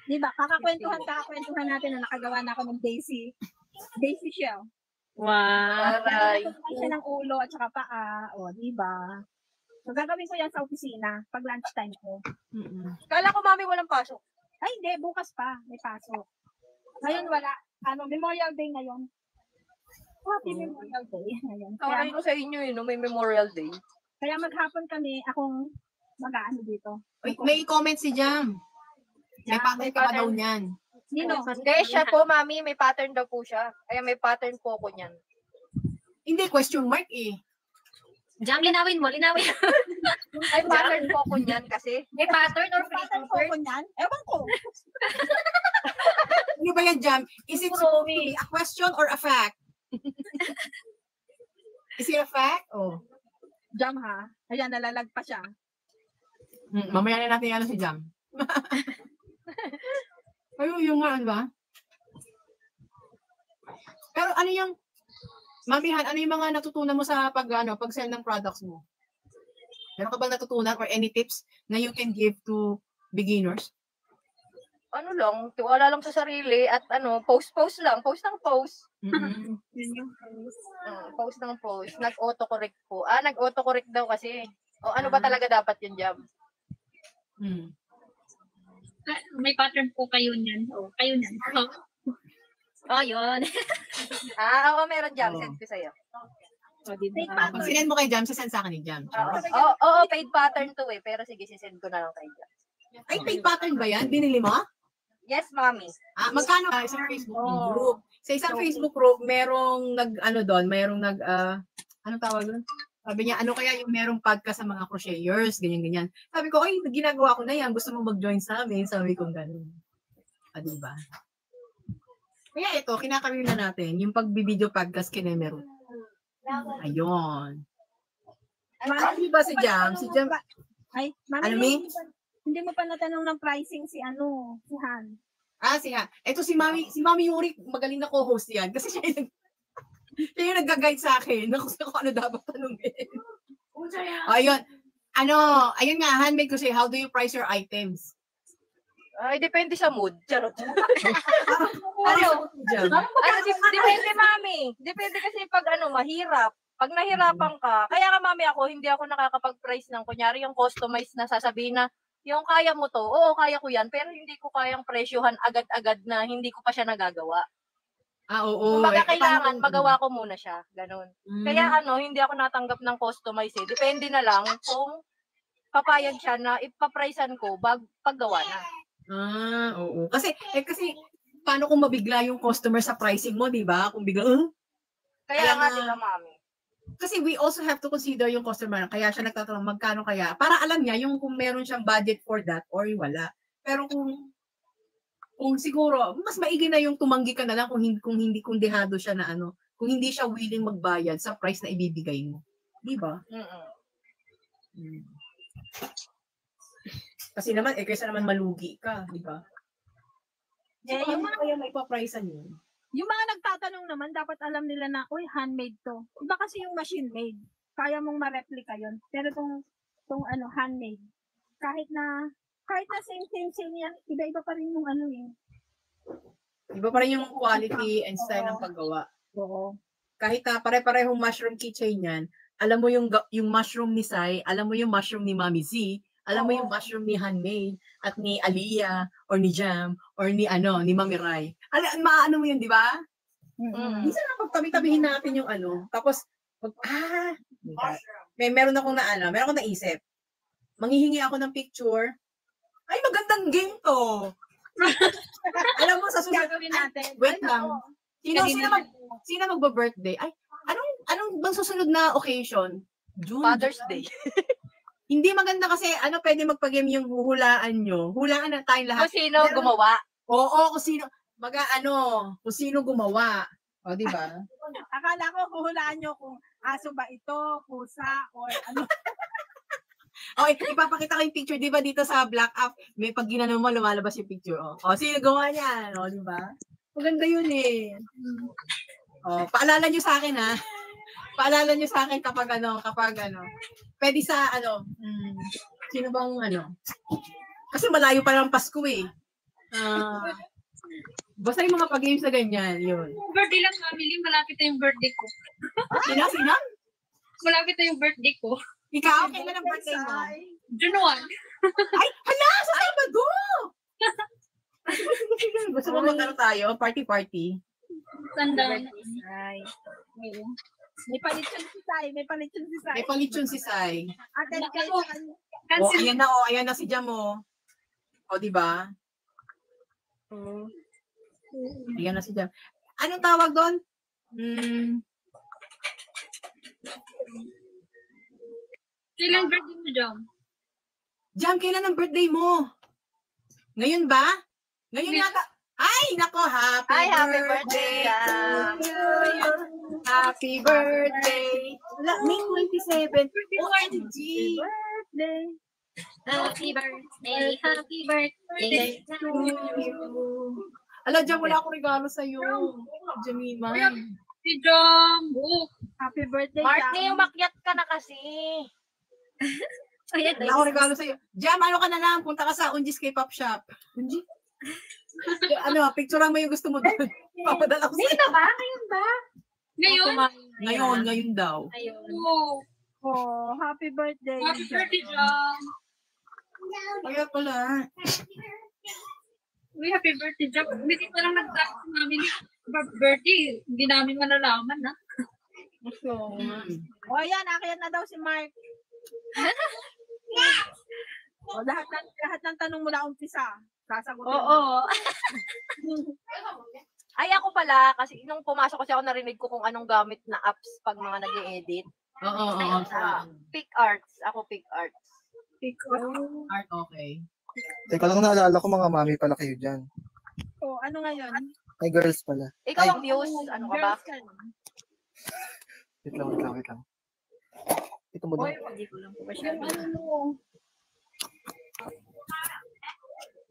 [SPEAKER 5] Diba? Kakakwentuhan natin na nakagawa na ako ng Daisy shell.
[SPEAKER 7] Wow.
[SPEAKER 4] Aray.
[SPEAKER 5] Siya ng ulo at saka paa. Diba? So, gagawin ko yan sa opisina pag lunchtime ko.
[SPEAKER 4] Kala ko mami walang pasok.
[SPEAKER 5] Ay, hindi. Bukas pa. May pasok. Ngayon wala. Memorial Day ngayon. Happy Memorial Day ngayon.
[SPEAKER 4] Kaya ko sa inyo may Memorial Day.
[SPEAKER 5] Kaya maghapon kami, akong mag-aano dito.
[SPEAKER 1] May comment si Jam. May pattern ka ba daw niyan?
[SPEAKER 5] Nino?
[SPEAKER 4] Hindi, siya po, mami. May pattern daw po siya. Kaya may pattern po ko niyan.
[SPEAKER 1] Hindi, question mark eh.
[SPEAKER 7] Jam, linawin mo.
[SPEAKER 4] May pattern po ko niyan kasi.
[SPEAKER 7] May pattern or
[SPEAKER 5] Pattern po ko niyan? Ewan ko.
[SPEAKER 1] Ano ba yan, Jam? Is it supposed to be a question or a fact? Is it a fact? Oh.
[SPEAKER 5] Jam ha? Ayan, nalalag pa siya.
[SPEAKER 1] Mamaya na natin si Jam. Ayun, yung nga, ba? Pero ano yung, Mamihan, ano yung mga natutunan mo sa pag-sell ng products mo? Meron ka bang natutunan or any tips na you can give to beginners?
[SPEAKER 4] Tiwala lang sa sarili at post lang. Post ng post. Post ng post. Nag-autocorrect po. Nag-autocorrect daw kasi. Ano ba talaga dapat yun, Jam?
[SPEAKER 2] May pattern po kayo niyan. Kayo niyan.
[SPEAKER 7] Yun.
[SPEAKER 4] Oo, meron, Jam. Send ko sa'yo.
[SPEAKER 1] Pag sinend mo kay Jam, sisend sa akin ni Jam.
[SPEAKER 4] Oo, paid pattern to eh. Pero sige, sisend ko na lang kay Jam.
[SPEAKER 1] Ay, paid pattern ba yan? Binili mo?
[SPEAKER 4] Yes, mami.
[SPEAKER 1] Magkano ka isang Facebook group? Sa isang Facebook group, merong anong tawag doon? Sabi niya, ano kaya yung merong podcast sa mga crocheters, ganyan-ganyan. Sabi ko, ay, ginagawa ko na yan. Gusto mo mag-join sa amin? Sabi ko, gano'n. Diba? Kaya ito, kinakaroon na natin, yung pagbibideo podcast kina meron. Ayun. Ano ba si Jam? Si Jam,
[SPEAKER 5] ay, mami, hindi mo pa natanong ng pricing si Han.
[SPEAKER 1] Si Han. Ito si Mami Yuri, magaling na co-host yan. Kasi siya yung nag-guide sa akin na kung ano dapat tanungin. Ayun. Ayun nga, handmade ko siya, how do you price your items?
[SPEAKER 4] Depende sa mood. Charot. Depende, mami. Depende kasi pag mahirap. Pag nahirapan ka, kaya ka mami hindi ako nakakapag-price ng kunyari yung customized na sasabihin na yung kaya mo to, oo kaya ko yan, pero hindi ko kayang presyohan agad-agad na hindi ko pa siya nagagawa.
[SPEAKER 1] Oo.
[SPEAKER 4] Kumbaga kailangan magawa ko muna siya, ganun. Kaya hindi ako natanggap ng customized eh. Depende na lang kung papayag siya na ipapricean ko paggawa na.
[SPEAKER 1] Oo. Kasi paano kung mabigla yung customer sa pricing mo, di ba? Kung bigla,
[SPEAKER 4] Kaya nga nila, mami.
[SPEAKER 1] Kasi we also have to consider yung customer. Kaya siya nagtatanong magkano kaya. Para alam niya yung kung meron siyang budget for that or wala. Pero kung siguro, mas maigi na yung tumanggi ka na lang kung dehado siya na kung hindi siya willing magbayad sa price na ibibigay mo. Di ba? Kasi naman, kaysa naman malugi ka, di ba? Yung mga kaya may pa-pricean yun.
[SPEAKER 5] Yung mga nagtatanong naman, dapat alam nila na, handmade to. Iba kasi yung machine made. kaya mong ma-replica yun. Pero tong ano, handmade, kahit na same yan, iba-iba pa rin yung ano eh.
[SPEAKER 1] Iba pa rin yung quality and style ng paggawa.
[SPEAKER 5] Oo.
[SPEAKER 1] Kahit pare-parehong mushroom keychain yan, alam mo yung mushroom ni Sai, alam mo yung mushroom ni Mami Z, alam mo yung mushroom ni Handmade at ni Aliyah or ni Jam or ni Mami Rai. Maano mo yun, di ba? Minsan na pagtabi-tabihin natin yung tapos meron akong naisip. Manghihingi ako ng picture. Ay, magandang game to. Alam mo, sa susunod
[SPEAKER 5] natin.
[SPEAKER 1] Wait lang. Sino magba-birthday? Ay, anong bang susunod na occasion? June.
[SPEAKER 10] Father's Day.
[SPEAKER 1] Hindi maganda kasi pwede magpa-game yung huhulaan nyo. Hulaan na tayong lahat.
[SPEAKER 10] Kung sino gumawa.
[SPEAKER 1] Oo, kung sino kung sino gumawa. O, di ba?
[SPEAKER 5] Akala ko huhulaan nyo kung aso ba ito, pusa, or ano.
[SPEAKER 1] Okay, ipapakita ko yung picture, di ba dito sa Black App, may pag ginano mo, lumalabas yung picture. O, sino gumawa niyan? O, di ba? Maganda yun eh. O, paalala nyo sa akin ha. Paalala nyo sa akin kapag pwede sa sino bang kasi malayo pa lang Pasko eh. Basta yung mga pag-games na ganyan, yun.
[SPEAKER 2] Birthday lang, family. Malapit na yung birthday ko.
[SPEAKER 1] Sino?
[SPEAKER 2] Malapit na yung birthday ko.
[SPEAKER 1] Ikaw, kailan ang birthday mo?
[SPEAKER 2] June 1.
[SPEAKER 1] Ay, hala! Sa Sabado! Gusto mo tayo? Party?
[SPEAKER 2] Tandaan.
[SPEAKER 5] May palitson si Sai.
[SPEAKER 1] May palitson si Sai.
[SPEAKER 5] Atin kayo.
[SPEAKER 1] Ayan na si Jam mo. O, di ba? Ayan na si Jam. Anong tawag doon?
[SPEAKER 2] Kailan birthday mo, Jam?
[SPEAKER 1] Jam, kailan ang birthday mo? Ngayon ba? Ngayon yata. Ay, nako, happy birthday to you. Happy birthday. May 27. OMG.
[SPEAKER 5] Birthday.
[SPEAKER 7] Happy birthday
[SPEAKER 1] to you. Ala, Jam, wala akong regalo sa'yo. Jamima.
[SPEAKER 2] Si Jam.
[SPEAKER 5] Happy birthday,
[SPEAKER 10] Martney,
[SPEAKER 5] Jam.
[SPEAKER 10] umakyat ka na kasi.
[SPEAKER 1] Wala akong regalo sa'yo. Jam, ka na lang. Punta ka sa Unji's K-pop shop. Unji? Picturean mo yung gusto mo doon. Papadala ko sa'yo.
[SPEAKER 6] Ngayon na ba? Ngayon ba?
[SPEAKER 1] Ngayon daw.
[SPEAKER 2] Ayun.
[SPEAKER 5] Oh, happy birthday.
[SPEAKER 2] Happy birthday, Jam.
[SPEAKER 1] Kaya pala.
[SPEAKER 2] Uy, happy birthday, Jam. Hindi pa lang nag-drop si mami ni birthday. Hindi namin malalaman, ha?
[SPEAKER 5] O yan, akyat na daw si Mark. O, lahat ng tanong mula umpisa. Sasagutin.
[SPEAKER 10] Oo. Ay, ako pala, kasi nung pumasok kasi ako narinig ko kung anong gamit na apps pag mga nag-e-edit.
[SPEAKER 1] Oo.
[SPEAKER 10] Pick Arts. Ako Pick Arts.
[SPEAKER 1] Art, okay.
[SPEAKER 11] Teka lang, naalala ko mga mami pala kayo dyan.
[SPEAKER 5] O, ano ngayon?
[SPEAKER 11] Ay, girls pala.
[SPEAKER 10] Ikaw ang Muse. Ano ka ba?
[SPEAKER 11] Wait lang. Ito mo daw.
[SPEAKER 10] Hindi ko lang po ba
[SPEAKER 5] Yung ano mo.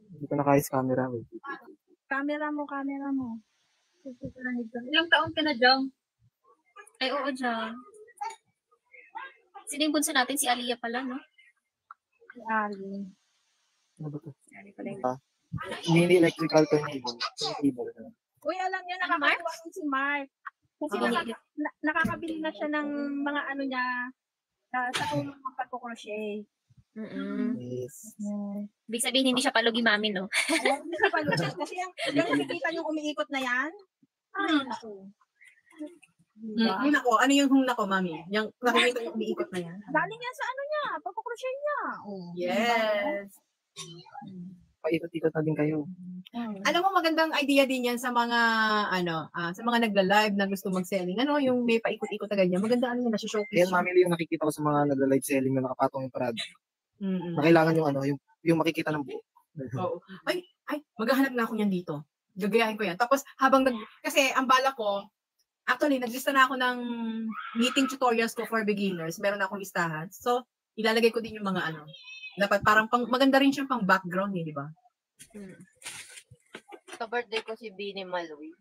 [SPEAKER 11] Hindi ko nakayos camera. Wait.
[SPEAKER 5] Camera mo.
[SPEAKER 2] Ilang taon ka na, Jam?
[SPEAKER 7] Ay, oo, Jam. Sino yung bunso natin? Si Aliyah pala, no?
[SPEAKER 5] Si Ali.
[SPEAKER 11] Ano ba ito? Hindi electrical cable.
[SPEAKER 5] Uy, alam niya, nakakatuwa rin si Mark. Kasi nakakabili na siya ng mga ano niya sa tulong ng pagkukrochet.
[SPEAKER 11] Yes.
[SPEAKER 7] Ibig sabihin, hindi siya palugi mami, no?
[SPEAKER 5] Hindi siya palugi. Kasi yung nakikita yung umiikot na yan, ay, naku.
[SPEAKER 1] Yung nako, ano yung nako, mami? Yung nakikita yung umiikot na yan?
[SPEAKER 5] Galing yan sa ano niya, pagkukrochet niya.
[SPEAKER 1] Yes.
[SPEAKER 11] Paikot-ikot na din kayo.
[SPEAKER 1] Alam mo, magandang idea din yan sa mga sa mga nagla-live na gusto mag-selling. Yung may paikot-ikot na ganyan. Maganda nasi-showcase.
[SPEAKER 11] Yan, mami, yung nakikita ko sa mga nagla-live selling na nakapatong yung parada. Na kailangan yung makikita ng buo.
[SPEAKER 1] Oo. Ay, maghahanap na ako niyan dito. Gagayahin ko yan. Tapos, kasi ang bala ko, actually, naglista na ako ng knitting tutorials ko for beginners. Meron na akong listahan. So, ilalagay ko din yung mga dapat parang maganda rin siyang pang background di ba?
[SPEAKER 10] Sa birthday ko si Bini Maloy.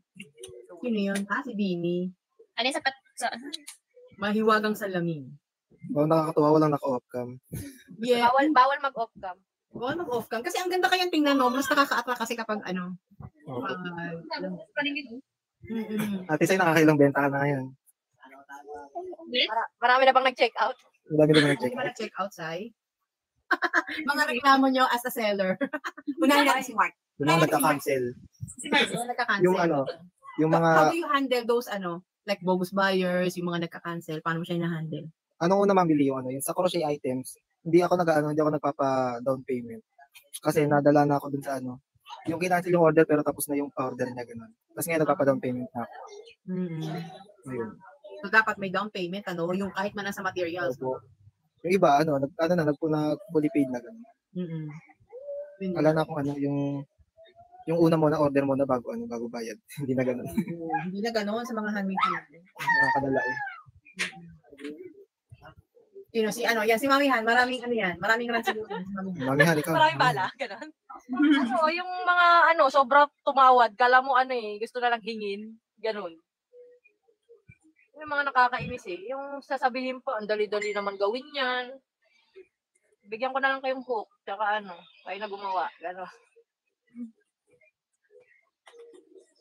[SPEAKER 1] Sino yun? Si Bini.
[SPEAKER 7] Ano sa
[SPEAKER 1] Mahiwagang salamin.
[SPEAKER 11] Nakakatuwa, walang naka-off cam.
[SPEAKER 1] Yeah.
[SPEAKER 10] Bawal mag-off cam.
[SPEAKER 1] Bawal mag-off cam. Kasi ang ganda kayang tingnan, no? Mas nakaka-attract kasi kapag
[SPEAKER 11] Ate Sai, nakakailang benta ka na ngayon.
[SPEAKER 10] Marami na bang nag-check out?
[SPEAKER 11] Madami na nag-check
[SPEAKER 1] Hindi ba
[SPEAKER 11] out.
[SPEAKER 1] nag-check out, Sai? Mga reklamo nyo as a seller. Unahin natin si Mark.
[SPEAKER 11] Yung mga nagka-cancel.
[SPEAKER 1] Nagka-cancel.
[SPEAKER 11] Yung mga,
[SPEAKER 1] How do you handle those, like bogus buyers, yung mga nagka-cancel? Paano mo siya na-handle?
[SPEAKER 11] ano una mabili yung yung sa crochet items, hindi ako nagpapa-down payment. Kasi nadala na ako dun sa yung kinancel yung order pero tapos na yung order niya ganun. Tapos ngayon nagpapa-down payment na ako. Ayun.
[SPEAKER 1] So, dapat may down payment, yung kahit man sa materials.
[SPEAKER 11] Opo. Yung iba, fully paid na gano'n. Wala na akong yung una mo na order mo na bago bayad. Hindi na gano'n.
[SPEAKER 1] Hindi na gano'n sa mga handmade natin.
[SPEAKER 11] Nakakadala
[SPEAKER 1] Si Mami Han, maraming run siguro.
[SPEAKER 11] Mami Han, ikaw.
[SPEAKER 10] Maraming bala, gano'n. Yung mga sobra tumawad, kala mo gusto na lang hingin, gano'n. Yung mga nakakainis yung sasabihin po, ang dali-dali naman gawin yan. Bigyan ko na lang kayong hook, tsaka kayo na gumawa, gano'n.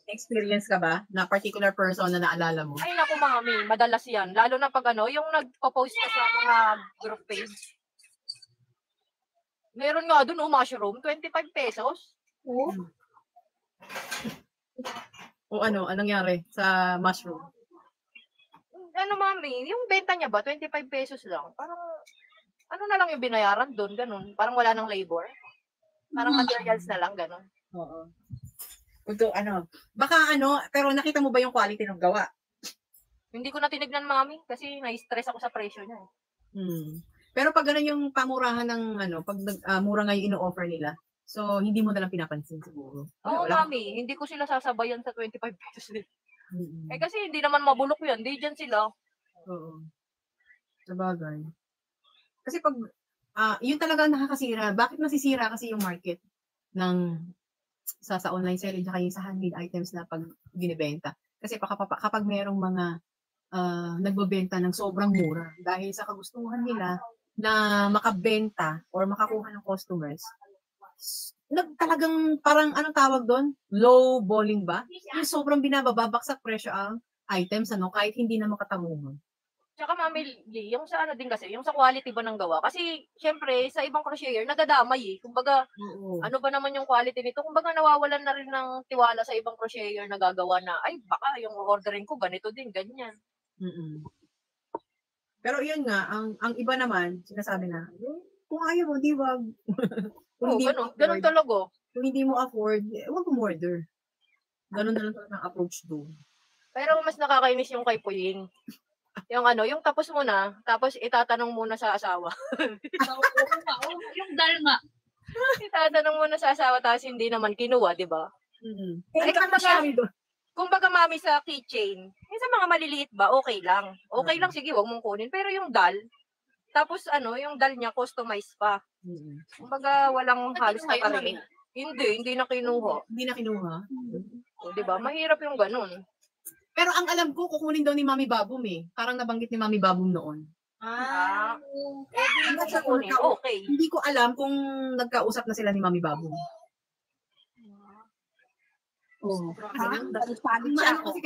[SPEAKER 1] Experience ka ba na particular person na naalala mo?
[SPEAKER 10] Ay, naku mami, madalas yan. Lalo na pag yung nagpo-post ka sa mga group page. Meron nga dun, mushroom, 25 pesos.
[SPEAKER 1] O anong nangyari sa mushroom?
[SPEAKER 10] Mami, yung benta niya ba, 25 pesos lang. Parang, na lang yung binayaran doon, ganun. Parang wala nang labor. Parang materials na lang, ganun.
[SPEAKER 1] Oo. Pero nakita mo ba yung quality ng gawa?
[SPEAKER 10] Hindi ko na tinignan, mami, kasi na-stress ako sa presyo niya.
[SPEAKER 1] Pero pag gano'n yung pamurahan ng pag mura nga yung ino-offer nila, so hindi mo na lang pinapansin siguro.
[SPEAKER 10] Oo, mami, hindi ko sila sasabayan sa 25 pesos din. Kasi hindi naman mabulok yan, di dyan sila.
[SPEAKER 1] Oo. Sabagay. Kasi pag, yun talaga nakakasira. Bakit nasisira kasi yung market ng sa online selling tsaka yung sa handmade items na pag binibenta. Kasi kapag merong mga nagbebenta ng sobrang mura dahil sa kagustuhan nila na makabenta or makakuha ng customers, talagang parang anong tawag doon? Low balling ba? Yung sobrang binababaksak presyo ang items kahit hindi na makatangungan.
[SPEAKER 10] Tsaka mami, yung sa din kasi, yung sa quality ba ng gawa. Kasi, syempre, sa ibang crocheter, nadadamay Kumbaga, ano ba naman yung quality nito? Kumbaga, nawawalan na rin ng tiwala sa ibang crocheter na gagawa na, ay, baka yung ordering ko, ganito din, ganyan.
[SPEAKER 1] Pero yun nga, ang iba naman, sinasabi na, kung ayaw mo, di wag.
[SPEAKER 10] Ganun talaga.
[SPEAKER 1] Kung hindi mo afford, wag mo order. Ganun na lang talaga ang approach doon.
[SPEAKER 10] Pero mas nakakainis yung kay Puying. Yung tapos mo na, tapos itatanong muna sa asawa.
[SPEAKER 2] Yung dal nga.
[SPEAKER 10] Itatanong muna sa asawa, tapos hindi naman kinuha, di ba? Kumbaga, mami, sa keychain, sa mga maliliit ba, okay lang. Okay lang, sige, wag mong kunin. Pero yung dal, tapos yung dal niya, customized pa. Kumbaga, walang halos na karinig. Hindi na kinuha.
[SPEAKER 1] Hindi na kinuha?
[SPEAKER 10] Di ba? Mahirap yung ganun.
[SPEAKER 1] Pero ang alam ko, kukunin daw ni Mami Babum Parang nabanggit ni Mami Babum noon.
[SPEAKER 10] Okay.
[SPEAKER 1] Hindi ko alam kung nagkausap na sila ni Mami Babum. Kasi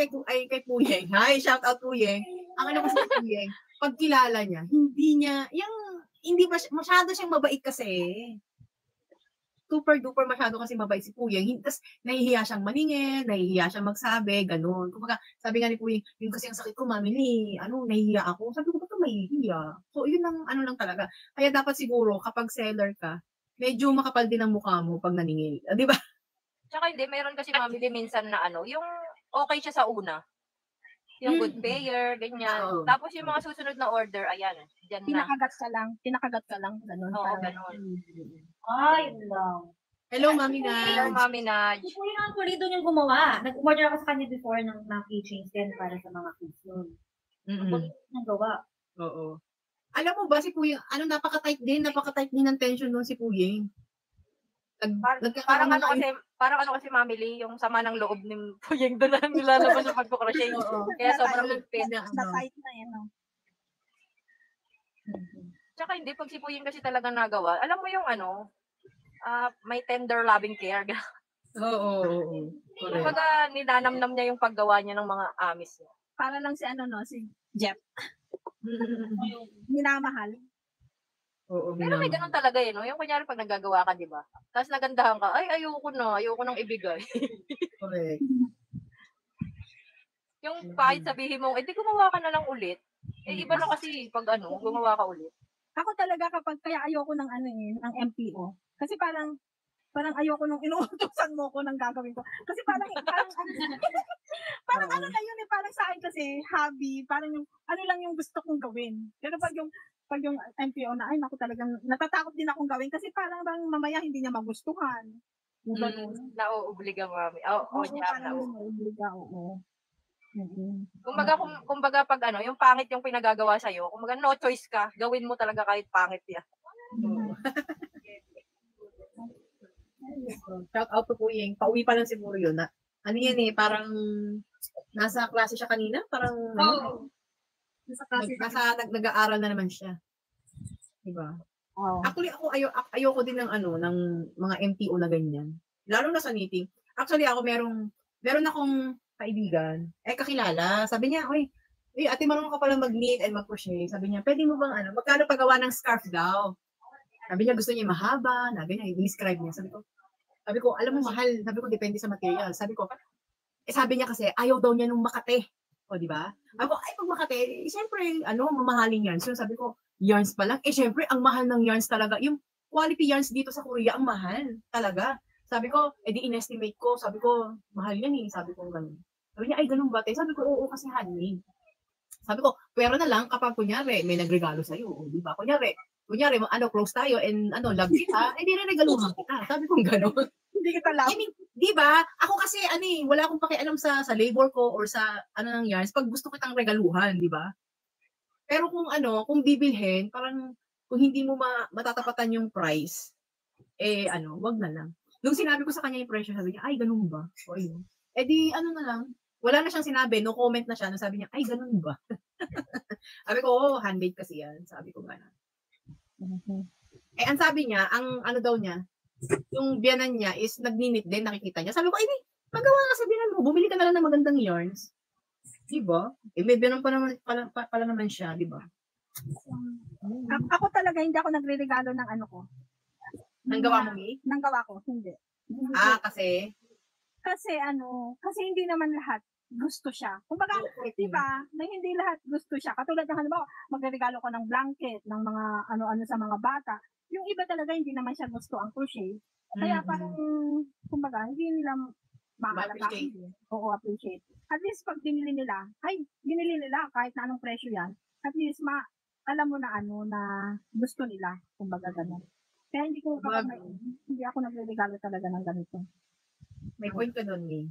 [SPEAKER 1] kay Puyeng. Hi, shout out Puyeng. Ang kasi kay Puyeng, pag kilala niya, hindi masyado siyang mabait kasi. Super duper masyado kasi mabait si Puyeng. Tapos nahihiya siyang maningin, nahihiya siyang magsabi, ganun. Kumbaga, sabi nga ni Puyeng, yun kasi ang sakit ko, mami, nahihiya ako. Sabi ko, ba't mahihiya? So, yun ang lang talaga. Kaya dapat siguro, kapag seller ka, medyo makapal din ang mukha mo pag naningil. Di ba?
[SPEAKER 10] Tsaka hindi, meron kasi mami din minsan na yung okay siya sa una. Yung good payer, ganyan. Tapos yung mga susunod na order, ayan, dyan na.
[SPEAKER 5] Pinakagat ka lang, ganun.
[SPEAKER 10] Oo, ganun.
[SPEAKER 6] Ay, lang.
[SPEAKER 1] Hello, Mami Naj.
[SPEAKER 10] Hello, Mami Naj.
[SPEAKER 6] Yung Puyeng actually doon yung gumawa. Nag-order ako sa kanya before ng keychains din para sa mga kids yun. Ang gawa.
[SPEAKER 1] Oo. Alam mo ba si Puyeng, napaka-tight din ng tension doon si Puyeng.
[SPEAKER 10] Parang kasi Mami Lee, yung sama ng loob ni Puyeng doon lang nilalabas sa pagkukrochet. Kaya sobrang higpit.
[SPEAKER 5] Na-tight na yan.
[SPEAKER 10] Tsaka hindi, pag si Puying kasi talaga nagawa, alam mo yung may tender loving care.
[SPEAKER 1] Oo. Correct.
[SPEAKER 10] Kumbaga, ninanamnam niya yung paggawa niya ng mga amis niya.
[SPEAKER 5] Para lang si si Jeff. Minamahal.
[SPEAKER 1] Oo,
[SPEAKER 10] Pero may ganun talaga no? Yung kunyari pag naggagawa ka, di ba? Tapos nagandahan ka, ay, ayoko nang ibigay.
[SPEAKER 1] Correct.
[SPEAKER 10] Yung kahit sabihin mo, di gumawa ka na lang ulit. Iba na kasi pag gumawa ka ulit.
[SPEAKER 5] Ako talaga kaya ayoko ng ng MPO. Kasi parang ayoko nung inuutosan mo ko ng gagawin ko. Kasi parang na yun parang sa akin kasi hobby, parang yung lang yung gusto kong gawin. Pero pag yung MPO na, ay naku talagang natatakot din akong gawin kasi parang mamaya hindi niya magustuhan.
[SPEAKER 10] Nauobliga, mami.
[SPEAKER 5] Nauobliga, oo.
[SPEAKER 10] Kumbaga pag yung pangit yung pinagagawa sa'yo, kumbaga no choice ka, gawin mo talaga kahit pangit yan.
[SPEAKER 1] Shout out to Puyeng. Pauwi pa lang siguro yun. Parang nasa klase siya kanina. Parang nag-aaral na naman siya. Diba?
[SPEAKER 5] Oh.
[SPEAKER 1] Actually, ako ayoko din ng ng mga MTO na ganyan. Lalo na sa knitting. Actually, ako meron akong kaibigan, kakilala. Sabi niya, oy, ate, marunong ka pala mag-knit and mag-crochet. Sabi niya, pwede mo bang magkano paggawa ng scarf daw? Sabi niya, gusto niya mahaba, na ganyan, i-describe niya. Sabi ko, alam mo, mahal. Sabi ko, depende sa material. Sabi niya kasi, ayaw daw niya nung makate. O, di ba? Ako, pag makate, siyempre, mamahaling yarns. So, sabi ko, yarns pa lang. Siyempre, ang mahal ng yarns talaga. Yung quality yarns dito sa Korea, ang mahal talaga. Sabi ko, di in-estimate ko. Sabi ko, mahal yan Sabi ko, ganun. Sabi niya, ay, ganun ba? Sabi ko, oo, kasi handmade. Sabi ko, pero na lang kapag kunyari, may nagregalo sa'yo. Di ba? Kunyari, close tayo and love kita, di na regaluhan kita. Sabi ko, ganun.
[SPEAKER 5] Hindi kita love.
[SPEAKER 1] I mean, di ba? Ako kasi, wala akong pakialam sa labor ko or sa ng yarns pag gusto kitang regaluhan, di ba? Pero kung bibilhin, parang kung hindi mo matatapatan yung price, wag na lang. Nung sinabi ko sa kanya yung presyo, sabi niya, ay, ganun ba? O, yun. Na lang. Wala na siyang sinabi, no comment na siya. Nung sabi niya, ay, ganun ba? Sabi ko, handmade kasi yan. Sabi ko, gano'n. Ang sabi niya, ang daw niya, yung biyanan niya is nagninit din, nakikita niya. Sabi ko, magawa ka sa biyanan mo, bumili ka na lang ng magandang yarns. Diba? May biyanan pala naman siya, diba?
[SPEAKER 5] Ako talaga, hindi ako nagre-regalo ng ko.
[SPEAKER 1] Nang gawa mo, Mi?
[SPEAKER 5] Nang gawa ko, hindi.
[SPEAKER 1] Kasi?
[SPEAKER 5] Kasi hindi naman lahat gusto siya. Kumbaga, diba, na hindi lahat gusto siya. Katulad ng halimbawa, magregalo ko ng blanket, ng mga ano-ano sa mga bata. Yung iba talaga hindi naman siya gusto ang crochet. Kaya parang, kumbaga, hindi nila
[SPEAKER 1] ma-appreciate.
[SPEAKER 5] Oo, appreciate. At least pag binili nila kahit na anong presyo yan, at least alam mo na na gusto nila. Kumbaga ganun. Kaya hindi ako nagregalo talaga ng ganito.
[SPEAKER 1] May point ka doon, Mi.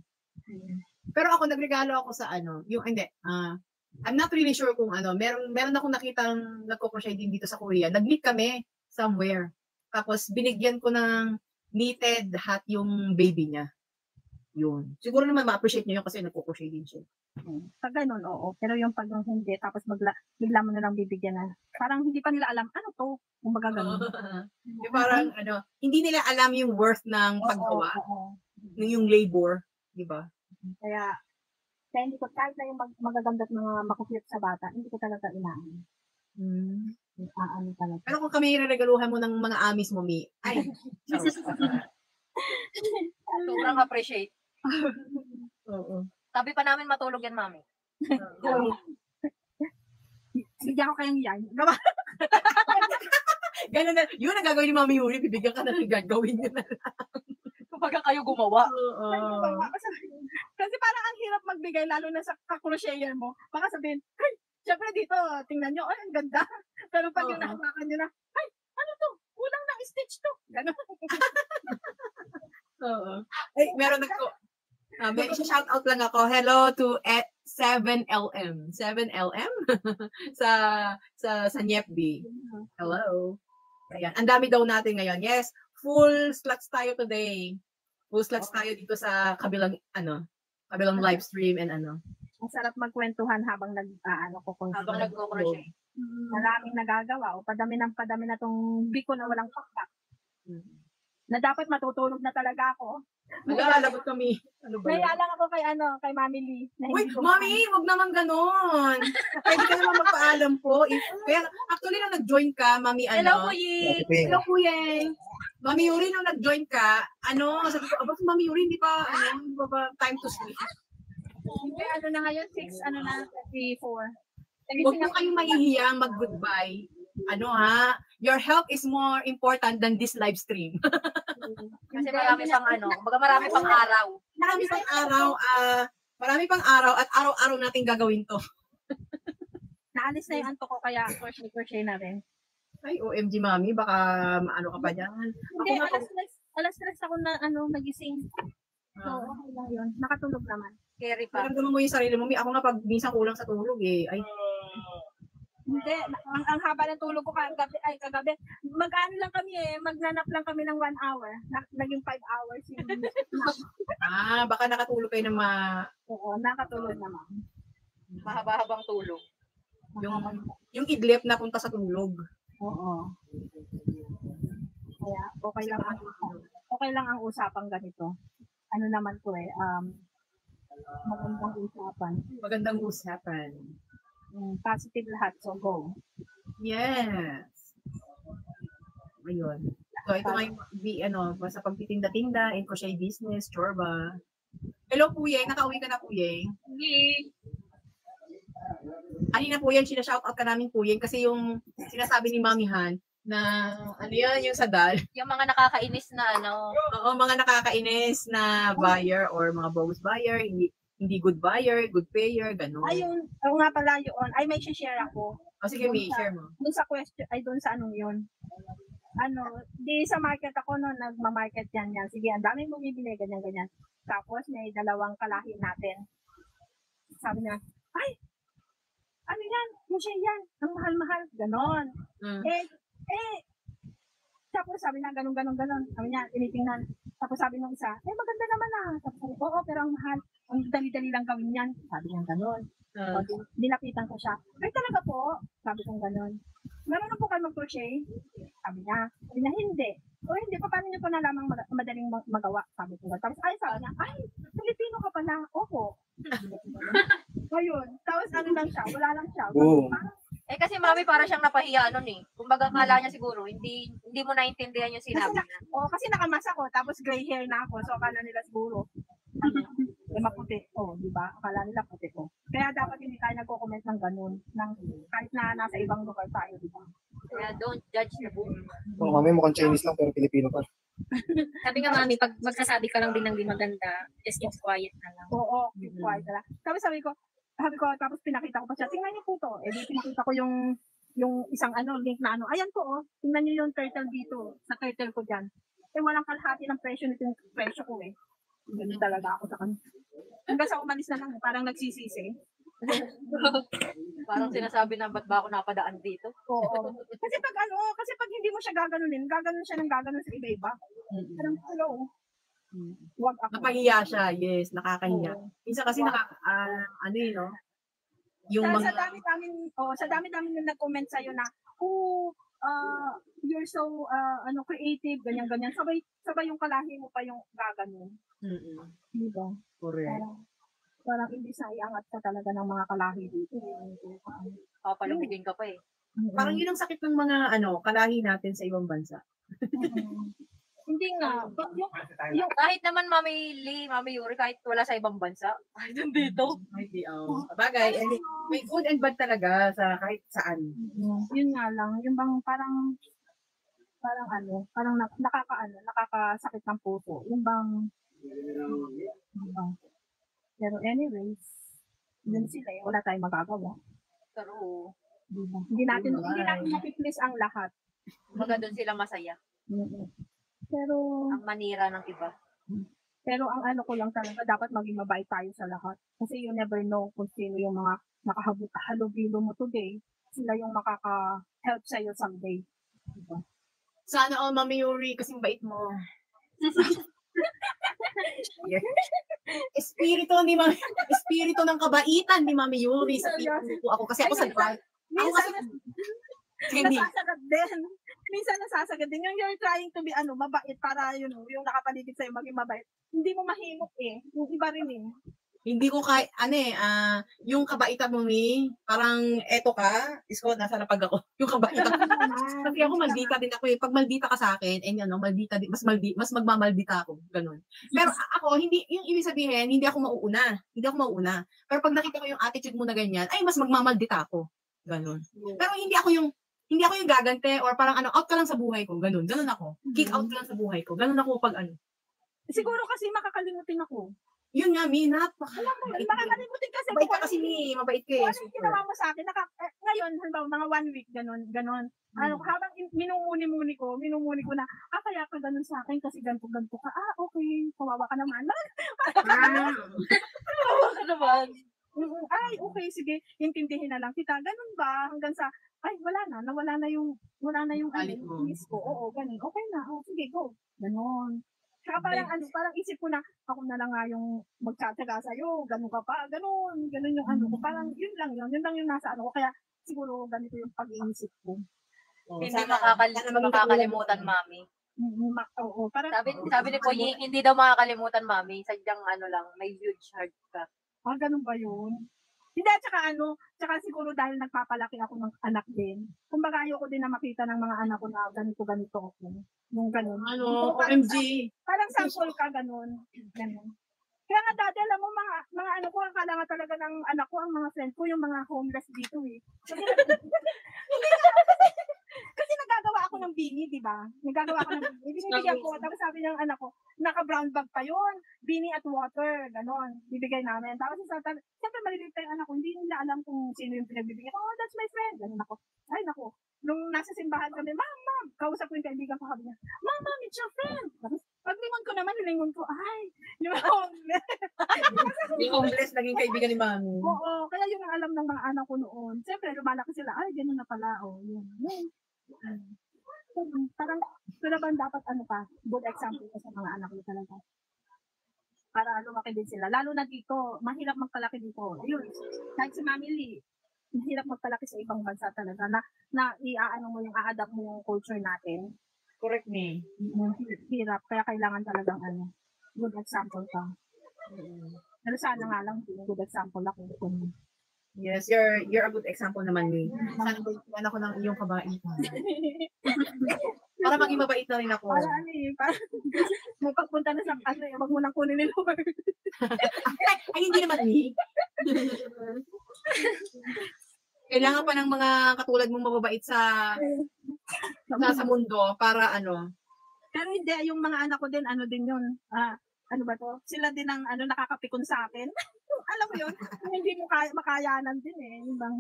[SPEAKER 1] Pero ako nagregalo ako sa I'm not really sure kung meron akong nakitang nagko-crochet din dito sa Korea. Nag-meet kami somewhere. Tapos binigyan ko ng knitted hat yung baby niya. Yun. Siguro naman ma-appreciate niyo yun kasi nagko-crochet din siya.
[SPEAKER 5] Pag ganun, oo. Pero yung pag hindi, tapos bigla mo na lang bibigyan na, parang hindi pa nila alam, ano to? Kung baga ganun.
[SPEAKER 1] Yung parang, hindi nila alam yung worth ng paggawa. Yung labor. Diba?
[SPEAKER 5] Kaya hindi ko, kahit na yung magaganda at mga makukuyot sa bata, hindi ko talaga inaan. Talaga.
[SPEAKER 1] Pero kung kami regaluhan mo ng mga amis mo, Mi, ay,
[SPEAKER 10] sobrang appreciate.
[SPEAKER 1] Oo.
[SPEAKER 10] Sabi pa namin matulog yan, mami.
[SPEAKER 5] Bigyan ko kayong yan. Gawa.
[SPEAKER 1] Ganun na. Yun ang gagawin ni Mami Yuri. Bibigyan ka na ng gagawin niya na lang.
[SPEAKER 10] Kumbaga kayo gumawa.
[SPEAKER 5] Kasi parang ang hirap magbigay, lalo na sa kakrosyeyan mo. Baka sabihin, ay, syempre dito, tingnan nyo, ay, ang ganda. Pero pag yung nahawakan nyo na, ay, ano to? Kulang ng stitch to. Ganun.
[SPEAKER 1] Oo. Ay, meron may shout out lang ako. Hello to 7LM. 7LM? sa Nyepbi. Hello. Ayan. Ang dami daw natin ngayon. Yes, full slots tayo today. Full slots tayo dito sa kabilang live stream and
[SPEAKER 5] Ang sarap magkwentuhan habang nagko-crochet.
[SPEAKER 10] Habang nagko-crochet.
[SPEAKER 5] Maraming nagagawa. O padami na tong biko na walang pakpak. Na dapat matutulog na talaga ako.
[SPEAKER 1] Nag-aalagot kami. Ano ba yun?
[SPEAKER 5] Naiya lang ako kay Mami Lee. Na
[SPEAKER 1] Uy,
[SPEAKER 5] hindi ko
[SPEAKER 1] Mami, wag naman ganon. Pwede ka naman magpaalam po. Kaya, actually, nung nag-join ka, Mami,
[SPEAKER 5] Hello, Kuya.
[SPEAKER 1] Hello, Kuya. Mami Yuri, nung nag-join ka, sabi ko, si Mami Yuri, hindi pa time to sleep?
[SPEAKER 5] Hindi, na ngayon, 6, 3, 4.
[SPEAKER 1] Huwag mo kayong mahihiyang mag-goodbye. Your health is more important than this live stream.
[SPEAKER 10] Kasi marami pang araw.
[SPEAKER 1] Marami pang araw at araw-araw natin gagawin to.
[SPEAKER 5] Naalis na yung anto ko, kaya crochet na rin.
[SPEAKER 1] Ay, OMG, Mami, baka maano ka pa dyan.
[SPEAKER 5] Hindi, alas 3 ako na nagising. So, okay lang yun. Nakatulog naman.
[SPEAKER 10] Carry pa.
[SPEAKER 1] Naramdaman mo yung sarili mo. Ako nga pag minsan kulang sa tulog eh. Ay.
[SPEAKER 5] Hindi, ang haba ng tulog ko kagabi. Mag-ano lang kami magnanap lang kami ng 1 hour. Naging 5 hours yung
[SPEAKER 1] baka nakatulog kayo ng
[SPEAKER 5] Oo, nakatulog naman.
[SPEAKER 10] Mahaba-habang tulog.
[SPEAKER 1] Yung idlip na punta sa tulog.
[SPEAKER 5] Oo. Kaya okay lang ang usapang ganito. Ano naman ko magandang usapan. Positive lahat, so go.
[SPEAKER 1] Yes. Ayun. So ito ngayon, sa pagtitinda-tinda, in crochet business, chorba. Hello, Puyeng. Nakauwi ka na, Puyeng?
[SPEAKER 2] Hindi.
[SPEAKER 1] Kanina, Puyeng, sinashoutout ka namin, Puyeng, kasi yung sinasabi ni Mami Han, na yung sadal.
[SPEAKER 10] Yung mga nakakainis na
[SPEAKER 1] Oo, mga nakakainis na buyer or mga bogus buyer, hindi good buyer, good payer, gano'n.
[SPEAKER 5] Ayun, nga pala yun. Ay, may share ako.
[SPEAKER 1] Sige, may share mo.
[SPEAKER 5] Doon sa question, doon sa anong yun. Di sa market ako nagma-market yan. Sige, ang daming bumibili, ganyan. Tapos, may 2 kalahi natin. Sabi niya, ay, ano yan? Crochet yan. Ang mahal-mahal. Ganon. Tapos sabi niya, ganon. Sabi niya, tinitingnan. Tapos sabi nung isa, maganda naman Tapos sabi, oo, pero ang mahal. Ang dali-dali lang gawin yan. Sabi niya, ganon. Dinapitan ko siya. Ay, talaga po? Sabi ko, ganon. Marunong po kayo mag-crochet? Sabi niya, hindi. O hindi, paano niyo po nalamang madaling magawa? Sabi ko. Tapos, sabi niya, Filipino ka pala. Opo. Ayun. Tapos lang siya, wala lang siya.
[SPEAKER 10] Kasi Mami, para siyang napahiya Kumbaga, kala niya siguro, hindi mo naintindihan yung sinabi niya.
[SPEAKER 5] Kasi nakamasa ko, tapos gray hair na ako. So, akala nila siguro, maputi. Di ba? Akala nila puti ko. Kaya dapat hindi tayo nagko-comment ng ganun. Kahit na nasa ibang lugar tayo, di ba?
[SPEAKER 10] Kaya don't judge the book.
[SPEAKER 11] Mami, mukhang Chinese lang, pero Pilipino pa.
[SPEAKER 7] Sabi nga, Mami, pag magsasabi ka lang din ng di maganda, just keep quiet na lang.
[SPEAKER 5] Oo, keep quiet na lang. Sabi ko, tapos pinakita ko pa siya, tingnan niyo po to. Di pinakita ko yung isang link na ayan po, tingnan niyo yung turtle dito, sa turtle ko dyan. Walang kalahati ng presyo nito yung presyo ko Ganun talaga ako sa kanya. Hanggang sa umalis na lang, parang nagsisisi.
[SPEAKER 10] Parang sinasabi na, ba't ba ako napadaan dito?
[SPEAKER 5] Oo. Kasi pag hindi mo siya gaganunin siya ng gaganon sa iba-iba. Parang, hello. Wag ako.
[SPEAKER 1] Napahiya siya, yes, nakakahiya. Minsan kasi yung
[SPEAKER 5] mga... Sa dami-dami yung nag-comment sa'yo na, you're so creative, ganyan-ganyan. Sabay yung kalahi mo pa yung gaganon. Diba?
[SPEAKER 1] Correct.
[SPEAKER 5] Parang hindi saiangat ka talaga ng mga kalahi dito.
[SPEAKER 10] Papalumigin ka pa
[SPEAKER 1] Parang yun ang sakit ng mga kalahi natin sa ibang bansa.
[SPEAKER 5] Hindi nga.
[SPEAKER 10] Yung kahit naman Mami Yuri, kahit wala sa ibang bansa, kahit dito.
[SPEAKER 1] Bagay, may good and bad talaga sa kahit saan.
[SPEAKER 5] Yun nga lang, yung bang parang nakakasakit ng puso. Yung bang, pero anyways, dun sila wala tayong magagawa.
[SPEAKER 10] Pero,
[SPEAKER 5] hindi natin mapiplease ang lahat.
[SPEAKER 10] Baga doon sila masaya.
[SPEAKER 5] Pero,
[SPEAKER 10] ang manira ng iba.
[SPEAKER 5] Pero ang ko lang talaga, dapat maging mabait tayo sa lahat. Kasi you never know kung sino yung mga nakahalubilo mo today. Sila yung makaka-help sa'yo someday. Diba?
[SPEAKER 1] Sana all, Mami Yuri, kasing bait mo. Espiritu ng kabaitan ni Mami Yuri sa pinupo ako. Kasi ako
[SPEAKER 5] Minsan,
[SPEAKER 1] Hindi.
[SPEAKER 5] nasasagad din. Minsan nasasagad din. Yung you're trying to be mabait para yung nakapaligid sa'yo maging mabait. Hindi mo mahimok eh. Yung iba rin eh.
[SPEAKER 1] Hindi ko kaya, yung kabaitan mo parang eto ka, isko, nasa napag ako. Yung kabaitan. Kasi ako maldita din ako eh. Pag maldita ka sa akin, maldita din, mas magmamaldita ako. Ganun. Pero ako, hindi, yung ibig sabihin, hindi ako mauuna. Hindi ako mauuna. Pero pag nakita ko yung attitude mo na ganyan, ay, mas magmamaldita ako. Ganun. Pero hindi ako yung gagante or parang out ka lang sa buhay ko. Ganun. Ganun ako. Kick out ka lang sa buhay ko. Ganun ako pag
[SPEAKER 5] Siguro kasi makakalimutin ako.
[SPEAKER 1] Yun nga,
[SPEAKER 5] makakalimutin kasi.
[SPEAKER 1] Mabait ka kasi, mabait ka eh.
[SPEAKER 5] Ano yung ginawa mo sa akin? Ngayon, halimbawa, mga 1 week, ganon. Habang minumuni ko na, kaya ka ganon sa akin kasi ganito ka. Okay, kawawa ka naman. Kawawa ka naman. Ay, okay, sige, intindihin na lang kita. Ganun ba? Hanggang sa, wala na yung miss ko. Oo, ganun. Okay na. Sige, go. Ganon. Saka parang isip ko na, ako na lang nga yung magtsatsaga sa'yo, ganun ka pa, ganun yung ko. Parang yun lang yung nasa ko. Kaya siguro ganito yung pag-iisip ko.
[SPEAKER 10] Hindi makakalimutan, Mami.
[SPEAKER 5] Oo, parang,
[SPEAKER 10] sabi ni Poying, hindi daw makakalimutan, Mami. Sadyang lang, may huge heart ka.
[SPEAKER 5] Ganun ba yun? Hindi, tsaka siguro dahil nagpapalaki ako ng anak din. Kumbaga ayoko din na makita ng mga anak ko na ganito ako. Yung ganun.
[SPEAKER 1] OMG.
[SPEAKER 5] Parang sample ka, ganun. Kaya nga dati, alam mo, mga ko, akala nga talaga ng anak ko, ang mga friend ko, yung mga homeless dito eh. Kasi nagagawa ako ng bini, di ba? Nagagawa ako ng bini. Binibigyan ko, tapos sabi ng anak ko, naka-brown bag pa yun, bini at water, gano'n. Bibigay namin. Tapos siyempre maliliit pa yung anak ko, hindi nila alam kung sino yung pinagbibigyan ko. That's my friend. Ganun ako. Ay, naku. Nung nasa simbahan kami, Ma'am, kausap ko yung kaibigan ko, sabi niya, Ma'am, it's your friend. Tapos, paglingon ko naman, nilingon ko, yung homeless.
[SPEAKER 1] Yung homeless, naging kaibigan ni Mami.
[SPEAKER 5] Oo, kaya yun ang alam ng mga anak ko noon. Siyempre, lumalaki sila, gano'n na pala, yun. Parang, talagang dapat good example ka sa mga anak mo talaga. Para lumaki din sila. Lalo na dito, mahirap magpalaki dito. Ayun, kahit si Mami Lee, mahirap magpalaki sa ibang bansa talaga na mo yung a-adapt mo yung culture natin.
[SPEAKER 1] Correct me.
[SPEAKER 5] Hirap, kaya kailangan talagang good example ka. Pero sana nga lang, good example ako.
[SPEAKER 1] Yes, you're a good example naman, Lee. Sana bigyan ako ng iyong kabaitan. Para maging mabait na rin ako.
[SPEAKER 5] Para may pagpunta na sa wag mo nang kunin ni Lord.
[SPEAKER 1] Ay, hindi naman, Lee. Kailangan pa ng mga katulad mong mababait sa mundo para
[SPEAKER 5] Pero hindi, yung mga anak ko din, din yun. Ano ba to? Sila din ang nakakapikon sa akin. Alam mo yun, hindi mo makayanan din eh. Yung bang,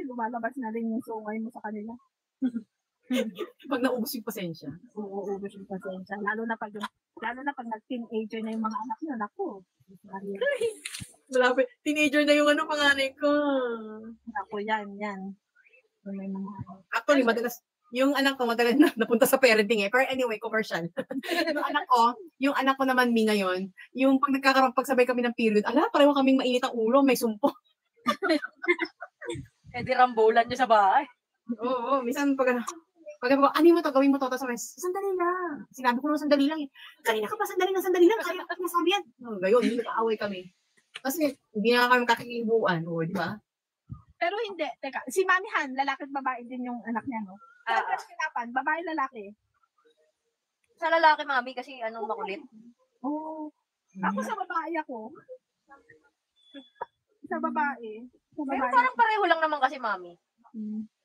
[SPEAKER 5] lumalabas na rin yung sungay mo sa kanila.
[SPEAKER 1] Pag naubos yung pasensya.
[SPEAKER 5] Oo, ubos yung pasensya. Lalo na pag nag-teenager na yung mga anak nyo, naku.
[SPEAKER 1] Malapit. Teenager na yung panganay ko.
[SPEAKER 5] Ako, yan.
[SPEAKER 1] Actually, madalas, yung anak ko madalas napunta sa parenting eh. Pero anyway, commercial. yung anak ko naman, ngayon, yung pag pagsabay kami ng period, pareho kaming mainit ang ulo, may sumpo.
[SPEAKER 10] Di rambulan niya sa bahay.
[SPEAKER 1] Oo, minsan pag ano mo to, gawin mo to, tapos sandali lang. Sinabi ko naman sandali lang eh. Kanina ka pa sandali lang. Kaya ako nasabi yan. Gayon, hindi nag-aaway kami. Kasi hindi na kami kakikibuan, di ba?
[SPEAKER 5] Pero hindi, teka, si Mami Han, lalaki at babae din yung anak niya, no? Kinapan, babae, lalaki.
[SPEAKER 10] Sa lalaki, Mami, kasi makulit.
[SPEAKER 5] Oo. Ako sa babae ako. Sa babae.
[SPEAKER 10] Pero parang pareho lang naman kasi, Mami.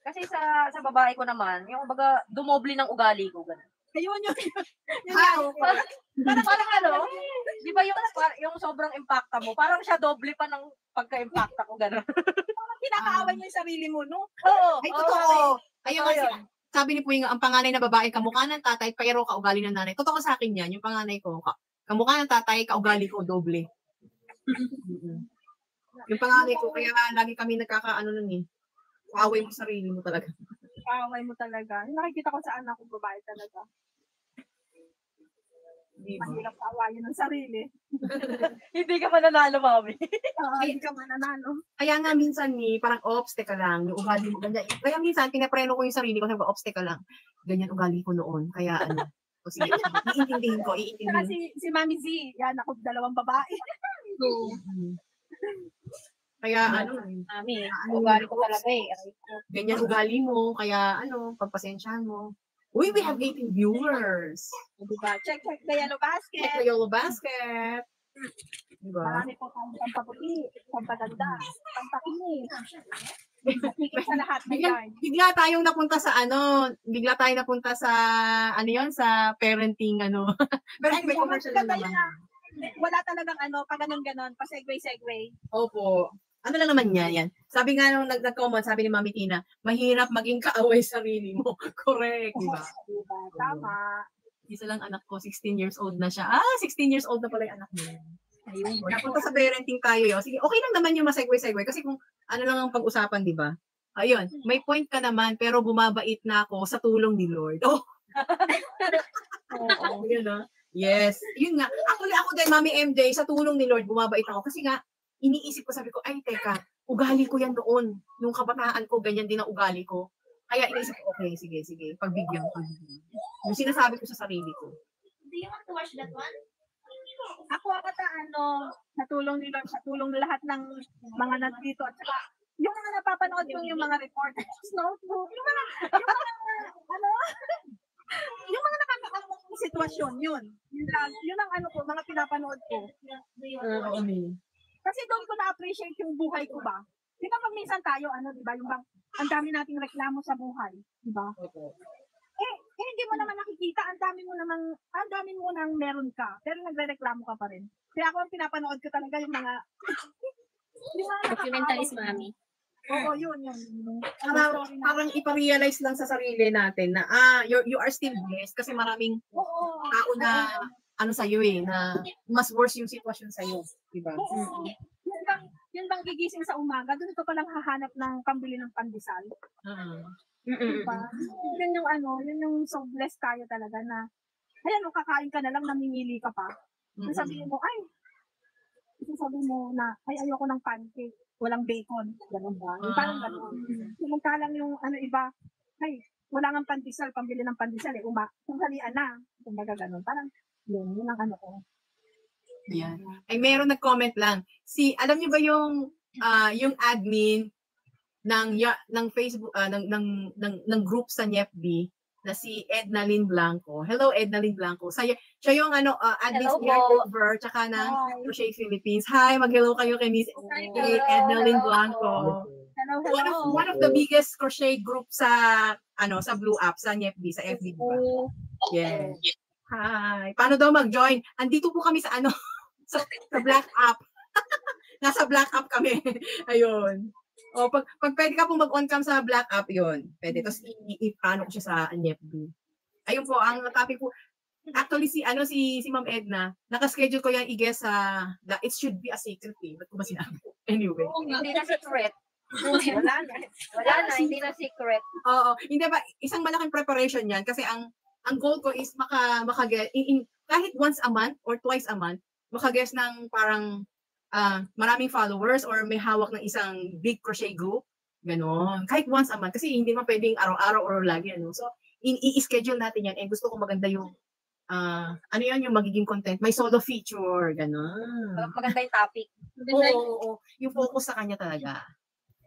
[SPEAKER 10] Kasi sa babae ko naman, yung baga dumoble ng ugali ko, gano'n.
[SPEAKER 5] Ayun yun.
[SPEAKER 10] Parang di ba yung sobrang impacta mo, parang siya doble pa ng pagka-impacta ko, gano'n.
[SPEAKER 5] Parang kinakaaway mo yung sarili mo, no?
[SPEAKER 10] Oo.
[SPEAKER 1] Ay, totoo. Ayun. Sabi ni Puing, ang panganay na babae, kamukha ng tatay, pero kaugali ng nanay. Totoo sa akin yan, yung panganay ko. Kamukha ng tatay, kaugali ko, doble. Yung panganay ko, kaya lagi kami nun eh. Kaaway mo sarili mo talaga.
[SPEAKER 5] Kaaway mo talaga. Nakikita ko sa anak ko, babae talaga. Mahirap kaawayan ng sarili.
[SPEAKER 10] Hindi ka mananalo, mami.
[SPEAKER 5] Hindi ka mananalo.
[SPEAKER 1] Kaya nga minsan parang ops, teka lang, yung ugali mo, ganyan. Kaya minsan, pinapreno ko yung sarili ko, sabi ko, ops, teka lang, ganyan ugali ko noon. Kaya o sige, iintindihin ko.
[SPEAKER 5] Saka si Mami Z, yan ako, 2 babae.
[SPEAKER 1] Kaya
[SPEAKER 7] Mami, ugali ko talaga eh.
[SPEAKER 1] ganyan ugali mo, kaya pagpasensyahan mo. Uy, we have 18 viewers.
[SPEAKER 5] Diba? Check the yellow basket.
[SPEAKER 1] Check the yellow basket. Diba?
[SPEAKER 5] Marami po tayong pampaputi, pampaganda, pampakinis. Higit sa lahat na yan.
[SPEAKER 1] Bigla tayong napunta sa sa parenting Pero anyway, commercial na naman.
[SPEAKER 5] Wala talagang pag ganon, pa segue.
[SPEAKER 1] Opo. Ano lang naman yan. Sabi nga nung nag-comment, sabi ni Mami Tina, mahirap maging kaaway sarili mo. Correct, di ba?
[SPEAKER 5] Diba? Tama.
[SPEAKER 1] Isa lang anak ko, 16 years old na siya. 16 years old na pala yung anak mo. Ayun. Napunta sa parenting tayo yun. Sige, okay lang naman yung ma-segue. Kasi kung ano lang ang pag-usapan, di ba? Ayun, may point ka naman, pero bumabait na ako sa tulong ni Lord. Oh! Oo. Yun, yes. Yun nga. Actually, ako din, Mami MJ, sa tulong ni Lord, bumabait ako. Kasi nga, iniisip ko, sabi ko, ay, teka, ugali ko yan noon. Nung kabataan ko, ganyan din ang ugali ko. Kaya iniisip ko, okay, sige, pagbigyan ko. Yung sinasabi ko sa sarili ko.
[SPEAKER 5] Do you want to watch that one? Ako ata, sa tulong ni Lord, sa tulong ng lahat ng mga nandito, at saka, yung mga napapanood ko yung mga reporters, notebook, yung mga nakakaamong sitwasyon, yun. Yun ang mga pinapanood ko. Kasi doon ko na-appreciate yung buhay ko ba. Di ba pag minsan tayo, di ba, yung bang, ang dami nating reklamo sa buhay, di ba? Hindi mo naman nakikita, ang dami mo nang meron ka, pero nagre-reklamo ka pa rin. Kaya ako ang pinapanood ko talaga yung mga
[SPEAKER 7] Documentaries, Mami.
[SPEAKER 5] Oo, yun.
[SPEAKER 1] Parang iparealize lang sa sarili natin na you are still blessed kasi maraming tao na sa'yo na mas worse yung sitwasyon sa'yo. Diba?
[SPEAKER 5] Yun bang gigising sa umaga, doon ka palang hahanap ng pambili ng pandesal. Diba? Yun yung so blessed tayo talaga na, kakain ka na lang, namimili ka pa. Sabihin mo, ayoko ng pancake, walang bacon. Ganun ba? Parang ganun. Samantalang yung iba, wala nga pandesal, pambili ng pandesal, tanghalian na. Kumbaga ganun. Parang, yun ang ko.
[SPEAKER 1] Yan. Ay, meron nag-comment lang. Alam niyo ba yung admin ng Facebook, ng group sa NYEFB, na si Edna Lynn Blanco. Hello, Edna Lynn Blanco. Siya yung admin sa Over, tsaka ng Crochet Philippines. Hi, mag-hello kayo kay Miss Edna Lynn Blanco.
[SPEAKER 5] Hello.
[SPEAKER 1] One of the biggest crochet group sa Blue App, sa NYEFB, sa FB. Yes. Hi. Paano daw mag-join? Andito po kami sa sa Black App. Nasa Black App kami. Ayun. O, pag pwede ka pong mag-on cam sa Black App, yun. Pwede. Tapos, i-ano ko siya sa NYEFB. Ayun po, ang topic po, actually, si Ma'am Edna, nakaschedule ko yan i-guess sa, it should be a secret eh. Ba't ko ba sinabi? Anyway.
[SPEAKER 7] Hindi na secret.
[SPEAKER 5] Wala na, hindi na secret.
[SPEAKER 1] Oo. Hindi ba, isang malaking preparation yan kasi ang goal ko is makaget kahit once a month or twice a month, makaguess ng parang maraming followers or may hawak ng isang big crochet group. Ganon. Kahit once a month. Kasi hindi man pwedeng araw-araw or lagi. So, i-schedule natin yan. And gusto ko maganda yung yung magiging content. May solo feature. Ganon.
[SPEAKER 5] Maganda yung topic.
[SPEAKER 1] Oo. Yung focus sa kanya talaga.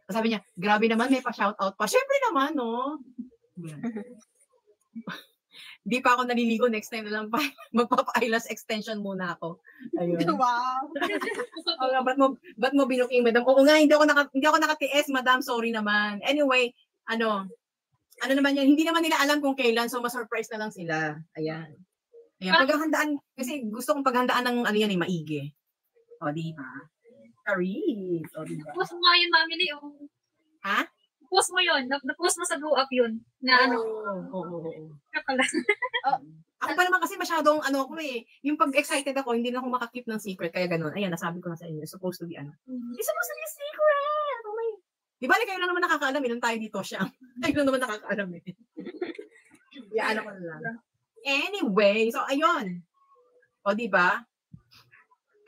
[SPEAKER 1] Sabi niya, grabe naman, may pa-shoutout pa. Siyempre naman, no? Di pa ako naliligo, next time na lang pa. Magpapa-eyelash extension muna ako. Ayun.
[SPEAKER 5] Wow.
[SPEAKER 1] Ba't mo binuking, madam? Oo nga, hindi ako nakatiis, madam. Sorry naman. Anyway, ano naman yan, hindi naman nila alam kung kailan, so ma-surprise na lang sila. Ayan. Paghandaan, kasi gusto kong paghandaan ng maigi. O, di ba? Charis. O, di ba?
[SPEAKER 2] Post mo yun, Mami Lee.
[SPEAKER 1] Ha?
[SPEAKER 2] Post mo yun. Na-post mo sa Blue Up yun. Na
[SPEAKER 1] Oo.
[SPEAKER 2] Kapala.
[SPEAKER 1] Ako pa naman kasi masyadong yung pag-excited ako, hindi na ako makakip ng secret, kaya ganun. Ayan, nasabi ko na sa inyo, supposed to be It's supposed to be a secret! Oh my. Di ba, kayo lang naman nakakaalam, ilan tayo dito siya. Kayo lang naman nakakaalam eh. Ko na lang. Anyway, so ayun. O, di ba?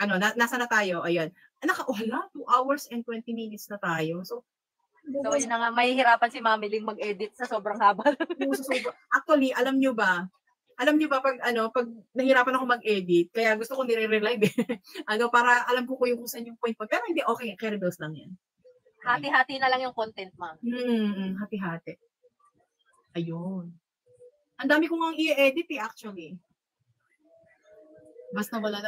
[SPEAKER 1] Ano, nasa na tayo? Ayan. Wala, 2 hours and 20 minutes na tayo. So,
[SPEAKER 10] yun na nga, mahihirapan si Mami Ling mag-edit sa sobrang haba.
[SPEAKER 1] Actually, alam nyo ba, pag nahirapan ako mag-edit, kaya gusto ko nire-relive para alam ko yung kung saan yung point. Pero hindi, okay, carry those lang yan.
[SPEAKER 10] Hati-hati na lang yung content, Ma'am.
[SPEAKER 1] Hati-hati. Ayun. Ang dami ko nga i-edit actually. Basta wala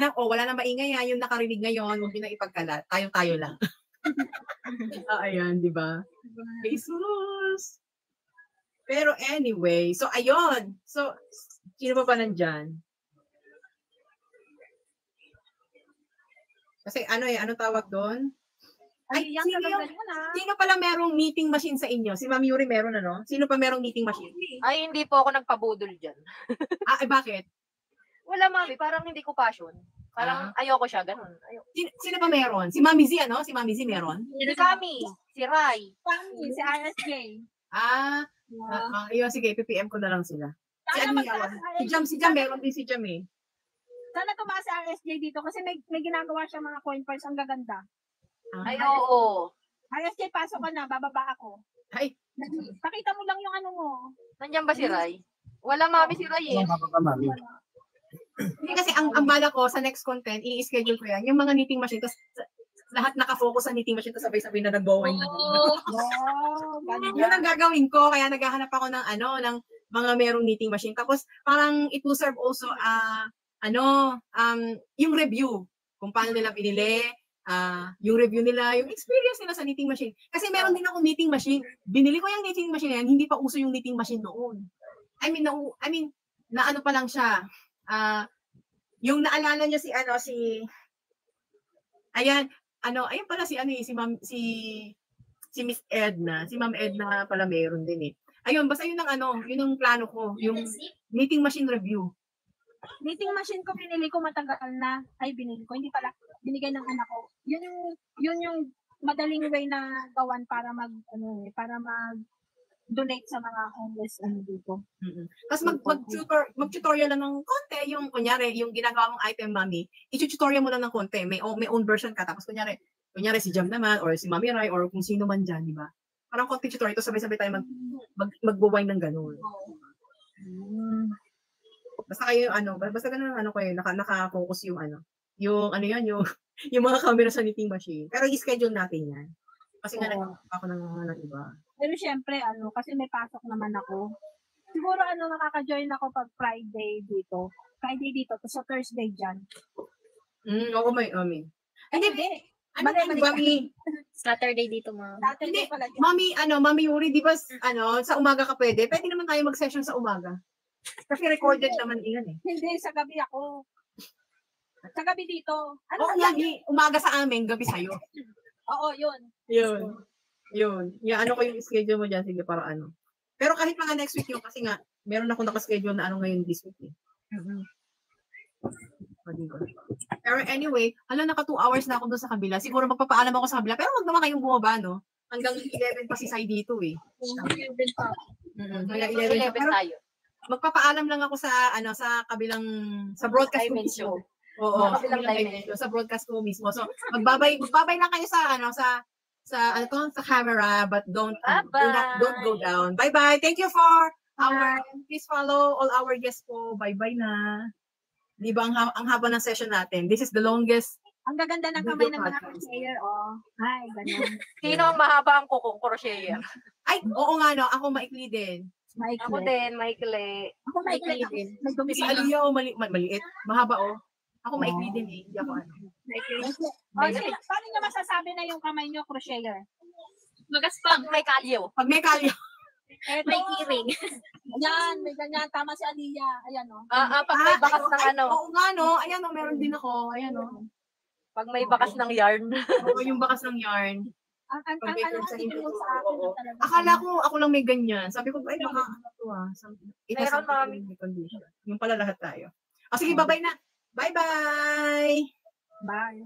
[SPEAKER 1] nang maingay yung nakarinig ngayon, huwag nyo na ipagkalat. Tayo lang. Ayan, di ba? Jesus! Pero anyway, so ayun. So, sino pa nandyan? Kasi ano tawag doon? Sino pala merong meeting machine sa inyo? Si Ma'am Yuri meron Sino pa merong meeting machine?
[SPEAKER 10] Ay, hindi po ako nagpabudol dyan.
[SPEAKER 1] Bakit?
[SPEAKER 10] Wala, Mami. Parang hindi ko passion. Parang ayoko siya, ganun.
[SPEAKER 1] Sino pa meron? Si Mami Z, Si Mami Z meron?
[SPEAKER 10] Si Kami. Si Rai.
[SPEAKER 5] Kami, si RSJ.
[SPEAKER 1] Sige, PPM ko na lang sila. Si Jam meron din si Jam eh.
[SPEAKER 5] Sana tumaas si RSJ dito kasi may ginagawa siya mga coin parts ang gaganda.
[SPEAKER 10] Ay, oo.
[SPEAKER 5] RSJ, pasok ka na, bababa ako.
[SPEAKER 1] Ay.
[SPEAKER 5] Pakita mo lang yung ano mo.
[SPEAKER 10] Nandiyan ba si Rai? Wala, Mami, si Rai eh.
[SPEAKER 1] Hindi kasi ang bala ko sa next content, i-schedule ko yan. Yung mga knitting machine, tapos lahat nakafocus sa knitting machine, tapos sabay-sabay na nag-bowing. Yun ang gagawin ko, kaya naghahanap ako ng mga merong knitting machine. Tapos parang it will serve also yung review, kung paano nila binili, yung review nila, yung experience nila sa knitting machine. Kasi meron din ako knitting machine. Binili ko yung knitting machine na yan, hindi pa uso yung knitting machine noon. Na ano pa lang siya. Yung naalala niya ayan pala si Miss Edna. Si Ma'am Edna pala meron din eh. Ayun, basta yun ang plano ko, yung knitting machine review.
[SPEAKER 5] Knitting machine ko binili ko matagal na. Binili ko, hindi pala binigay ng anak ko. Yun yung madaling way na gawan para donate sa mga homeless dito.
[SPEAKER 1] Tapos mag-tutorial lang ng konti, yung kunyari, yung ginagawa mong item, Mami, i-tutorial mo lang ng konti. May own version ka. Tapos kunyari si Jam naman, or si Mami Rai, or kung sino man dyan, di ba? Parang konti tutorial, ito sabay-sabay tayo mag-buwine ng ganun. Basta kayo, basta ganun kayo, naka-focus yung yung mga camera sa knitting machine. Pero i-schedule natin yan. Kasi nga ako ng iba.
[SPEAKER 5] Pero syempre, kasi may pasok naman ako. Siguro, makaka-join ako pag Friday dito. Tapos sa Thursday dyan.
[SPEAKER 1] Oo, may. Hindi. Mami?
[SPEAKER 7] Saturday dito, Ma'am.
[SPEAKER 5] Saturday pala dyan.
[SPEAKER 1] Mami Yuri, di ba, sa umaga ka pwede? Pwede naman tayo mag-session sa umaga. Kasi recorded naman yan eh.
[SPEAKER 5] Hindi, sa gabi ako. Sa gabi dito.
[SPEAKER 1] Umaga sa amin, gabi sa'yo.
[SPEAKER 5] Oo, yun.
[SPEAKER 1] Yun. Ko yung schedule mo dyan. Sige, para Pero kahit mga next week yun, kasi nga, meron ako nakaschedule na ngayon this week eh. Pero anyway, naka 2 hours na ako doon sa kabila. Siguro magpapaalam ako sa kabila, pero wag naman kayong bumaba, no? Hanggang 11 pa si Sai dito eh.
[SPEAKER 5] 11 pa.
[SPEAKER 1] Hanggang 11 tayo. Magpapaalam lang ako sa sa broadcast ko mismo. Oo, sa broadcast ko mismo. So, magbabay lang kayo sa camera, but don't go down. Bye-bye. Thank you for please follow all our guests po. Bye-bye na. Di ba ang haba ng session natin? This is the longest.
[SPEAKER 5] Ang gaganda ng kamay ng mga crocheter, Hi, ganun.
[SPEAKER 10] Sino ang mahaba ang kukong crocheter?
[SPEAKER 1] Ay, oo nga, no. Ako maikli din.
[SPEAKER 10] Ako din, maikli.
[SPEAKER 5] Ako maikli din.
[SPEAKER 1] Si Aliyah, maliit. Mahaba, Ako maikli din eh. Hindi ako
[SPEAKER 5] Paano nyo masasabi na yung kamay nyo crocheter?
[SPEAKER 7] Magaspang.
[SPEAKER 10] May kalyo.
[SPEAKER 1] Pag may kalyo.
[SPEAKER 7] May kiring.
[SPEAKER 5] Yan, may ganyan. Tama si Aliyah. Ayan,
[SPEAKER 10] pag may bakas ng
[SPEAKER 1] Oo nga, no. Ayan, meron din ako. Ayan,
[SPEAKER 10] Pag may bakas ng yarn.
[SPEAKER 1] Oo, yung bakas ng yarn.
[SPEAKER 5] Akala
[SPEAKER 1] ko, ako lang may ganyan. Sabi ko, ay, baka
[SPEAKER 10] Meron, Mami.
[SPEAKER 1] Yung pala lahat tayo. Sige, bye-bye na. Bye-bye!
[SPEAKER 5] Bye.